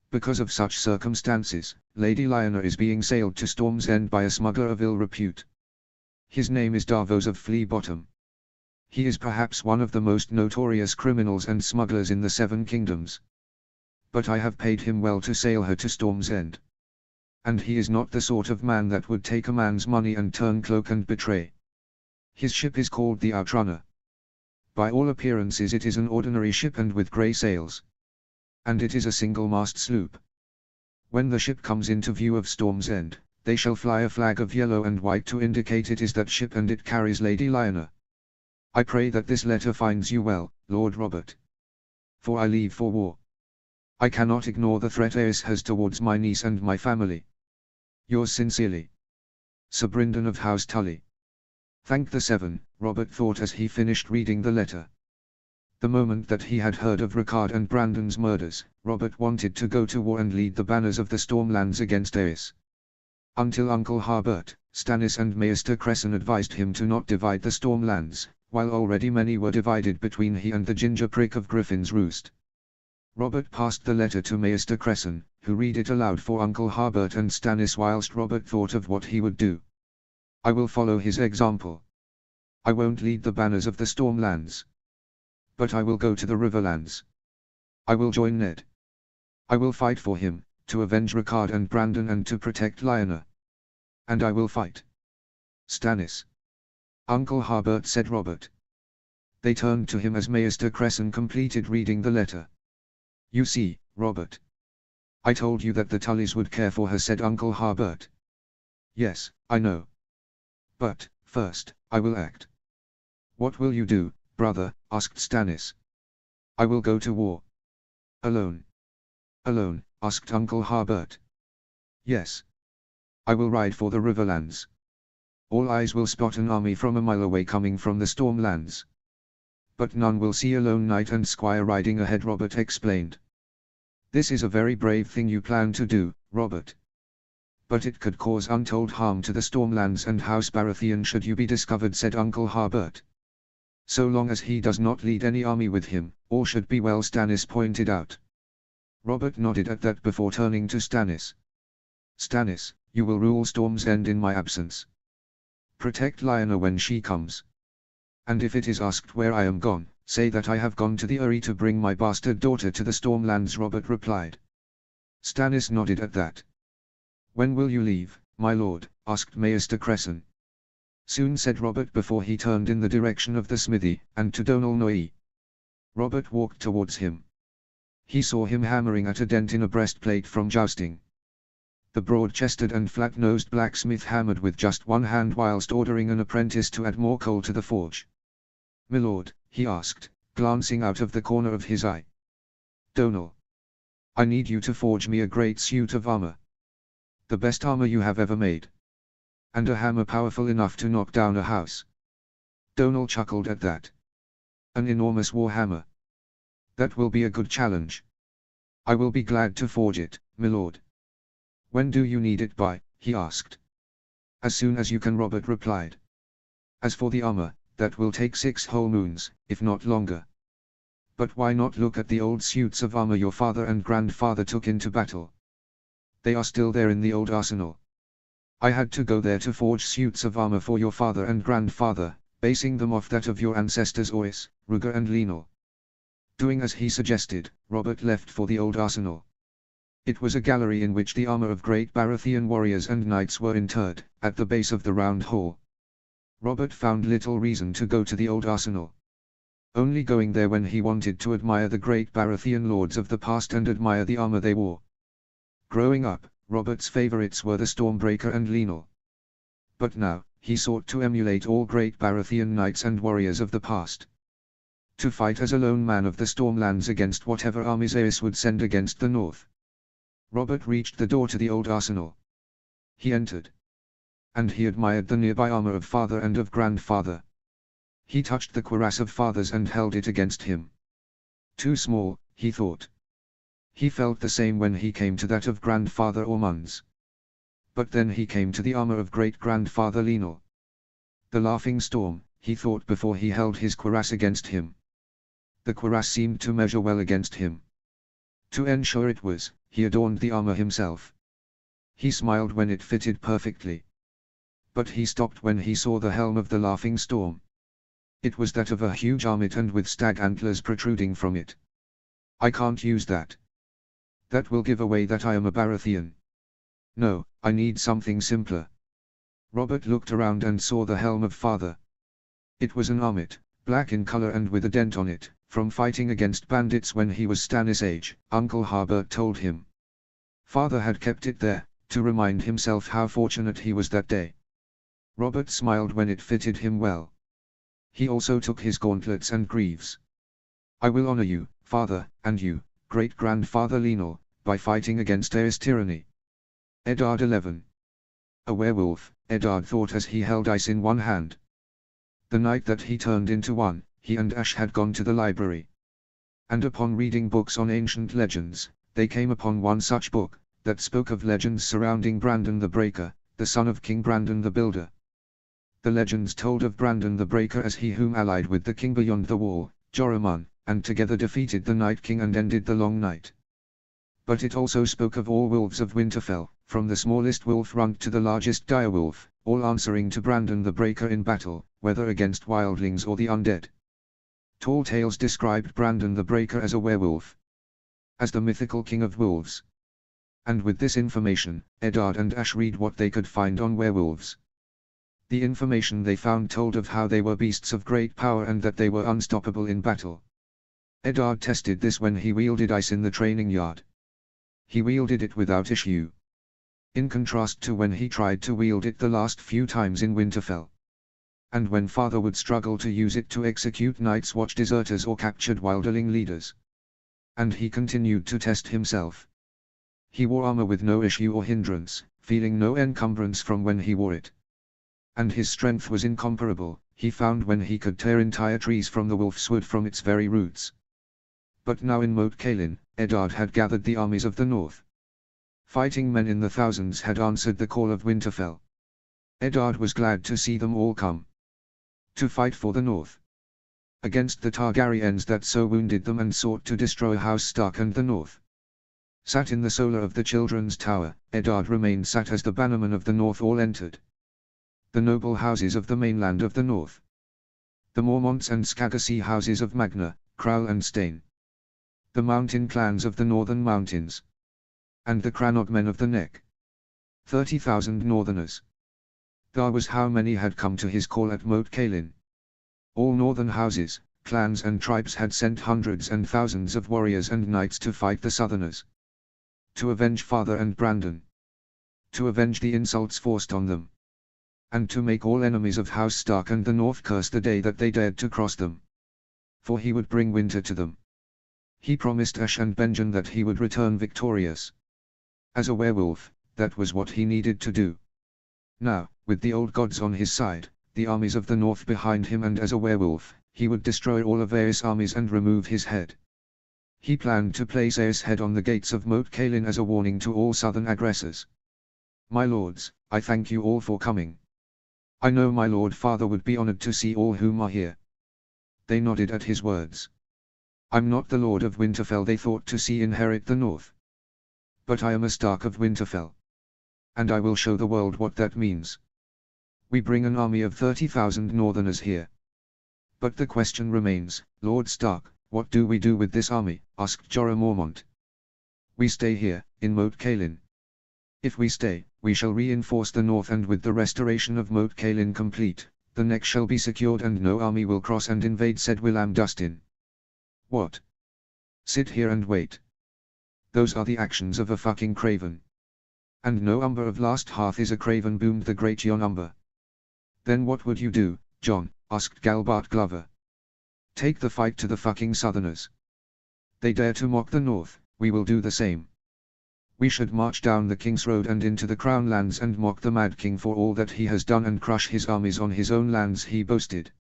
Because of such circumstances, Lady Lyanna is being sailed to Storm's End by a smuggler of ill repute. His name is Davos of Flea Bottom. He is perhaps one of the most notorious criminals and smugglers in the Seven Kingdoms. But I have paid him well to sail her to Storm's End. And he is not the sort of man that would take a man's money and turn cloak and betray. His ship is called the Outrunner. By all appearances it is an ordinary ship and with grey sails. And it is a single-mast sloop. When the ship comes into view of Storm's End, they shall fly a flag of yellow and white to indicate it is that ship and it carries Lady Lyanna. I pray that this letter finds you well, Lord Robert. For I leave for war. I cannot ignore the threat Aerys has towards my niece and my family. Yours sincerely, Sir Brynden of House Tully. Thank the Seven, Robert thought as he finished reading the letter. The moment that he had heard of Rickard and Brandon's murders, Robert wanted to go to war and lead the banners of the Stormlands against Aerys. Until Uncle Harbert, Stannis and Maester Cresson advised him to not divide the Stormlands, while already many were divided between he and the ginger prick of Griffin's Roost. Robert passed the letter to Maester Cresson, who read it aloud for Uncle Harbert and Stannis whilst Robert thought of what he would do. I will follow his example. I won't lead the banners of the Stormlands. But I will go to the Riverlands. I will join Ned. I will fight for him, to avenge Rickard and Brandon and to protect Lyanna. And I will fight. Stannis. Uncle Harbert, said Robert. They turned to him as Maester Cresson completed reading the letter. You see, Robert. I told you that the Tullys would care for her, said Uncle Harbert. Yes, I know. But, first, I will act. What will you do, brother? Asked Stannis. I will go to war. Alone. Alone, asked Uncle Harbert. Yes. I will ride for the Riverlands. All eyes will spot an army from a mile away coming from the Stormlands. But none will see a lone knight and squire riding ahead, Robert explained. This is a very brave thing you plan to do, Robert. But it could cause untold harm to the Stormlands and House Baratheon should you be discovered, said Uncle Harbert. So long as he does not lead any army with him, all should be well, Stannis pointed out. Robert nodded at that before turning to Stannis. Stannis, you will rule Storm's End in my absence. Protect Lyanna when she comes. And if it is asked where I am gone, say that I have gone to the Eyrie to bring my bastard daughter to the Stormlands, Robert replied. Stannis nodded at that. When will you leave, my lord? Asked Maester Cresson. Soon, said Robert before he turned in the direction of the smithy, and to Donal Noye. Robert walked towards him. He saw him hammering at a dent in a breastplate from jousting. The broad-chested and flat-nosed blacksmith hammered with just one hand whilst ordering an apprentice to add more coal to the forge. "My lord," he asked, glancing out of the corner of his eye. "Donal. I need you to forge me a great suit of armor. The best armor you have ever made. And a hammer powerful enough to knock down a house." Donal chuckled at that. "An enormous war hammer. That will be a good challenge. I will be glad to forge it, my lord." "When do you need it by?" he asked. "As soon as you can," Robert replied. "As for the armor, that will take 6 whole moons, if not longer. But why not look at the old suits of armor your father and grandfather took into battle? They are still there in the old arsenal. I had to go there to forge suits of armor for your father and grandfather, basing them off that of your ancestors Ois, Rugger and Lenal." Doing as he suggested, Robert left for the old arsenal. It was a gallery in which the armor of great Baratheon warriors and knights were interred, at the base of the round hall. Robert found little reason to go to the old arsenal. Only going there when he wanted to admire the great Baratheon lords of the past and admire the armor they wore. Growing up, Robert's favorites were the Stormbreaker and Lenal. But now, he sought to emulate all great Baratheon knights and warriors of the past. To fight as a lone man of the Stormlands against whatever armies Aerys would send against the north. Robert reached the door to the old arsenal. He entered. And he admired the nearby armor of father and of grandfather. He touched the cuirass of fathers and held it against him. Too small, he thought. He felt the same when he came to that of grandfather Ormond's. But then he came to the armor of great-grandfather Lenal. The laughing storm, he thought before he held his cuirass against him. The cuirass seemed to measure well against him. To ensure it was, he adorned the armor himself. He smiled when it fitted perfectly. But he stopped when he saw the helm of the laughing storm. It was that of a huge armet and with stag antlers protruding from it. I can't use that. That will give away that I am a Baratheon. No, I need something simpler. Robert looked around and saw the helm of father. It was an armet, black in color and with a dent on it, from fighting against bandits when he was Stannis' age, Uncle Harbert told him. Father had kept it there, to remind himself how fortunate he was that day. Robert smiled when it fitted him well. He also took his gauntlets and greaves. I will honor you, father, and you, great-grandfather Lenal, by fighting against Aerys' tyranny. Eddard 11. A werewolf, Eddard thought as he held ice in one hand. The night that he turned into one, he and Ash had gone to the library. And upon reading books on ancient legends, they came upon one such book, that spoke of legends surrounding Brandon the Breaker, the son of King Brandon the Builder. The legends told of Brandon the Breaker as he whom allied with the king beyond the wall, Joramun, and together defeated the Night King and ended the long night. But it also spoke of all wolves of Winterfell, from the smallest wolf runt to the largest direwolf, all answering to Brandon the Breaker in battle, whether against wildlings or the undead. Tall tales described Brandon the Breaker as a werewolf, as the mythical king of wolves. And with this information, Eddard and Ash read what they could find on werewolves. The information they found told of how they were beasts of great power and that they were unstoppable in battle. Eddard tested this when he wielded ice in the training yard. He wielded it without issue. In contrast to when he tried to wield it the last few times in Winterfell. And when father would struggle to use it to execute Night's Watch deserters or captured wildling leaders. And he continued to test himself. He wore armor with no issue or hindrance, feeling no encumbrance from when he wore it. And his strength was incomparable, he found when he could tear entire trees from the wolf's wood from its very roots. But now in Moat Cailin, Eddard had gathered the armies of the north. Fighting men in the thousands had answered the call of Winterfell. Eddard was glad to see them all come. To fight for the north. Against the Targaryens that so wounded them and sought to destroy House Stark and the north. Sat in the solar of the Children's Tower, Eddard remained sat as the bannermen of the north all entered. The noble houses of the mainland of the north. The Mormonts and Scagassy houses of Magna, Crowle and Stain. The mountain clans of the northern mountains. And the Crannog men of the Neck. 30,000 northerners. That was how many had come to his call at Moat Cailin. All northern houses, clans and tribes had sent hundreds and thousands of warriors and knights to fight the southerners. To avenge father and Brandon. To avenge the insults forced on them. And to make all enemies of House Stark and the North curse the day that they dared to cross them. For he would bring winter to them. He promised Ash and Benjen that he would return victorious. As a werewolf, that was what he needed to do. Now, with the old gods on his side, the armies of the north behind him and as a werewolf, he would destroy all of Aerys' armies and remove his head. He planned to place Aerys' head on the gates of Moat Cailin as a warning to all southern aggressors. My lords, I thank you all for coming. I know my lord father would be honored to see all whom are here. They nodded at his words. I'm not the lord of Winterfell they thought to see inherit the north. But I am a Stark of Winterfell. And I will show the world what that means. We bring an army of 30,000 northerners here. But the question remains, Lord Stark, what do we do with this army? Asked Jorah Mormont. We stay here, in Moat Cailin. If we stay, we shall reinforce the north, and with the restoration of Moat Cailin complete, the neck shall be secured and no army will cross and invade, said William Dustin. What? Sit here and wait. Those are the actions of a fucking craven. And no Umber of Last Hearth is a craven, boomed the great Jon Umber. Then what would you do, John? Asked Galbart Glover. Take the fight to the fucking Southerners. They dare to mock the North, we will do the same. We should march down the King's Road and into the Crown lands and mock the Mad King for all that he has done and crush his armies on his own lands, he boasted.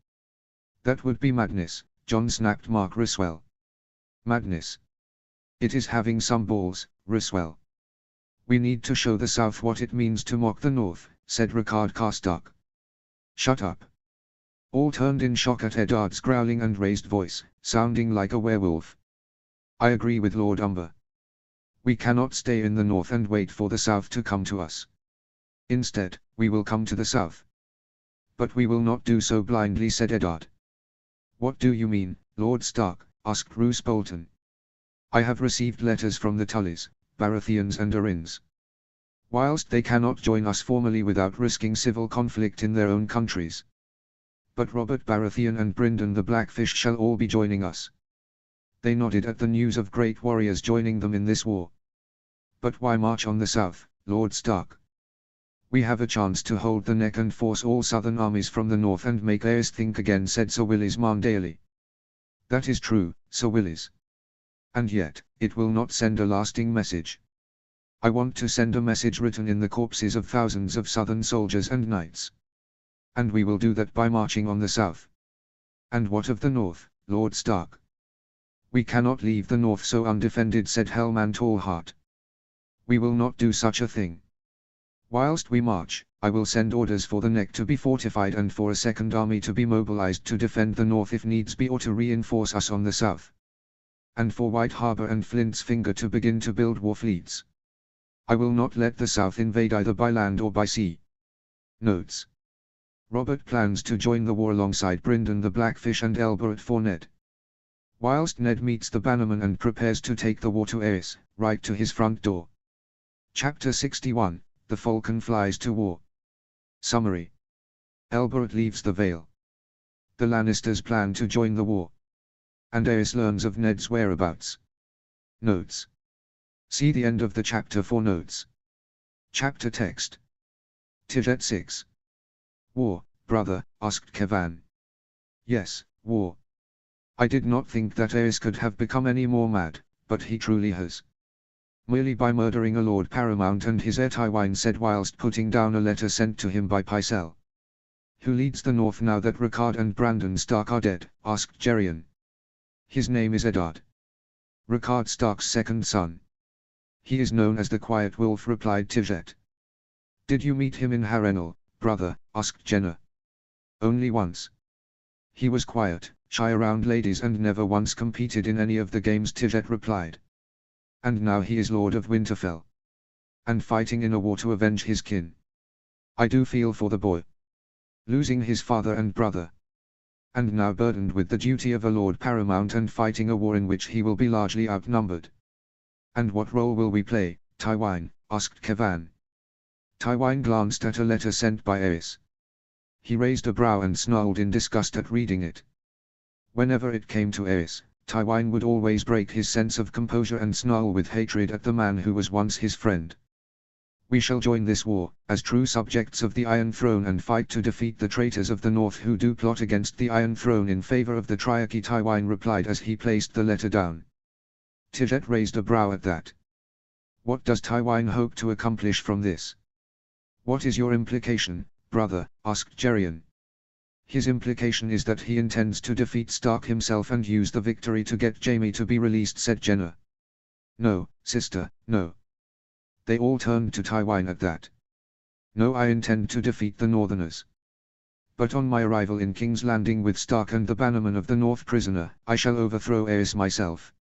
That would be madness, John, snapped Mark Riswell. Madness. It is having some balls, Riswell. We need to show the South what it means to mock the North, said Ricard Carstock. Shut up. All turned in shock at Eddard's growling and raised voice, sounding like a werewolf. I agree with Lord Umber. We cannot stay in the North and wait for the South to come to us. Instead, we will come to the South. But we will not do so blindly, said Eddard. What do you mean, Lord Stark? Asked Roose Bolton. I have received letters from the Tullys, Baratheons and Arryns. Whilst they cannot join us formally without risking civil conflict in their own countries. But Robert Baratheon and Brynden the Blackfish shall all be joining us. They nodded at the news of great warriors joining them in this war. But why march on the south, Lord Stark? We have a chance to hold the neck and force all southern armies from the north and make Aerys think again, said Sir Willis Marndaly. That is true, Sir Willis. And yet, it will not send a lasting message. I want to send a message written in the corpses of thousands of southern soldiers and knights. And we will do that by marching on the south. And what of the north, Lord Stark? We cannot leave the north so undefended, said Helman Tallheart. We will not do such a thing. Whilst we march, I will send orders for the neck to be fortified and for a second army to be mobilized to defend the north if needs be, or to reinforce us on the south. And for White Harbor and Flint's Finger to begin to build war fleets. I will not let the south invade either by land or by sea. Notes. Robert plans to join the war alongside Brynden the Blackfish and Elbereth for Ned. Whilst Ned meets the Bannerman and prepares to take the war to Aerys, right to his front door. Chapter 61, The Falcon Flies to War. Summary. Elbereth leaves the Vale. The Lannisters plan to join the war. And Aerys learns of Ned's whereabouts. Notes. See the end of the chapter for notes. Chapter text. Tijet 6. War, brother, asked Kevan. Yes, war. I did not think that Aerys could have become any more mad, but he truly has. Merely by murdering a Lord Paramount and his heir Tywine, said whilst putting down a letter sent to him by Pycelle. Who leads the north now that Rickard and Brandon Stark are dead, asked Geryon. His name is Eddard. Rickard Stark's second son. He is known as the Quiet Wolf, replied Tijet. Did you meet him in Harrenhal, brother, asked Jenna. Only once. He was quiet, shy around ladies and never once competed in any of the games, Tijet replied. And now he is Lord of Winterfell. And fighting in a war to avenge his kin. I do feel for the boy. Losing his father and brother. And now burdened with the duty of a Lord Paramount and fighting a war in which he will be largely outnumbered. And what role will we play, Tywine? Asked Kevan. Tywine glanced at a letter sent by Aerys. He raised a brow and snarled in disgust at reading it. Whenever it came to Aerys, Tywine would always break his sense of composure and snarl with hatred at the man who was once his friend. We shall join this war, as true subjects of the Iron Throne, and fight to defeat the traitors of the North who do plot against the Iron Throne in favor of the Triarchy, Tywine replied as he placed the letter down. Tijet raised a brow at that. What does Tywine hope to accomplish from this? What is your implication, brother? Asked Geryon. His implication is that he intends to defeat Stark himself and use the victory to get Jaime to be released, said Jenna. No, sister, no. They all turned to Tywine at that. No, I intend to defeat the Northerners. But on my arrival in King's Landing with Stark and the Bannerman of the North prisoner, I shall overthrow Aerys myself.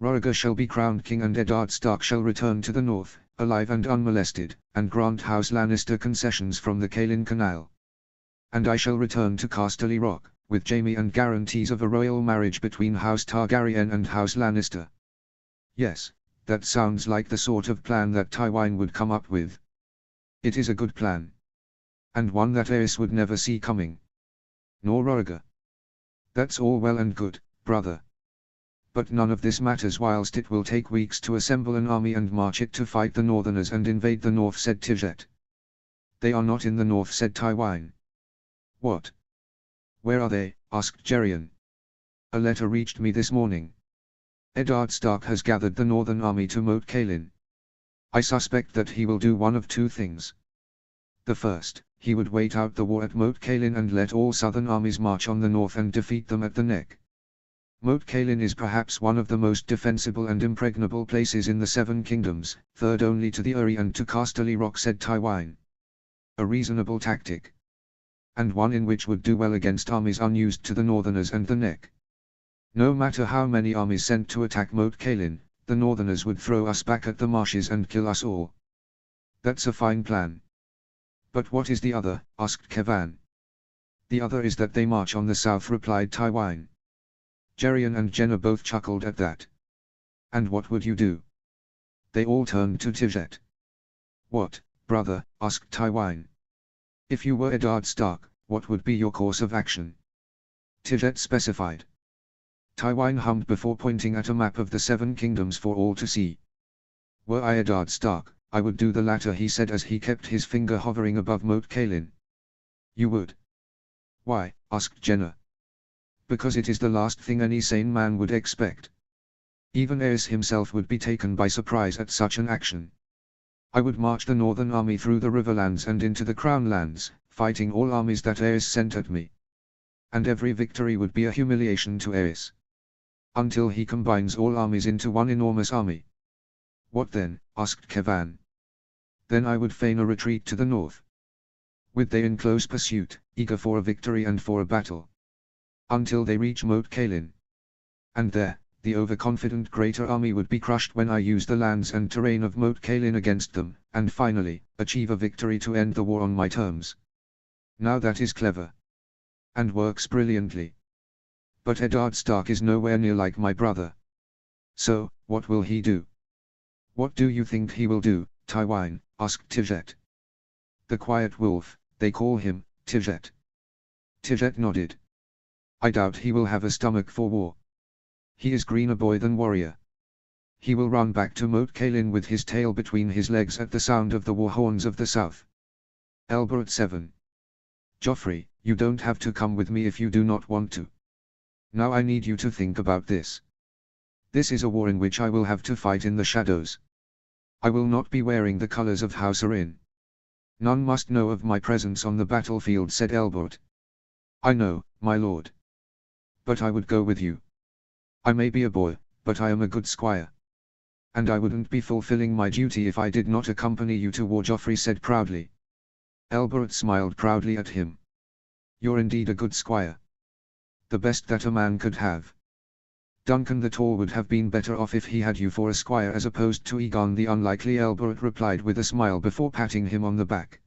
Rhaegar shall be crowned king and Eddard Stark shall return to the North, alive and unmolested, and grant House Lannister concessions from the Cailin Canal. And I shall return to Casterly Rock, with Jaime and guarantees of a royal marriage between House Targaryen and House Lannister. Yes, that sounds like the sort of plan that Tywine would come up with. It is a good plan. And one that Aerys would never see coming. Nor Rhaegar. That's all well and good, brother. But none of this matters whilst it will take weeks to assemble an army and march it to fight the Northerners and invade the North, said Tijet. They are not in the North, said Tywine. What? Where are they? Asked Geryon. A letter reached me this morning. Eddard Stark has gathered the Northern army to Moat Cailin. I suspect that he will do one of two things. The first, he would wait out the war at Moat Cailin and let all southern armies march on the north and defeat them at the neck. Moat Cailin is perhaps one of the most defensible and impregnable places in the Seven Kingdoms, third only to the Eyrie and to Casterly Rock, said Tywine. A reasonable tactic. And one in which would do well against armies unused to the Northerners and the neck. No matter how many armies sent to attack Moat Cailin, the Northerners would throw us back at the marshes and kill us all. That's a fine plan. But what is the other? Asked Kevan. The other is that they march on the south, replied Tywine. Geryon and Jenna both chuckled at that. And what would you do? They all turned to Tijet. What, brother? Asked Tywine. If you were Eddard Stark, what would be your course of action? Tijet specified. Tywine hummed before pointing at a map of the Seven Kingdoms for all to see. Were I Eddard Stark, I would do the latter, he said as he kept his finger hovering above Moat Cailin. You would? Why? Asked Jenna. Because it is the last thing any sane man would expect. Even Aerys himself would be taken by surprise at such an action. I would march the Northern army through the Riverlands and into the Crown Lands, fighting all armies that Aerys sent at me. And every victory would be a humiliation to Aerys. Until he combines all armies into one enormous army. What then? Asked Kevan. Then I would feign a retreat to the north. With they in close pursuit, eager for a victory and for a battle. Until they reach Moat Cailin. And there, the overconfident greater army would be crushed when I use the lands and terrain of Moat Cailin against them, and finally, achieve a victory to end the war on my terms. Now that is clever. And works brilliantly. But Eddard Stark is nowhere near like my brother. So, what will he do? What do you think he will do, Tywine? Asked Tijet. The Quiet Wolf, they call him, Tijet. Tijet nodded. I doubt he will have a stomach for war. He is greener boy than warrior. He will run back to Moat Cailin with his tail between his legs at the sound of the war horns of the south. Elbereth 7. Joffrey, you don't have to come with me if you do not want to. Now I need you to think about this. This is a war in which I will have to fight in the shadows. I will not be wearing the colors of House Arryn. None must know of my presence on the battlefield, said Elbereth. I know, my lord. But I would go with you. I may be a boy, but I am a good squire. And I wouldn't be fulfilling my duty if I did not accompany you to war, Joffrey said proudly. Elbereth smiled proudly at him. You're indeed a good squire. The best that a man could have. Duncan the Tall would have been better off if he had you for a squire as opposed to Aegon the Unlikely, Elbereth replied with a smile before patting him on the back.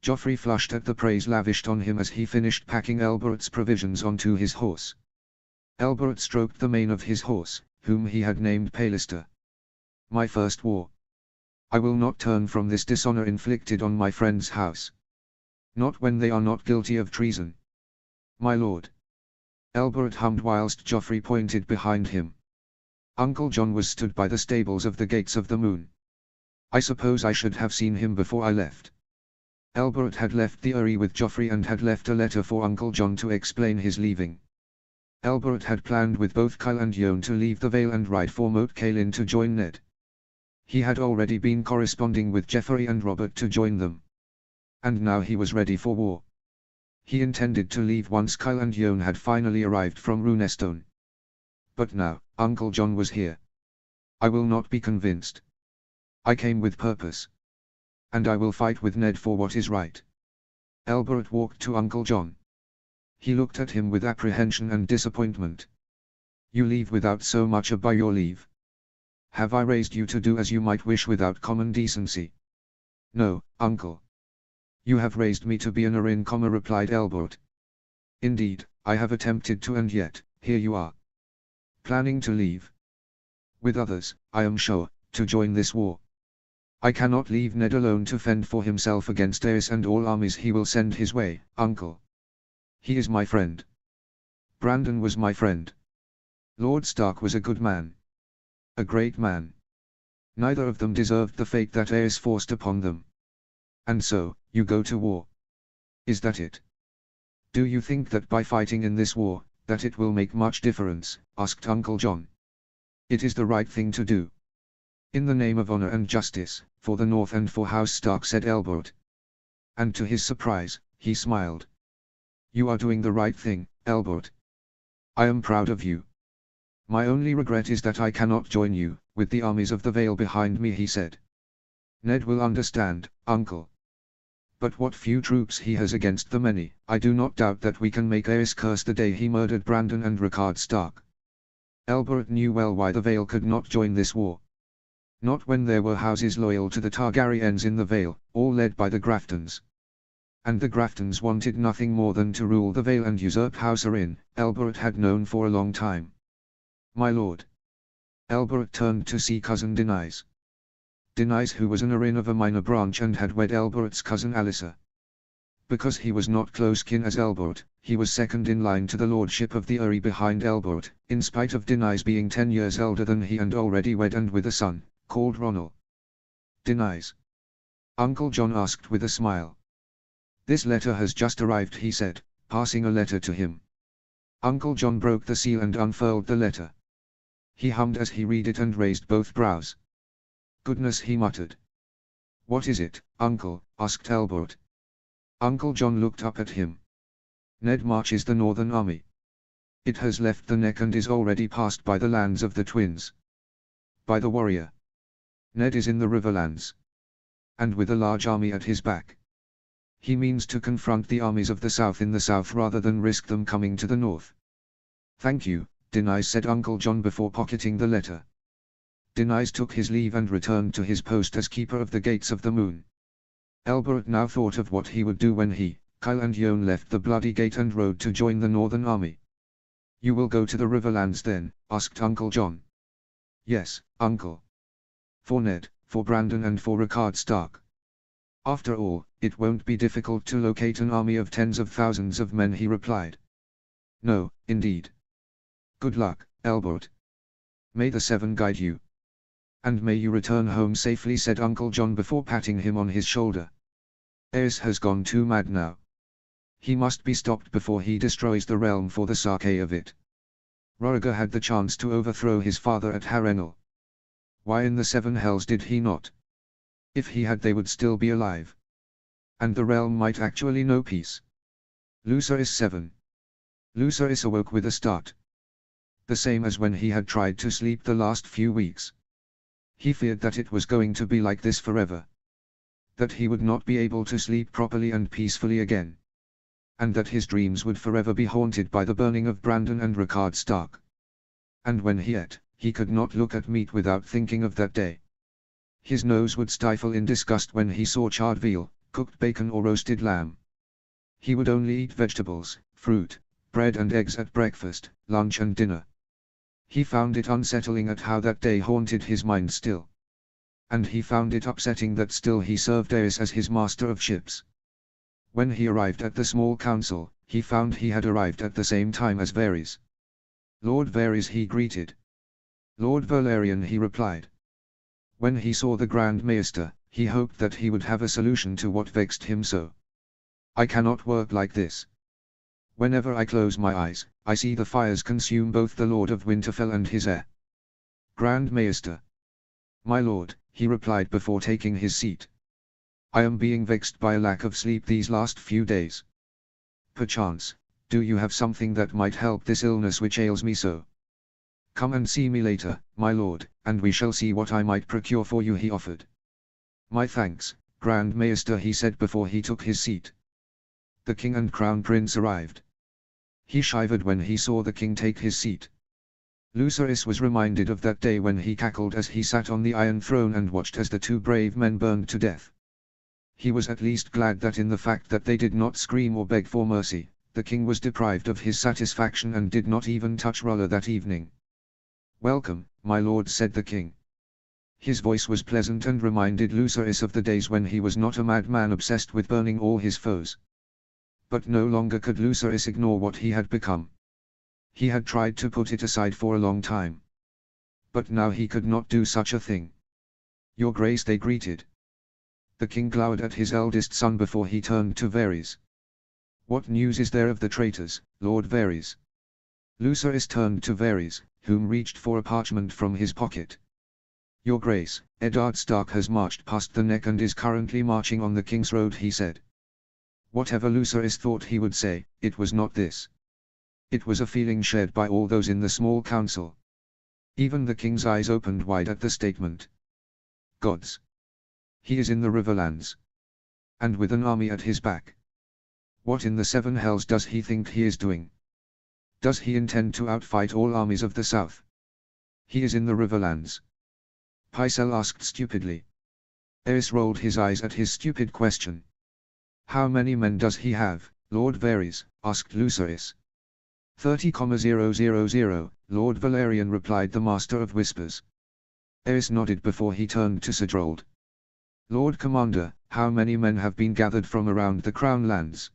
Joffrey flushed at the praise lavished on him as he finished packing Elbereth's provisions onto his horse. Elbereth stroked the mane of his horse, whom he had named Pallister. My first war. I will not turn from this dishonor inflicted on my friend's house. Not when they are not guilty of treason. My lord. Elbereth hummed whilst Joffrey pointed behind him. Uncle John was stood by the stables of the Gates of the Moon. I suppose I should have seen him before I left. Elbereth had left the Eyrie with Joffrey and had left a letter for Uncle John to explain his leaving. Elbereth had planned with both Kyle and Jon to leave the Vale and ride for Moat Cailin to join Ned. He had already been corresponding with Jeffrey and Robert to join them. And now he was ready for war. He intended to leave once Kyle and Jon had finally arrived from Runestone. But now, Uncle John was here. I will not be convinced. I came with purpose. And I will fight with Ned for what is right. Elbereth walked to Uncle John. He looked at him with apprehension and disappointment. You leave without so much as by your leave. Have I raised you to do as you might wish without common decency? No, uncle. You have raised me to be an Arryn, replied Elbereth. Indeed, I have attempted to, and yet, here you are. Planning to leave. With others, I am sure, to join this war. I cannot leave Ned alone to fend for himself against Aerys and all armies he will send his way, uncle. He is my friend. Brandon was my friend. Lord Stark was a good man. A great man. Neither of them deserved the fate that Aerys forced upon them. And so, you go to war. Is that it? Do you think that by fighting in this war, that it will make much difference? Asked Uncle John. It is the right thing to do. In the name of honor and justice, for the North and for House Stark, said Elbert. And to his surprise, he smiled. You are doing the right thing, Elbert. I am proud of you. My only regret is that I cannot join you, with the armies of the Vale behind me, he said. Ned will understand, uncle. But what few troops he has against the many, I do not doubt that we can make Aerys curse the day he murdered Brandon and Rickard Stark. Elbert knew well why the Vale could not join this war. Not when there were houses loyal to the Targaryens in the Vale, all led by the Graftons. And the Graftons wanted nothing more than to rule the Vale and usurp House Arryn, Elbert had known for a long time. My lord. Elbert turned to see cousin Denys. Denys, who was an Arryn of a minor branch and had wed Elbert's cousin Alyssa. Because he was not close kin as Elbert, he was second in line to the lordship of the Eyrie behind Elbert, in spite of Denys being 10 years older than he and already wed and with a son, called Ronald. Denys. Uncle John asked with a smile. This letter has just arrived, he said, passing a letter to him. Uncle John broke the seal and unfurled the letter. He hummed as he read it and raised both brows. Goodness, he muttered. What is it, uncle? Asked Elbert. Uncle John looked up at him. Ned marches the Northern Army. It has left the Neck and is already passed by the lands of the twins. By the warrior. Ned is in the Riverlands. And with a large army at his back. He means to confront the armies of the south in the south rather than risk them coming to the north. Thank you, Denys, said Uncle John before pocketing the letter. Denys took his leave and returned to his post as keeper of the Gates of the Moon. Elbert now thought of what he would do when he, Kyle and Yon left the Bloody Gate and rode to join the Northern Army. You will go to the Riverlands then? Asked Uncle John. Yes, uncle. For Ned, for Brandon and for Rickard Stark. After all, it won't be difficult to locate an army of tens of thousands of men, he replied. No, indeed. Good luck, Elbert. May the Seven guide you. And may you return home safely, said Uncle John before patting him on his shoulder. Aerys has gone too mad now. He must be stopped before he destroys the realm for the sake of it. Rhaegar had the chance to overthrow his father at Harrenhal. Why in the seven hells did he not? If he had, they would still be alive. And the realm might actually know peace. Lucerys 7. Lucerys awoke with a start. The same as when he had tried to sleep the last few weeks. He feared that it was going to be like this forever. That he would not be able to sleep properly and peacefully again. And that his dreams would forever be haunted by the burning of Brandon and Rickard Stark. And when he ate, he could not look at meat without thinking of that day. His nose would stifle in disgust when he saw charred veal, cooked bacon or roasted lamb. He would only eat vegetables, fruit, bread and eggs at breakfast, lunch and dinner. He found it unsettling at how that day haunted his mind still. And he found it upsetting that still he served Aerys as his master of ships. When he arrived at the small council, he found he had arrived at the same time as Varys. Lord Varys, he greeted. Lord Valerian, he replied. When he saw the Grand Maester, he hoped that he would have a solution to what vexed him so. I cannot work like this. Whenever I close my eyes, I see the fires consume both the Lord of Winterfell and his heir. Grand Maester. My lord, he replied before taking his seat. I am being vexed by a lack of sleep these last few days. Perchance, do you have something that might help this illness which ails me so? Come and see me later, my lord, and we shall see what I might procure for you, he offered. My thanks, Grand Maester, he said before he took his seat. The king and crown prince arrived. He shivered when he saw the king take his seat. Lucerys was reminded of that day when he cackled as he sat on the Iron Throne and watched as the two brave men burned to death. He was at least glad that in the fact that they did not scream or beg for mercy, the king was deprived of his satisfaction and did not even touch Rolla that evening. Welcome, my lord, said the king. His voice was pleasant and reminded Lucerys of the days when he was not a madman obsessed with burning all his foes. But no longer could Lucerys ignore what he had become. He had tried to put it aside for a long time. But now he could not do such a thing. "Your Grace," they greeted. The king glowered at his eldest son before he turned to Varys. "What news is there of the traitors, Lord Varys?" Lucerys turned to Varys, whom reached for a parchment from his pocket. "Your Grace, Eddard Stark has marched past the Neck and is currently marching on the King's Road," he said. Whatever Lucerys thought he would say, it was not this. It was a feeling shared by all those in the small council. Even the king's eyes opened wide at the statement. Gods! He is in the Riverlands. And with an army at his back. What in the seven hells does he think he is doing? Does he intend to outfight all armies of the south? He is in the Riverlands. Pycelle asked stupidly. Aerys rolled his eyes at his stupid question. "How many men does he have, Lord Varys?" asked Lucerys. 30,000, Lord Valerian replied the Master of Whispers. Aerys nodded before he turned to Sedrold. "Lord Commander, how many men have been gathered from around the Crown Lands?"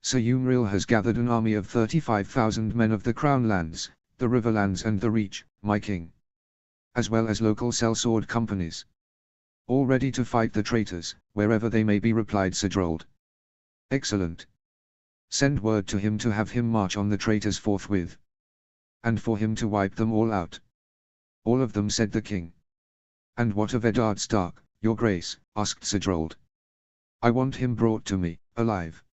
"Sir Umriel has gathered an army of 35,000 men of the Crown Lands, the Riverlands and the Reach, my king. As well as local sellsword companies. All ready to fight the traitors, wherever they may be," replied Sedrold. "Excellent. Send word to him to have him march on the traitors forthwith. And for him to wipe them all out." "All of them," said the king. "And what of Eddard Stark, your Grace?" asked Sedrold. "I want him brought to me, alive.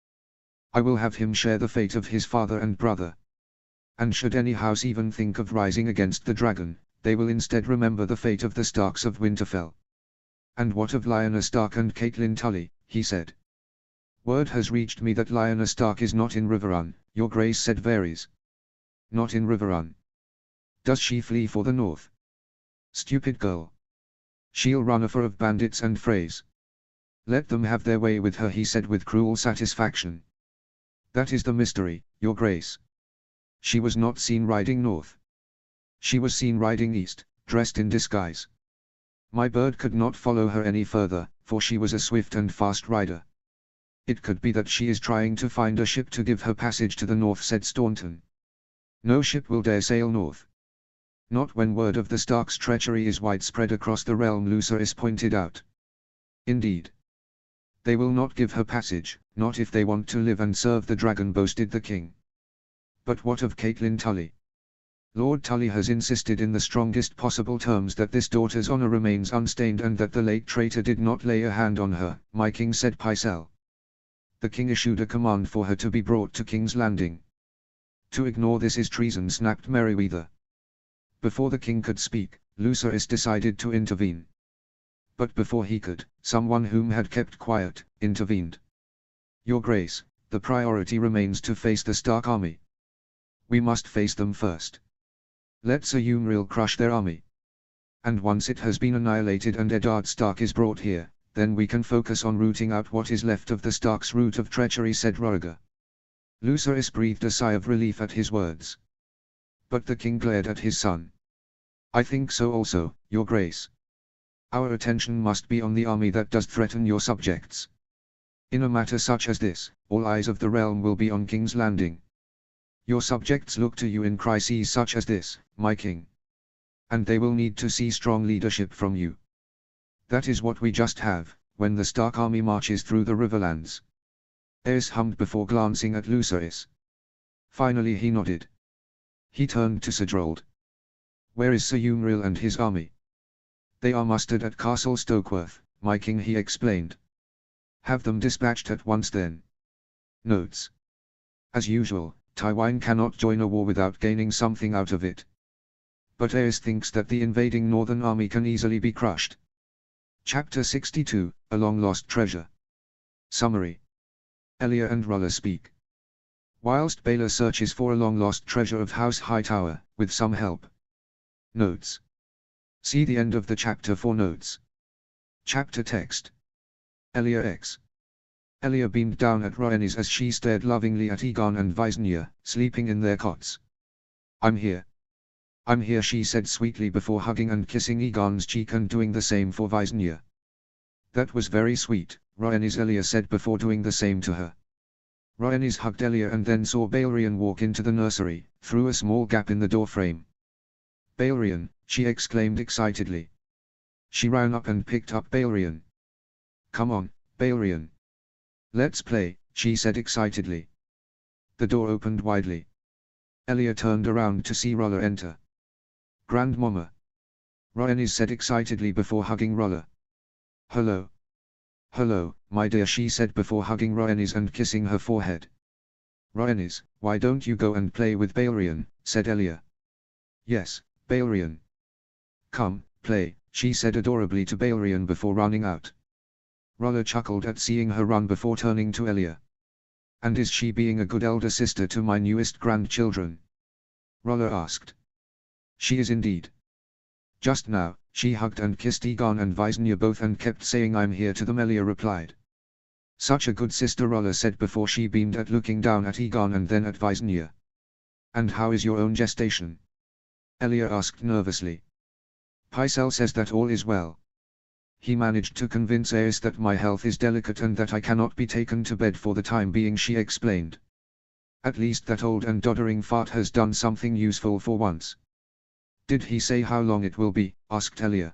I will have him share the fate of his father and brother. And should any house even think of rising against the dragon, they will instead remember the fate of the Starks of Winterfell." "And what of Lyanna Stark and Catelyn Tully?" he said. "Word has reached me that Lyanna Stark is not in Riverrun, your Grace," said Varys. "Not in Riverrun? Does she flee for the north? Stupid girl. She'll run afor of bandits and Freys. Let them have their way with her," he said with cruel satisfaction. "That is the mystery, your Grace. She was not seen riding north. She was seen riding east, dressed in disguise. My bird could not follow her any further, for she was a swift and fast rider." "It could be that she is trying to find a ship to give her passage to the north," said Staunton. "No ship will dare sail north. Not when word of the Stark's treachery is widespread across the realm," Lucerys pointed out. "Indeed. They will not give her passage, not if they want to live and serve the dragon," boasted the king. "But what of Catelyn Tully?" "Lord Tully has insisted in the strongest possible terms that this daughter's honor remains unstained and that the late traitor did not lay a hand on her," my king, said Pycelle. "The king issued a command for her to be brought to King's Landing." "To ignore this is treason," snapped Merryweather. Before the king could speak, Lucerys decided to intervene. But before he could, someone whom had kept quiet, intervened. "Your Grace, the priority remains to face the Stark army. We must face them first. Let Sir Umriel crush their army. And once it has been annihilated and Eddard Stark is brought here, then we can focus on rooting out what is left of the Stark's root of treachery," said Roger. Lucerys breathed a sigh of relief at his words. But the king glared at his son. "I think so also, your Grace. Our attention must be on the army that does threaten your subjects. In a matter such as this, all eyes of the realm will be on King's Landing. Your subjects look to you in crises such as this, my king. And they will need to see strong leadership from you. That is what we just have, when the Stark army marches through the Riverlands." Aerys hummed before glancing at Lucerys. Finally he nodded. He turned to Sedrold. "Where is Sir Umriel and his army?" "They are mustered at Castle Stokeworth, my king," he explained. "Have them dispatched at once then." Notes. As usual, Tywin cannot join a war without gaining something out of it. But Aerys thinks that the invading northern army can easily be crushed. Chapter 62, A Long-Lost Treasure. Summary. Elia and Rulla speak. Whilst Baelor searches for a long-lost treasure of House Hightower, with some help. Notes. See the end of the chapter for notes. Chapter text. Elia X. Elia beamed down at Rhaenys as she stared lovingly at Aegon and Visenya, sleeping in their cots. "I'm here. I'm here, she said sweetly before hugging and kissing Egon's cheek and doing the same for Visnya. That was very sweet, Rhaenys, Elia said before doing the same to her. Rhaenys hugged Elia and then saw Balerion walk into the nursery, through a small gap in the door frame. Balerion, she exclaimed excitedly. She ran up and picked up Balerion. Come on, Balerion. Let's play, she said excitedly. The door opened widely. Elia turned around to see Rolla enter. Grandmama. Rhaenys said excitedly before hugging Rolla. Hello. Hello, my dear, she said before hugging Rhaenys and kissing her forehead. Rhaenys, why don't you go and play with Balerion, said Elia. Yes, Balerion. Come, play, she said adorably to Balerion before running out. Rolla chuckled at seeing her run before turning to Elia. And is she being a good elder sister to my newest grandchildren? Rolla asked. She is indeed. Just now, she hugged and kissed Egon and Visnya both and kept saying I'm here to them, Elia replied. Such a good sister, Rolla said before she beamed at looking down at Egon and then at Visnya. And how is your own gestation? Elia asked nervously. Pycelle says that all is well. He managed to convince Aes that my health is delicate and that I cannot be taken to bed for the time being, she explained. At least that old and doddering fart has done something useful for once. Did he say how long it will be? Asked Elia.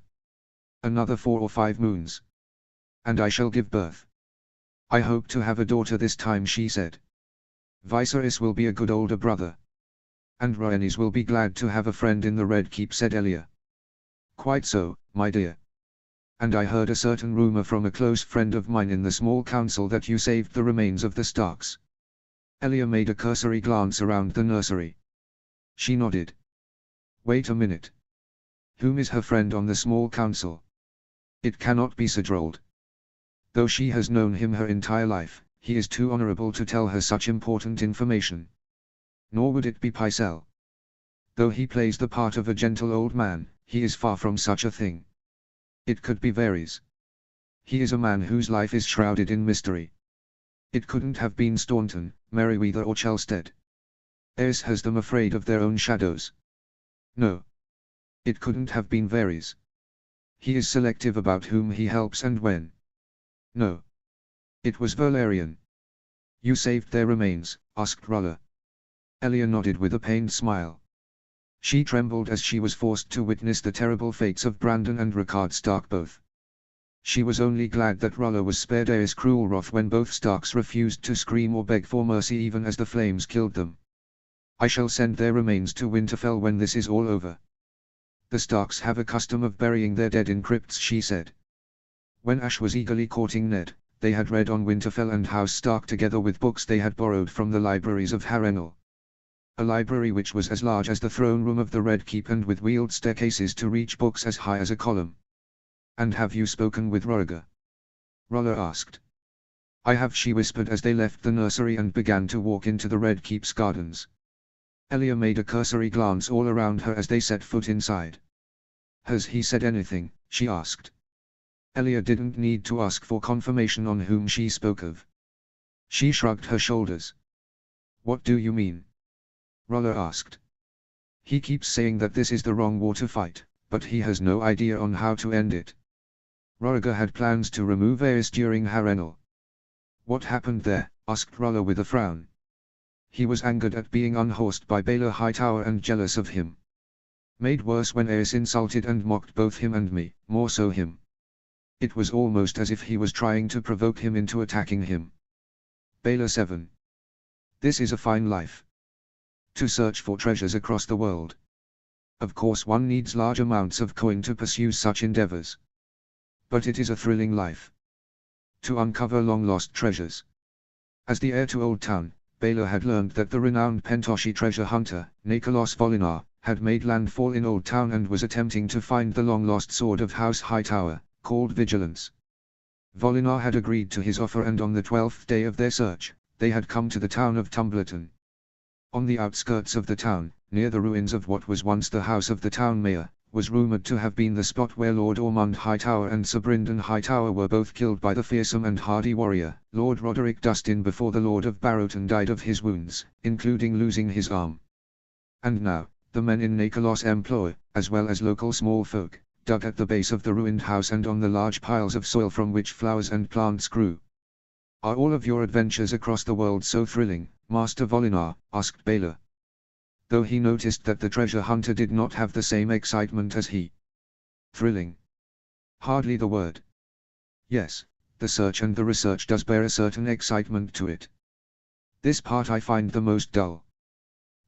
Another 4 or 5 moons. And I shall give birth. I hope to have a daughter this time, she said. Viserys will be a good older brother. And Rhaenys will be glad to have a friend in the Red Keep, said Elia. Quite so, my dear. And I heard a certain rumor from a close friend of mine in the small council that you saved the remains of the Starks. Elia made a cursory glance around the nursery. She nodded. Wait a minute. Whom is her friend on the small council? It cannot be Sidrold. Though she has known him her entire life, he is too honorable to tell her such important information. Nor would it be Pycelle. Though he plays the part of a gentle old man, he is far from such a thing. It could be Varys. He is a man whose life is shrouded in mystery. It couldn't have been Staunton, Merryweather or Chelstead. Aes has them afraid of their own shadows. No. It couldn't have been Varys. He is selective about whom he helps and when. No. It was Valerian. You saved their remains, asked Rolla. Elia nodded with a pained smile. She trembled as she was forced to witness the terrible fates of Brandon and Rickard Stark both. She was only glad that Rolla was spared Aes' cruel wrath when both Starks refused to scream or beg for mercy even as the flames killed them. I shall send their remains to Winterfell when this is all over. The Starks have a custom of burying their dead in crypts, she said. When Ash was eagerly courting Ned, they had read on Winterfell and House Stark together with books they had borrowed from the libraries of Harrenhal. A library which was as large as the throne room of the Red Keep and with wheeled staircases to reach books as high as a column. And have you spoken with Rhaegar? Rolla asked. I have, she whispered as they left the nursery and began to walk into the Red Keep's gardens. Elia made a cursory glance all around her as they set foot inside. Has he said anything? She asked. Elia didn't need to ask for confirmation on whom she spoke of. She shrugged her shoulders. What do you mean? Rolla asked. He keeps saying that this is the wrong war to fight, but he has no idea on how to end it. Rhaegar had plans to remove Aes during Harrenhal. What happened there? Asked Rolla with a frown. He was angered at being unhorsed by Baelor Hightower and jealous of him. Made worse when Aes insulted and mocked both him and me, more so him. It was almost as if he was trying to provoke him into attacking him. Baelor 7. This is a fine life. To search for treasures across the world. Of course one needs large amounts of coin to pursue such endeavors. But it is a thrilling life. To uncover long-lost treasures. As the heir to Old Town, Baelor had learned that the renowned Pentoshi treasure hunter, Nicholas Volinar, had made landfall in Old Town and was attempting to find the long-lost sword of House Hightower, called Vigilance. Volinar had agreed to his offer and on the 12th day of their search, they had come to the town of Tumbleton. On the outskirts of the town, near the ruins of what was once the house of the town mayor, was rumoured to have been the spot where Lord Ormond Hightower and Sir Brynden Hightower were both killed by the fearsome and hardy warrior, Lord Roderick Dustin, before the Lord of Barrowton died of his wounds, including losing his arm. And now, The men in Nikolos' employ, as well as local small folk, dug at the base of the ruined house and on the large piles of soil from which flowers and plants grew. "Are all of your adventures across the world so thrilling, Master Volinar?" asked Bela. Though he noticed that the treasure hunter did not have the same excitement as he. "Thrilling? Hardly the word. Yes, the search and the research does bear a certain excitement to it. This part I find the most dull.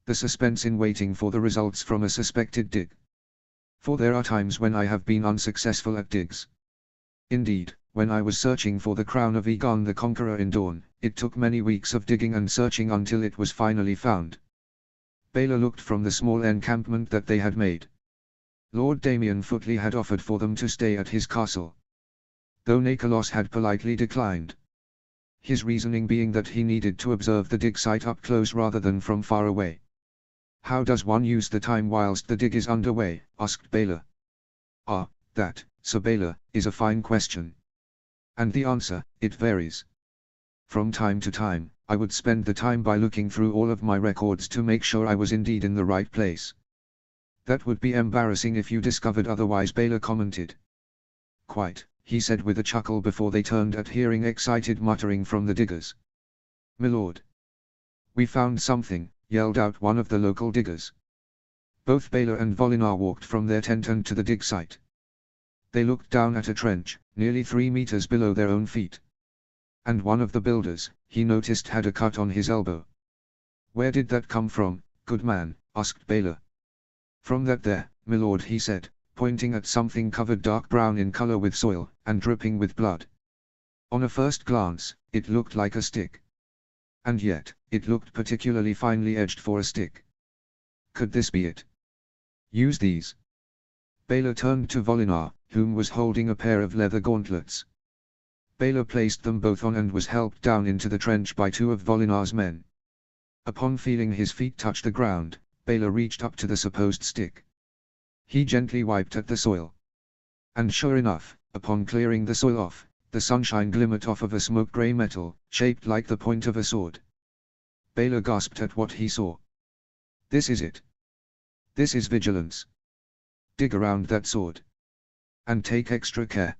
The suspense in waiting for the results from a suspected dig. For there are times when I have been unsuccessful at digs. Indeed, when I was searching for the crown of Egon the Conqueror in Dawn, it took many weeks of digging and searching until it was finally found." Bela looked from the small encampment that they had made. Lord Damien Footley had offered for them to stay at his castle, though Nikolos had politely declined. His reasoning being that he needed to observe the dig site up close rather than from far away. "How does one use the time whilst the dig is underway?" asked Bela. "Ah, that, Sir Bela, is a fine question. And the answer, it varies. From time to time, I would spend the time by looking through all of my records to make sure I was indeed in the right place." "That would be embarrassing if you discovered otherwise," Bela commented. "Quite," he said with a chuckle before they turned at hearing excited muttering from the diggers. "Milord! We found something," yelled out one of the local diggers. Both Bela and Volinar walked from their tent and to the dig site. They looked down at a trench, nearly 3 meters below their own feet. And one of the builders, he noticed, had a cut on his elbow. "Where did that come from, good man?" asked Bela. "From that there, milord," he said, pointing at something covered dark brown in color with soil, and dripping with blood. On a first glance, it looked like a stick. And yet, it looked particularly finely edged for a stick. Could this be it? "Use these." Bela turned to Volinar, whom was holding a pair of leather gauntlets. Bela placed them both on and was helped down into the trench by 2 of Volinar's men. Upon feeling his feet touch the ground, Bela reached up to the supposed stick. He gently wiped at the soil. And sure enough, upon clearing the soil off, the sunshine glimmered off of a smoke-gray metal, shaped like the point of a sword. Bela gasped at what he saw. "This is it. This is vigilance. Dig around that sword. And take extra care.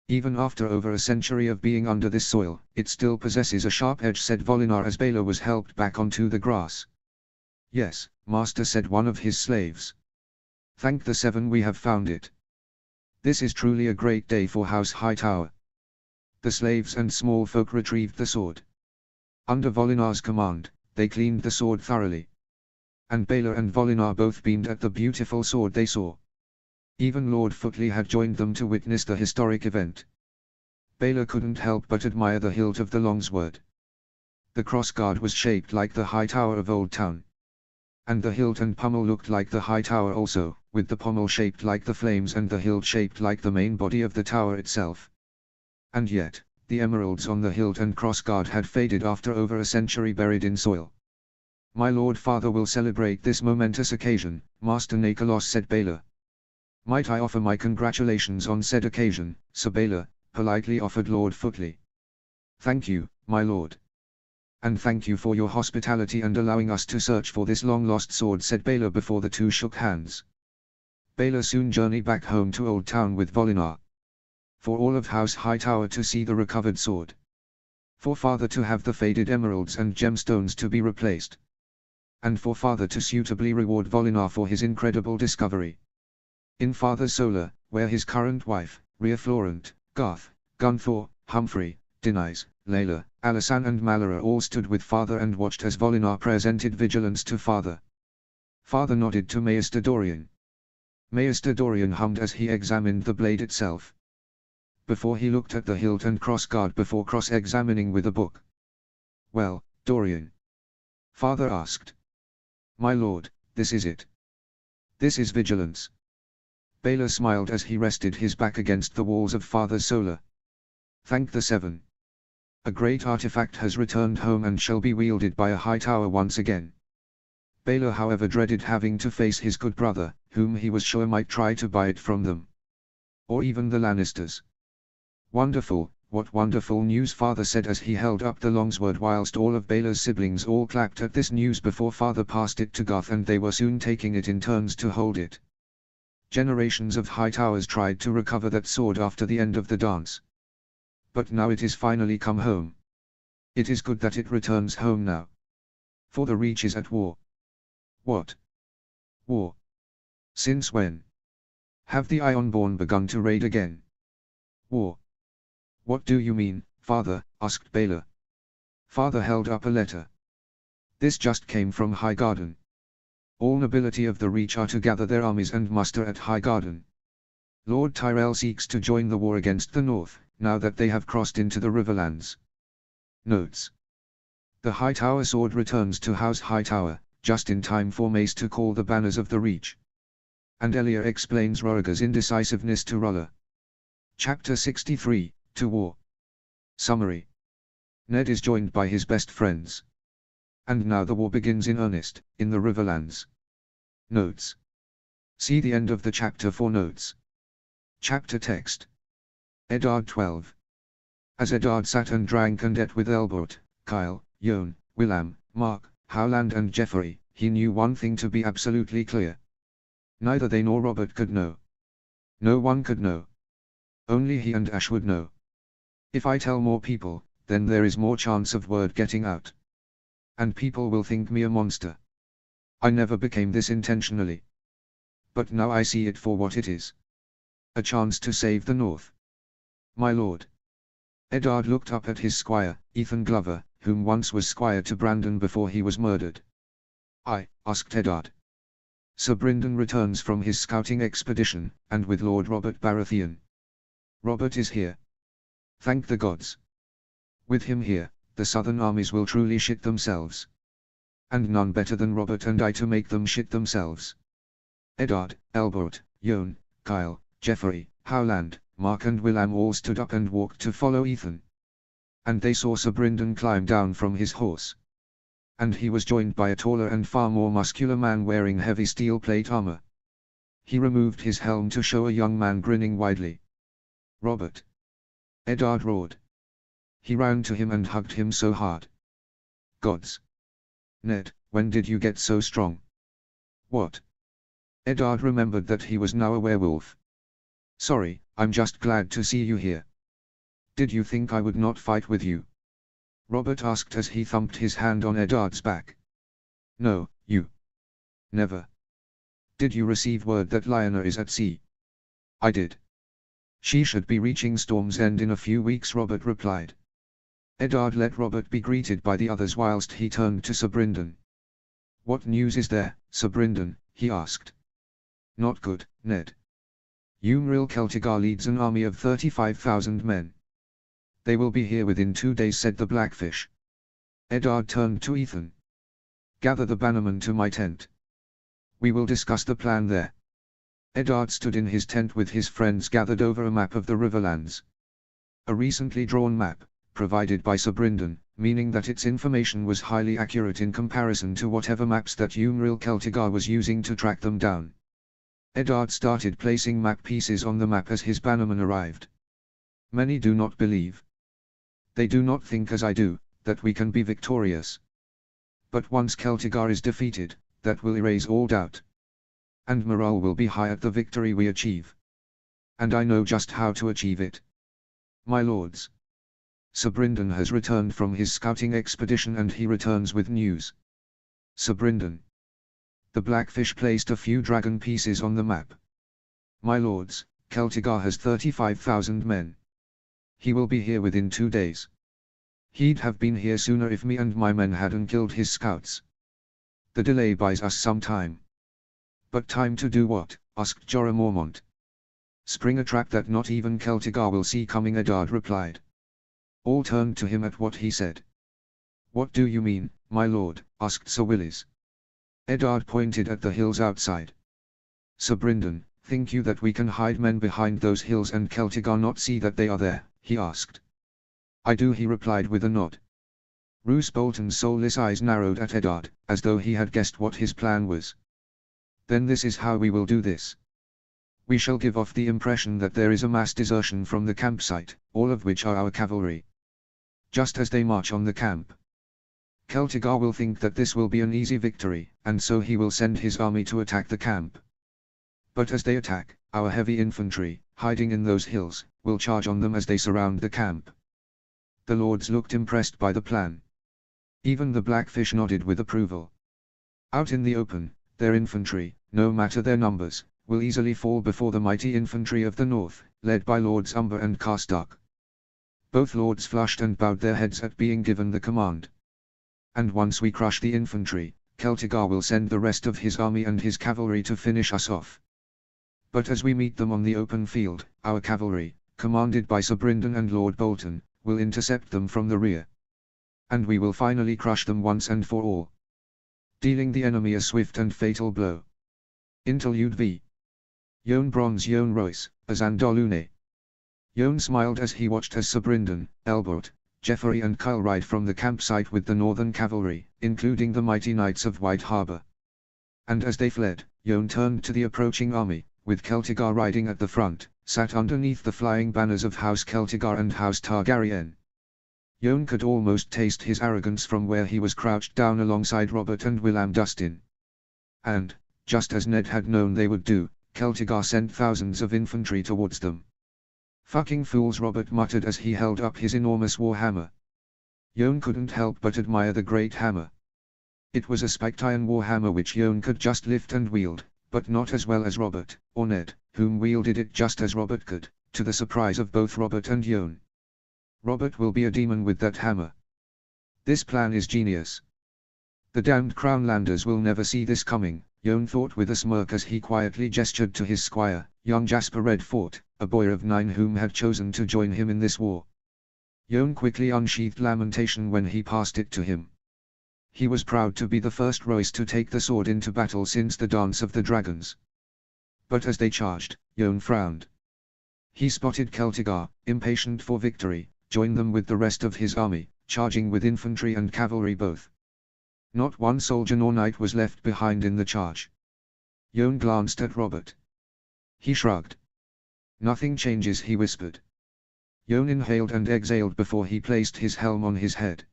Even after over a century of being under this soil, it still possesses a sharp edge," said Volinar as Bela was helped back onto the grass. "Yes, master," said one of his slaves. "Thank the 7 we have found it. This is truly a great day for House Hightower." The slaves and small folk retrieved the sword. Under Volinar's command, they cleaned the sword thoroughly. And Bela and Volinar both beamed at the beautiful sword they saw. Even Lord Footley had joined them to witness the historic event. Bela couldn't help but admire the hilt of the longsword. The crossguard was shaped like the high tower of Old Town. And the hilt and pommel looked like the high tower also, with the pommel shaped like the flames and the hilt shaped like the main body of the tower itself. And yet, the emeralds on the hilt and crossguard had faded after over a century buried in soil. "My lord father will celebrate this momentous occasion," Master Nikolos said. Bela. "Might I offer my congratulations on said occasion, Sir Bela?" politely offered Lord Footley. "Thank you, my lord. And thank you for your hospitality and allowing us to search for this long-lost sword," said Bela before the 2 shook hands. Bela soon journeyed back home to Old Town with Volinar. For all of House Hightower to see the recovered sword. For father to have the faded emeralds and gemstones to be replaced. And for father to suitably reward Volinar for his incredible discovery. In Father Solar, where his current wife, Rhea Florent, Garth, Gunthor, Humphrey, Denise, Layla, Alisan and Malara all stood with father and watched as Volinar presented vigilance to father. Father nodded to Maester Dorian. Maester Dorian hummed as he examined the blade itself. Before he looked at the hilt and crossguard before cross-examining with a book. "Well, Dorian?" Father asked. "My lord, this is it. This is vigilance." Bela smiled as he rested his back against the walls of Father Solar. "Thank the 7. A great artifact has returned home and shall be wielded by a high tower once again." Bela however dreaded having to face his good brother, whom he was sure might try to buy it from them. Or even the Lannisters. "Wonderful, what wonderful news, father said as he held up the longsword, whilst all of Bela's siblings all clapped at this news before father passed it to Garth, and they were soon taking it in turns to hold it. Generations of Hightowers tried to recover that sword after the end of the dance. But now it is finally come home. It is good that it returns home now. For the Reach is at war. What? War? Since when? Have the Ironborn begun to raid again? War? What do you mean, father? Asked Bela. Father held up a letter. This just came from Highgarden. All nobility of the Reach are to gather their armies and muster at Highgarden. Lord Tyrell seeks to join the war against the North, now that they have crossed into the Riverlands. Notes. The Hightower sword returns to House Hightower, just in time for Mace to call the banners of the Reach. And Elia explains Roriger's indecisiveness to Rolla. Chapter 63, To War. Summary. Ned is joined by his best friends. And now the war begins in earnest, in the Riverlands. Notes. See the end of the chapter for notes. Chapter text. Eddard 12. As Eddard sat and drank and ate with Elbert, Kyle, Jon, Willam, Mark, Howland and Jeffrey, he knew one thing to be absolutely clear. Neither they nor Robert could know. No one could know. Only he and Ash would know. If I tell more people, then there is more chance of word getting out. And people will think me a monster. I never became this intentionally. But now I see it for what it is. A chance to save the North. My lord. Eddard looked up at his squire, Ethan Glover, whom once was squire to Brandon before he was murdered. I, asked Eddard. Sir Brynden returns from his scouting expedition, and with Lord Robert Baratheon. Robert is here. Thank the gods. With him here, the southern armies will truly shit themselves. And none better than Robert and I to make them shit themselves. Eddard, Elbert, Jon, Kyle, Jeffrey, Howland, Mark and Willam all stood up and walked to follow Ethan. And they saw Sir Brynden climb down from his horse. And he was joined by a taller and far more muscular man wearing heavy steel plate armor. He removed his helm to show a young man grinning widely. Robert! Eddard roared. He ran to him and hugged him so hard. Gods! Ned, when did you get so strong? What? Eddard remembered that he was now a werewolf. Sorry, I'm just glad to see you here. Did you think I would not fight with you? Robert asked as he thumped his hand on Eddard's back. No, you. Never. Did you receive word that Lyanna is at sea? I did. She should be reaching Storm's End in a few weeks, Robert replied. Eddard let Robert be greeted by the others whilst he turned to Sir Brynden. What news is there, Sir Brynden? He asked. Not good, Ned. Umril Celtigar leads an army of 35,000 men. They will be here within 2 days, said the Blackfish. Eddard turned to Ethan. Gather the bannermen to my tent. We will discuss the plan there. Eddard stood in his tent with his friends gathered over a map of the Riverlands. A recently drawn map, provided by Sir Brynden, meaning that its information was highly accurate in comparison to whatever maps that Umril Celtigar was using to track them down. Eddard started placing map pieces on the map as his bannermen arrived. Many do not believe. They do not think as I do, that we can be victorious. But once Celtigar is defeated, that will erase all doubt. And morale will be high at the victory we achieve. And I know just how to achieve it. My lords. Sir Brynden has returned from his scouting expedition and he returns with news. Sir Brynden. The Blackfish placed a few dragon pieces on the map. My lords, Celtigar has 35,000 men. He will be here within 2 days. He'd have been here sooner if me and my men hadn't killed his scouts. The delay buys us some time. But time to do what? Asked Jorah Mormont. Spring a trap that not even Celtigar will see coming, Eddard replied. All turned to him at what he said. What do you mean, my lord? Asked Sir Willis. Eddard pointed at the hills outside. Sir Brynden, think you that we can hide men behind those hills and Celtigar not see that they are there? He asked. I do, he replied with a nod. Roose Bolton's soulless eyes narrowed at Eddard, as though he had guessed what his plan was. Then this is how we will do this. We shall give off the impression that there is a mass desertion from the campsite, all of which are our cavalry. Just as they march on the camp, Celtigar will think that this will be an easy victory, and so he will send his army to attack the camp. But as they attack, our heavy infantry, hiding in those hills, will charge on them as they surround the camp. The lords looked impressed by the plan. Even the Blackfish nodded with approval. Out in the open, their infantry, no matter their numbers, will easily fall before the mighty infantry of the north, led by Lords Umber and Carstark. Both lords flushed and bowed their heads at being given the command. And once we crush the infantry, Celtigar will send the rest of his army and his cavalry to finish us off. But as we meet them on the open field, our cavalry, commanded by Sir Brynden and Lord Bolton, will intercept them from the rear. And we will finally crush them once and for all, dealing the enemy a swift and fatal blow. Interlude V. Jon Bronze Jon Royce, as Andalune. Jon smiled as he watched as Sir Brynden, Elbert, Jeffrey and Kyle ride from the campsite with the northern cavalry, including the mighty knights of White Harbour. And as they fled, Jon turned to the approaching army, with Celtigar riding at the front, sat underneath the flying banners of House Celtigar and House Targaryen. Jon could almost taste his arrogance from where he was crouched down alongside Robert and Willam Dustin. And, just as Ned had known they would do, Celtigar sent thousands of infantry towards them. "Fucking fools," Robert muttered as he held up his enormous war hammer. Jon couldn't help but admire the great hammer. It was a spiked iron war hammer which Jon could just lift and wield, but not as well as Robert, or Ned, whom wielded it just as Robert could, to the surprise of both Robert and Jon. Robert will be a demon with that hammer. This plan is genius. The damned Crownlanders will never see this coming, Jon thought with a smirk as he quietly gestured to his squire, young Jasper Redfort, a boy of 9 whom had chosen to join him in this war. Jon quickly unsheathed Lamentation when he passed it to him. He was proud to be the first Royce to take the sword into battle since the Dance of the Dragons. But as they charged, Jon frowned. He spotted Celtigar, impatient for victory, join them with the rest of his army, charging with infantry and cavalry both. Not one soldier nor knight was left behind in the charge. Jon glanced at Robert. He shrugged. "Nothing changes," he whispered. Jon inhaled and exhaled before he placed his helm on his head.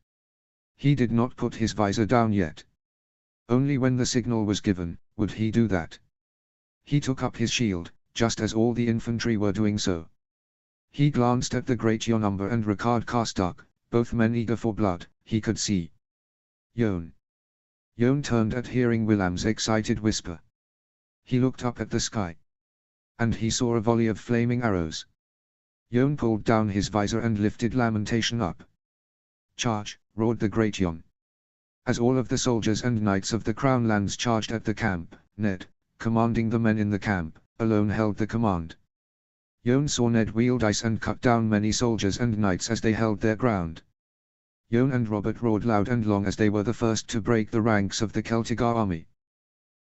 He did not put his visor down yet. Only when the signal was given, would he do that. He took up his shield, just as all the infantry were doing so. He glanced at the great Jon Umber and Ricard Carstark, both men eager for blood, he could see. Jon. Jon turned at hearing Willam's excited whisper. He looked up at the sky. And he saw a volley of flaming arrows. Jon pulled down his visor and lifted Lamentation up. "Charge!" roared the great Jon. As all of the soldiers and knights of the Crownlands charged at the camp, Ned, commanding the men in the camp, alone held the command. Jon saw Ned wield ice and cut down many soldiers and knights as they held their ground. Jon and Robert roared loud and long as they were the first to break the ranks of the Celtigar army.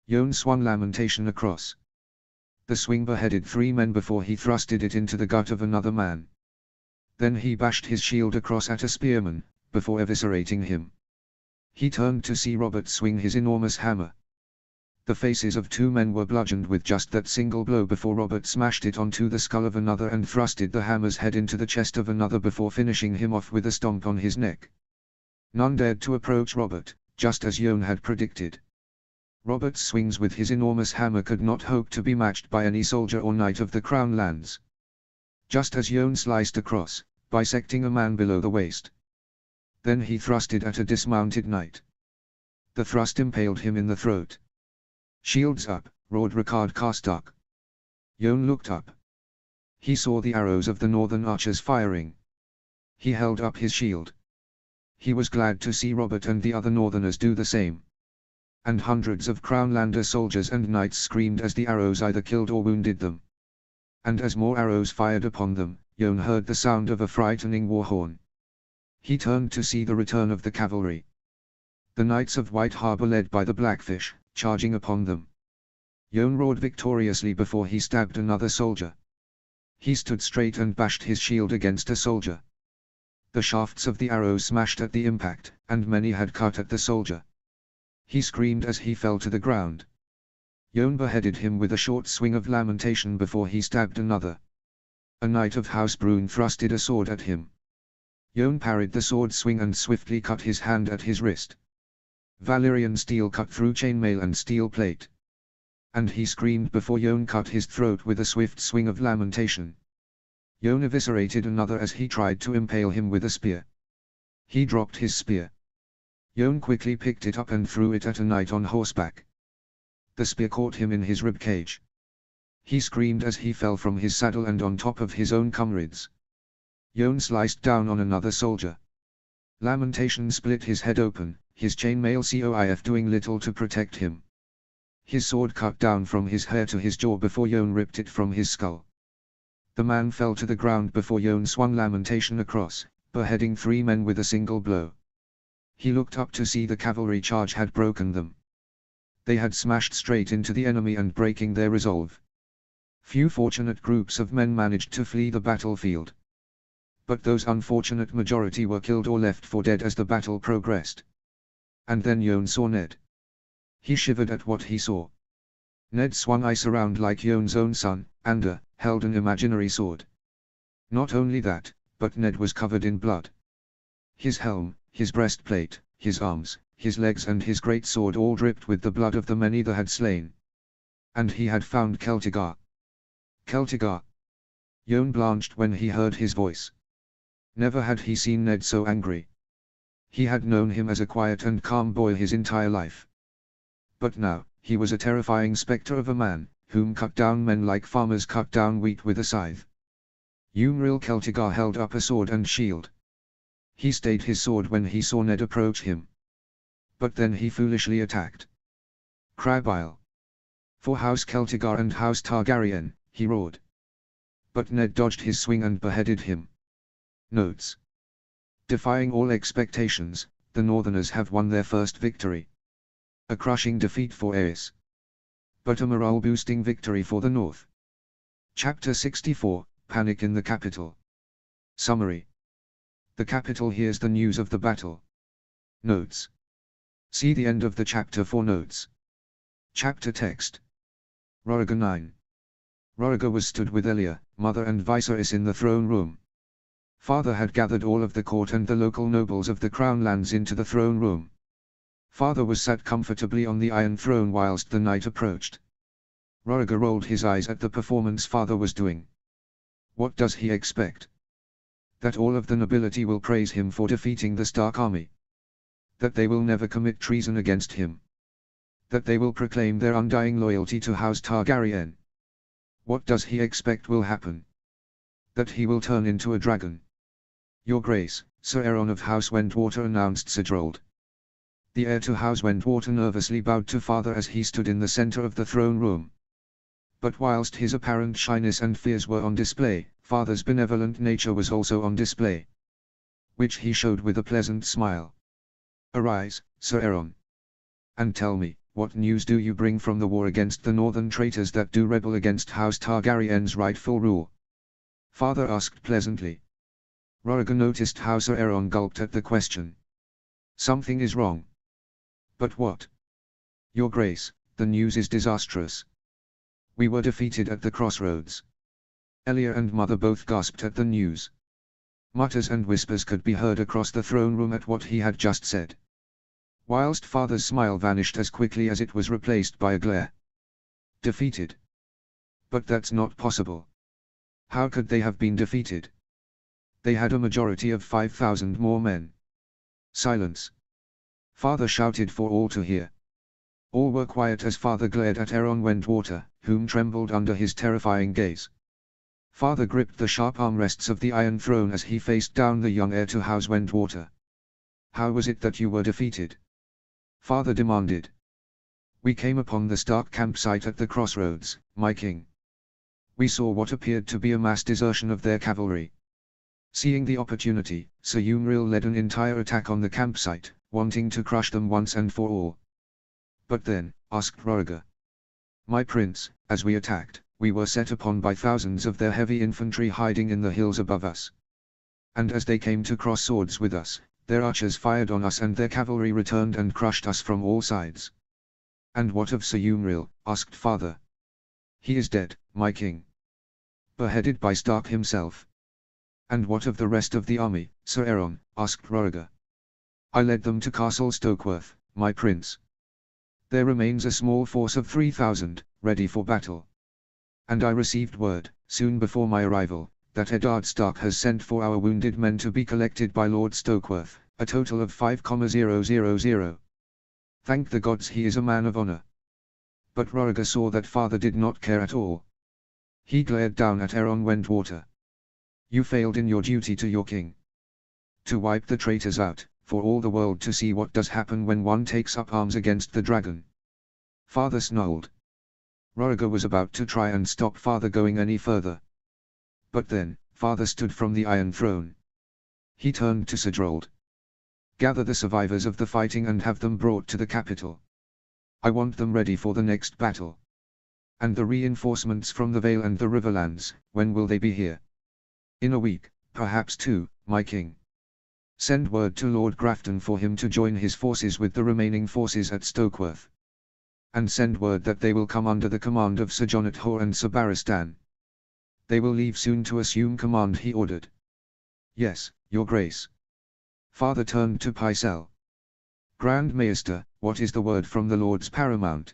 Jon swung Lamentation across. The swing beheaded 3 men before he thrusted it into the gut of another man. Then he bashed his shield across at a spearman, before eviscerating him. He turned to see Robert swing his enormous hammer. The faces of 2 men were bludgeoned with just that single blow before Robert smashed it onto the skull of another and thrusted the hammer's head into the chest of another before finishing him off with a stomp on his neck. None dared to approach Robert, just as Jon had predicted. Robert's swings with his enormous hammer could not hope to be matched by any soldier or knight of the Crownlands. Just as Jon sliced across, bisecting a man below the waist. Then he thrusted at a dismounted knight. The thrust impaled him in the throat. "Shields up!" roared Ricard Carstark. Jon looked up. He saw the arrows of the northern archers firing. He held up his shield. He was glad to see Robert and the other northerners do the same. And hundreds of Crownlander soldiers and knights screamed as the arrows either killed or wounded them. And as more arrows fired upon them, Jon heard the sound of a frightening war horn. He turned to see the return of the cavalry. The knights of White Harbour led by the Blackfish, charging upon them. Jon roared victoriously before he stabbed another soldier. He stood straight and bashed his shield against a soldier. The shafts of the arrows smashed at the impact, and many had cut at the soldier. He screamed as he fell to the ground. Yon beheaded him with a short swing of lamentation before he stabbed another. A knight of House Brune thrusted a sword at him. Yon parried the sword swing and swiftly cut his hand at his wrist. Valyrian steel cut through chainmail and steel plate. And he screamed before Yon cut his throat with a swift swing of lamentation. Yon eviscerated another as he tried to impale him with a spear. He dropped his spear. Yon quickly picked it up and threw it at a knight on horseback. The spear caught him in his ribcage. He screamed as he fell from his saddle and on top of his own comrades. Yon sliced down on another soldier. Lamentation split his head open, his chainmail coif doing little to protect him. His sword cut down from his hair to his jaw before Yon ripped it from his skull. The man fell to the ground before Yon swung Lamentation across, beheading 3 men with a single blow. He looked up to see the cavalry charge had broken them. They had smashed straight into the enemy and breaking their resolve. Few fortunate groups of men managed to flee the battlefield. But those unfortunate majority were killed or left for dead as the battle progressed. And then Yon saw Ned. He shivered at what he saw. Ned swung ice around like Yon's own son, and held an imaginary sword. Not only that, but Ned was covered in blood. His helm, his breastplate, his arms, his legs and his great sword all dripped with the blood of the many that had slain. And he had found Celtigar. Celtigar! Yon blanched when he heard his voice. Never had he seen Ned so angry. He had known him as a quiet and calm boy his entire life. But now, he was a terrifying spectre of a man, whom cut down men like farmers cut down wheat with a scythe. Umriel Celtigar held up a sword and shield. He stayed his sword when he saw Ned approach him. But then he foolishly attacked. Crabile! For House Celtigar and House Targaryen, he roared. But Ned dodged his swing and beheaded him. Notes. Defying all expectations, the Northerners have won their first victory. A crushing defeat for Aerys. But a morale-boosting victory for the North. Chapter 64, Panic in the Capital. Summary. The capital hears the news of the battle. Notes. See the end of the chapter for notes. Chapter text. Rhaegar 9. Rhaegar was stood with Elia, mother and Viserys in the throne room. Father had gathered all of the court and the local nobles of the crown lands into the throne room. Father was sat comfortably on the Iron Throne whilst the knight approached. Rhaegar rolled his eyes at the performance father was doing. What does he expect? That all of the nobility will praise him for defeating the Stark army. That they will never commit treason against him. That they will proclaim their undying loyalty to House Targaryen. What does he expect will happen? That he will turn into a dragon. Your Grace, Sir Aeron of House Wentwater, announced Sir Drold. The heir to House Wentwater nervously bowed to father as he stood in the center of the throne room. But whilst his apparent shyness and fears were on display, father's benevolent nature was also on display. Which he showed with a pleasant smile. Arise, Sir Aeron. And tell me, what news do you bring from the war against the northern traitors that do rebel against House Targaryen's rightful rule? Father asked pleasantly. Rhaegar noticed how Sir Aeron gulped at the question. Something is wrong. But what? Your Grace, the news is disastrous. We were defeated at the crossroads. Elia and Mother both gasped at the news. Mutters and whispers could be heard across the throne room at what he had just said. Whilst Father's smile vanished as quickly as it was replaced by a glare. Defeated? But that's not possible. How could they have been defeated? They had a majority of 5,000 more men. Silence! Father shouted for all to hear. All were quiet as Father glared at Aeron Wentwater, whom trembled under his terrifying gaze. Father gripped the sharp armrests of the Iron Throne as he faced down the young heir to House Wentwater. How was it that you were defeated? Father demanded. We came upon the Stark campsite at the crossroads, my king. We saw what appeared to be a mass desertion of their cavalry. Seeing the opportunity, Sir Umriel led an entire attack on the campsite, wanting to crush them once and for all. But then, asked Rhaegar. My prince, as we attacked, we were set upon by thousands of their heavy infantry hiding in the hills above us. And as they came to cross swords with us, their archers fired on us and their cavalry returned and crushed us from all sides. And what of Sir Umriel? Asked father. He is dead, my king. Beheaded by Stark himself. And what of the rest of the army, Sir Aeron? Asked Roriger. I led them to Castle Stokeworth, my prince. There remains a small force of 3,000, ready for battle. And I received word, soon before my arrival, that Eddard Stark has sent for our wounded men to be collected by Lord Stokeworth, a total of 5,000. Thank the gods he is a man of honor. But Roriger saw that father did not care at all. He glared down at Aeron Wentwater. You failed in your duty to your king. To wipe the traitors out, for all the world to see what does happen when one takes up arms against the dragon. Father snarled. Roriger was about to try and stop father going any further. But then, father stood from the Iron Throne. He turned to Sidrold. Gather the survivors of the fighting and have them brought to the capital. I want them ready for the next battle. And the reinforcements from the Vale and the Riverlands, when will they be here? In a week, perhaps 2, my king. Send word to Lord Grafton for him to join his forces with the remaining forces at Stokeworth. And send word that they will come under the command of Sir Jonnet Hoare and Sir Barristan. They will leave soon to assume command, he ordered. Yes, your grace. Father turned to Pycelle. Grand Maester, what is the word from the Lords Paramount?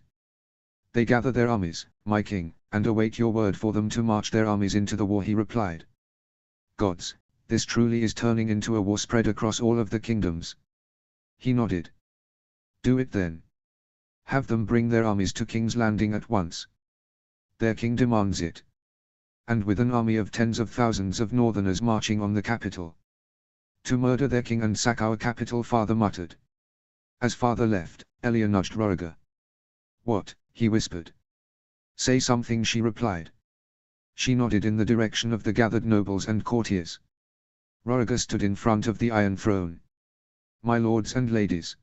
They gather their armies, my king, and await your word for them to march their armies into the war, he replied. Gods, this truly is turning into a war spread across all of the kingdoms. He nodded. Do it then. Have them bring their armies to King's Landing at once. Their king demands it. And with an army of tens of thousands of northerners marching on the capital. To murder their king and sack our capital, father muttered. As father left, Elia nudged Roriger. What? He whispered. Say something, she replied. She nodded in the direction of the gathered nobles and courtiers. Roriger stood in front of the Iron Throne. My lords and ladies.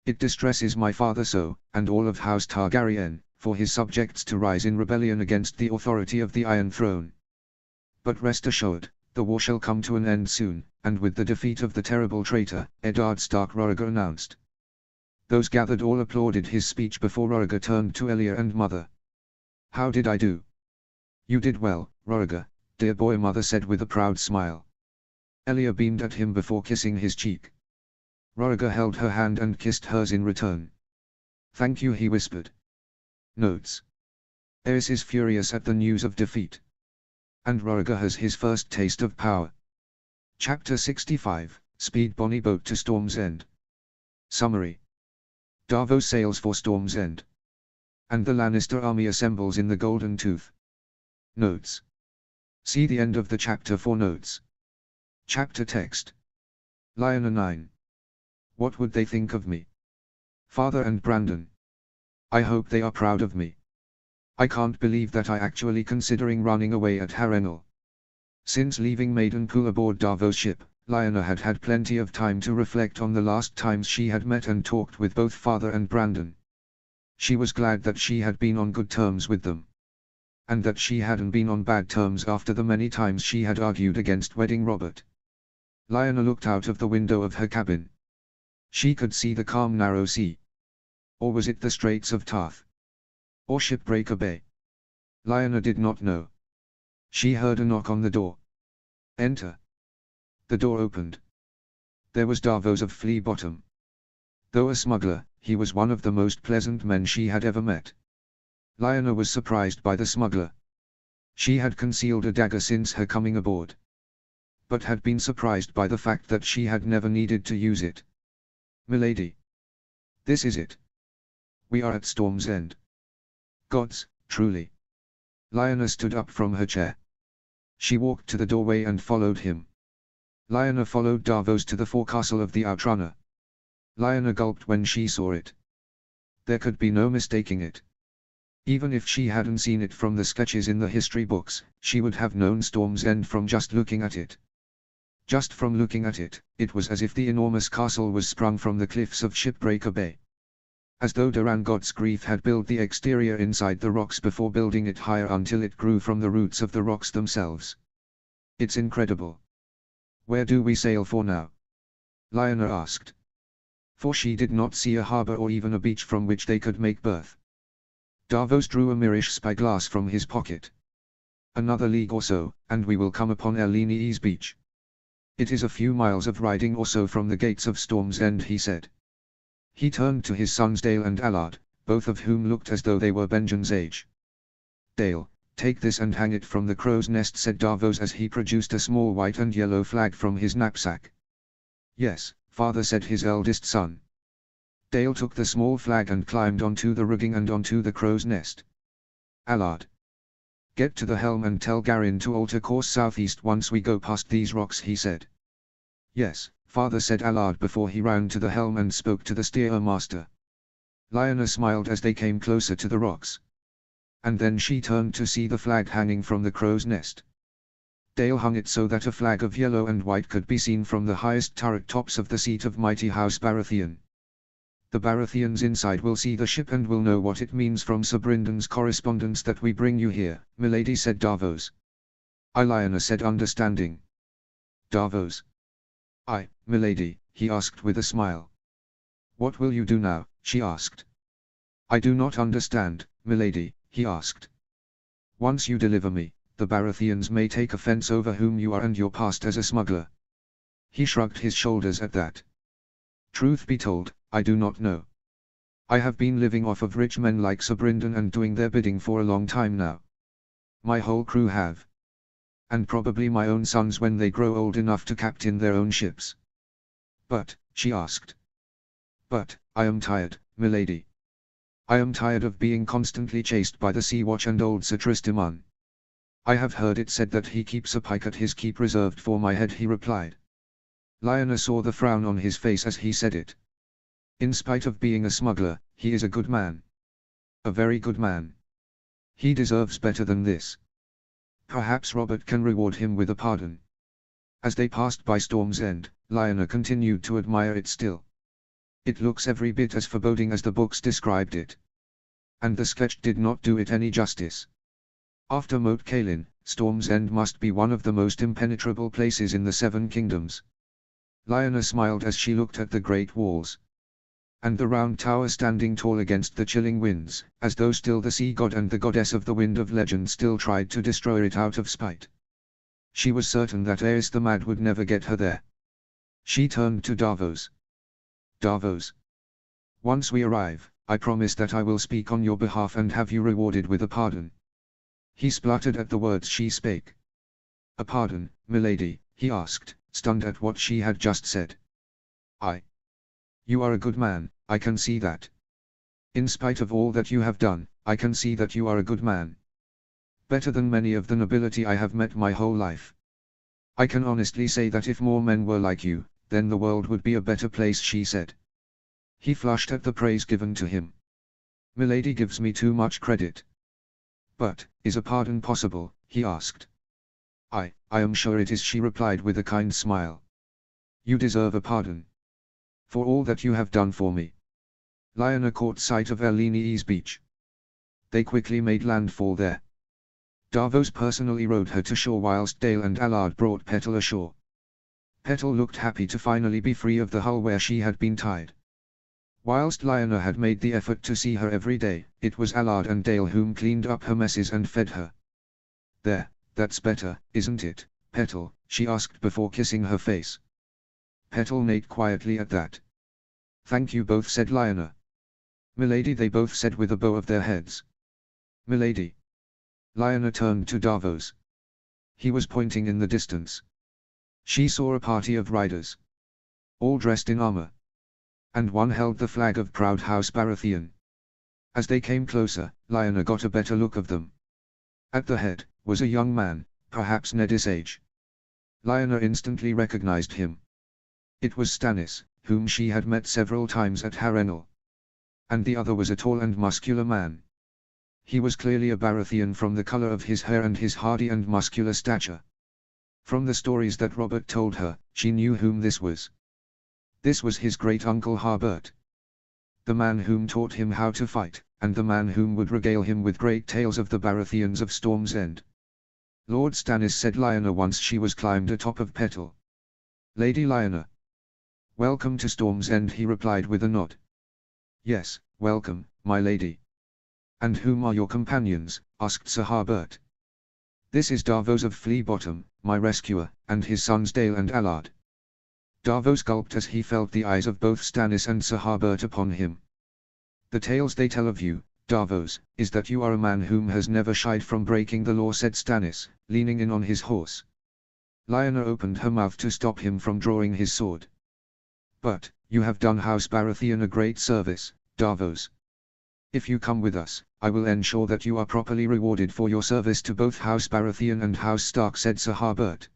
It distresses my father so, and all of House Targaryen, for his subjects to rise in rebellion against the authority of the Iron Throne. But rest assured, the war shall come to an end soon, and with the defeat of the terrible traitor, Eddard Stark, Roriger announced. Those gathered all applauded his speech before Roriger turned to Elia and mother. How did I do? You did well, Roriger, dear boy, mother said with a proud smile. Elia beamed at him before kissing his cheek. Roriger held her hand and kissed hers in return. Thank you, he whispered. Notes. Aerys is furious at the news of defeat. And Roriger has his first taste of power. Chapter 65, Speed Bonny Boat to Storm's End. Summary. Davos sails for Storm's End. And the Lannister army assembles in the Golden Tooth. Notes. See the end of the chapter for notes. Chapter text. Lyanna 9. What would they think of me? Father and Brandon. I hope they are proud of me. I can't believe that I actually considering running away at Harrenhal. Since leaving Maidenpool aboard Davos' ship, Lyanna had had plenty of time to reflect on the last times she had met and talked with both father and Brandon. She was glad that she had been on good terms with them. And that she hadn't been on bad terms after the many times she had argued against wedding Robert. Lyanna looked out of the window of her cabin. She could see the calm narrow sea. Or was it the Straits of Tarth? Or Shipbreaker Bay? Lyanna did not know. She heard a knock on the door. Enter. The door opened. There was Davos of Flea Bottom. Though a smuggler, he was one of the most pleasant men she had ever met. Lyanna was surprised by the smuggler. She had concealed a dagger since her coming aboard. But had been surprised by the fact that she had never needed to use it. Milady. This is it. We are at Storm's End. Gods, truly. Lyanna stood up from her chair. She walked to the doorway and followed him. Lyanna followed Davos to the forecastle of the Outrunner. Lyanna gulped when she saw it. There could be no mistaking it. Even if she hadn't seen it from the sketches in the history books, she would have known Storm's End from just looking at it. Just from looking at it, it was as if the enormous castle was sprung from the cliffs of Shipbreaker Bay. As though Doran God's grief had built the exterior inside the rocks before building it higher until it grew from the roots of the rocks themselves. It's incredible. Where do we sail for now? Lyanna asked. for she did not see a harbor or even a beach from which they could make berth. Davos drew a Mirish spyglass from his pocket. Another league or so, and we will come upon Eleni's beach. It is a few miles of riding or so from the gates of Storm's End, he said. He turned to his sons Dale and Allard, both of whom looked as though they were Benjen's age. Dale, take this and hang it from the crow's nest, said Davos as he produced a small white and yellow flag from his knapsack. Yes, father, said his eldest son. Dale took the small flag and climbed onto the rigging and onto the crow's nest. Allard, get to the helm and tell Garin to alter course southeast once we go past these rocks, he said. Yes, father, said Allard before he ran to the helm and spoke to the steermaster. Lyanna smiled as they came closer to the rocks. And then she turned to see the flag hanging from the crow's nest. Dale hung it so that a flag of yellow and white could be seen from the highest turret tops of the seat of mighty House Baratheon. The Baratheons inside will see the ship and will know what it means from Sir Bryndon's correspondence that we bring you here, milady, said Davos. Lyanna said, understanding. Davos. Milady, he asked with a smile. What will you do now, she asked. I do not understand, milady, he asked. Once you deliver me, the Baratheons may take offense over whom you are and your past as a smuggler. He shrugged his shoulders at that. Truth be told, I do not know. I have been living off of rich men like Sir Bryndon and doing their bidding for a long time now. My whole crew have. And probably my own sons when they grow old enough to captain their own ships. But, she asked. But, I am tired, milady. I am tired of being constantly chased by the Sea Watch and old Sir Tristram. I have heard it said that he keeps a pike at his keep reserved for my head, he replied. Lyanna saw the frown on his face as he said it. In spite of being a smuggler, he is a good man. A very good man. He deserves better than this. Perhaps Robert can reward him with a pardon. As they passed by Storm's End, Lyanna continued to admire it still. It looks every bit as foreboding as the books described it. And the sketch did not do it any justice. After Moat Cailin, Storm's End must be one of the most impenetrable places in the Seven Kingdoms. Lyanna smiled as she looked at the great walls. And the round tower standing tall against the chilling winds, as though still the sea god and the goddess of the wind of legend still tried to destroy it out of spite. She was certain that Aes the Mad would never get her there. She turned to Davos. Davos. Once we arrive, I promise that I will speak on your behalf and have you rewarded with a pardon. He spluttered at the words she spake. A pardon, milady, he asked, stunned at what she had just said. You are a good man, I can see that. In spite of all that you have done, I can see that you are a good man. Better than many of the nobility I have met my whole life. I can honestly say that if more men were like you, then the world would be a better place, she said. He flushed at the praise given to him. Milady gives me too much credit. But, is a pardon possible, he asked. I am sure it is, she replied with a kind smile. You deserve a pardon. For all that you have done for me. Lyanna caught sight of Eleni's beach. They quickly made landfall there. Davos personally rowed her to shore whilst Dale and Allard brought Petal ashore. Petal looked happy to finally be free of the hull where she had been tied. Whilst Lyanna had made the effort to see her every day, it was Allard and Dale whom cleaned up her messes and fed her. There, that's better, isn't it, Petal, she asked before kissing her face. Petal neighed quietly at that. Thank you both, said Lyanna. Milady, they both said with a bow of their heads. Milady. Lyanna turned to Davos. He was pointing in the distance. She saw a party of riders. All dressed in armor. And one held the flag of proud House Baratheon. As they came closer, Lyanna got a better look of them. At the head, was a young man, perhaps Ned's age. Lyanna instantly recognized him. It was Stannis, whom she had met several times at Harrenhal. And the other was a tall and muscular man. He was clearly a Baratheon from the color of his hair and his hardy and muscular stature. From the stories that Robert told her, she knew whom this was. This was his great-uncle Harbert. The man whom taught him how to fight, and the man whom would regale him with great tales of the Baratheons of Storm's End. Lord Stannis, said Lyanna once she was climbed atop of Petal. Lady Lyanna. Welcome to Storm's End, he replied with a nod. Yes, welcome, my lady. And whom are your companions? Asked Sir Harbert. This is Davos of Flea Bottom, my rescuer, and his sons Dale and Allard. Davos gulped as he felt the eyes of both Stannis and Sir Harbert upon him. The tales they tell of you, Davos, is that you are a man whom has never shied from breaking the law, said Stannis, leaning in on his horse. Lyanna opened her mouth to stop him from drawing his sword. But, you have done House Baratheon a great service, Davos. If you come with us, I will ensure that you are properly rewarded for your service to both House Baratheon and House Stark, said Sir Harbert.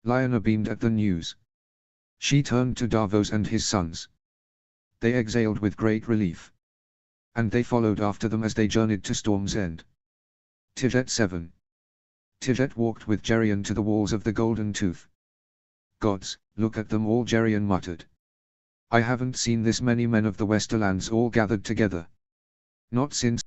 Lyanna beamed at the news. She turned to Davos and his sons. They exhaled with great relief. And they followed after them as they journeyed to Storm's End. Tijet 7. Tijet walked with Geryon to the walls of the Golden Tooth. Gods, look at them all, Geryon muttered. I haven't seen this many men of the Westerlands all gathered together. Not since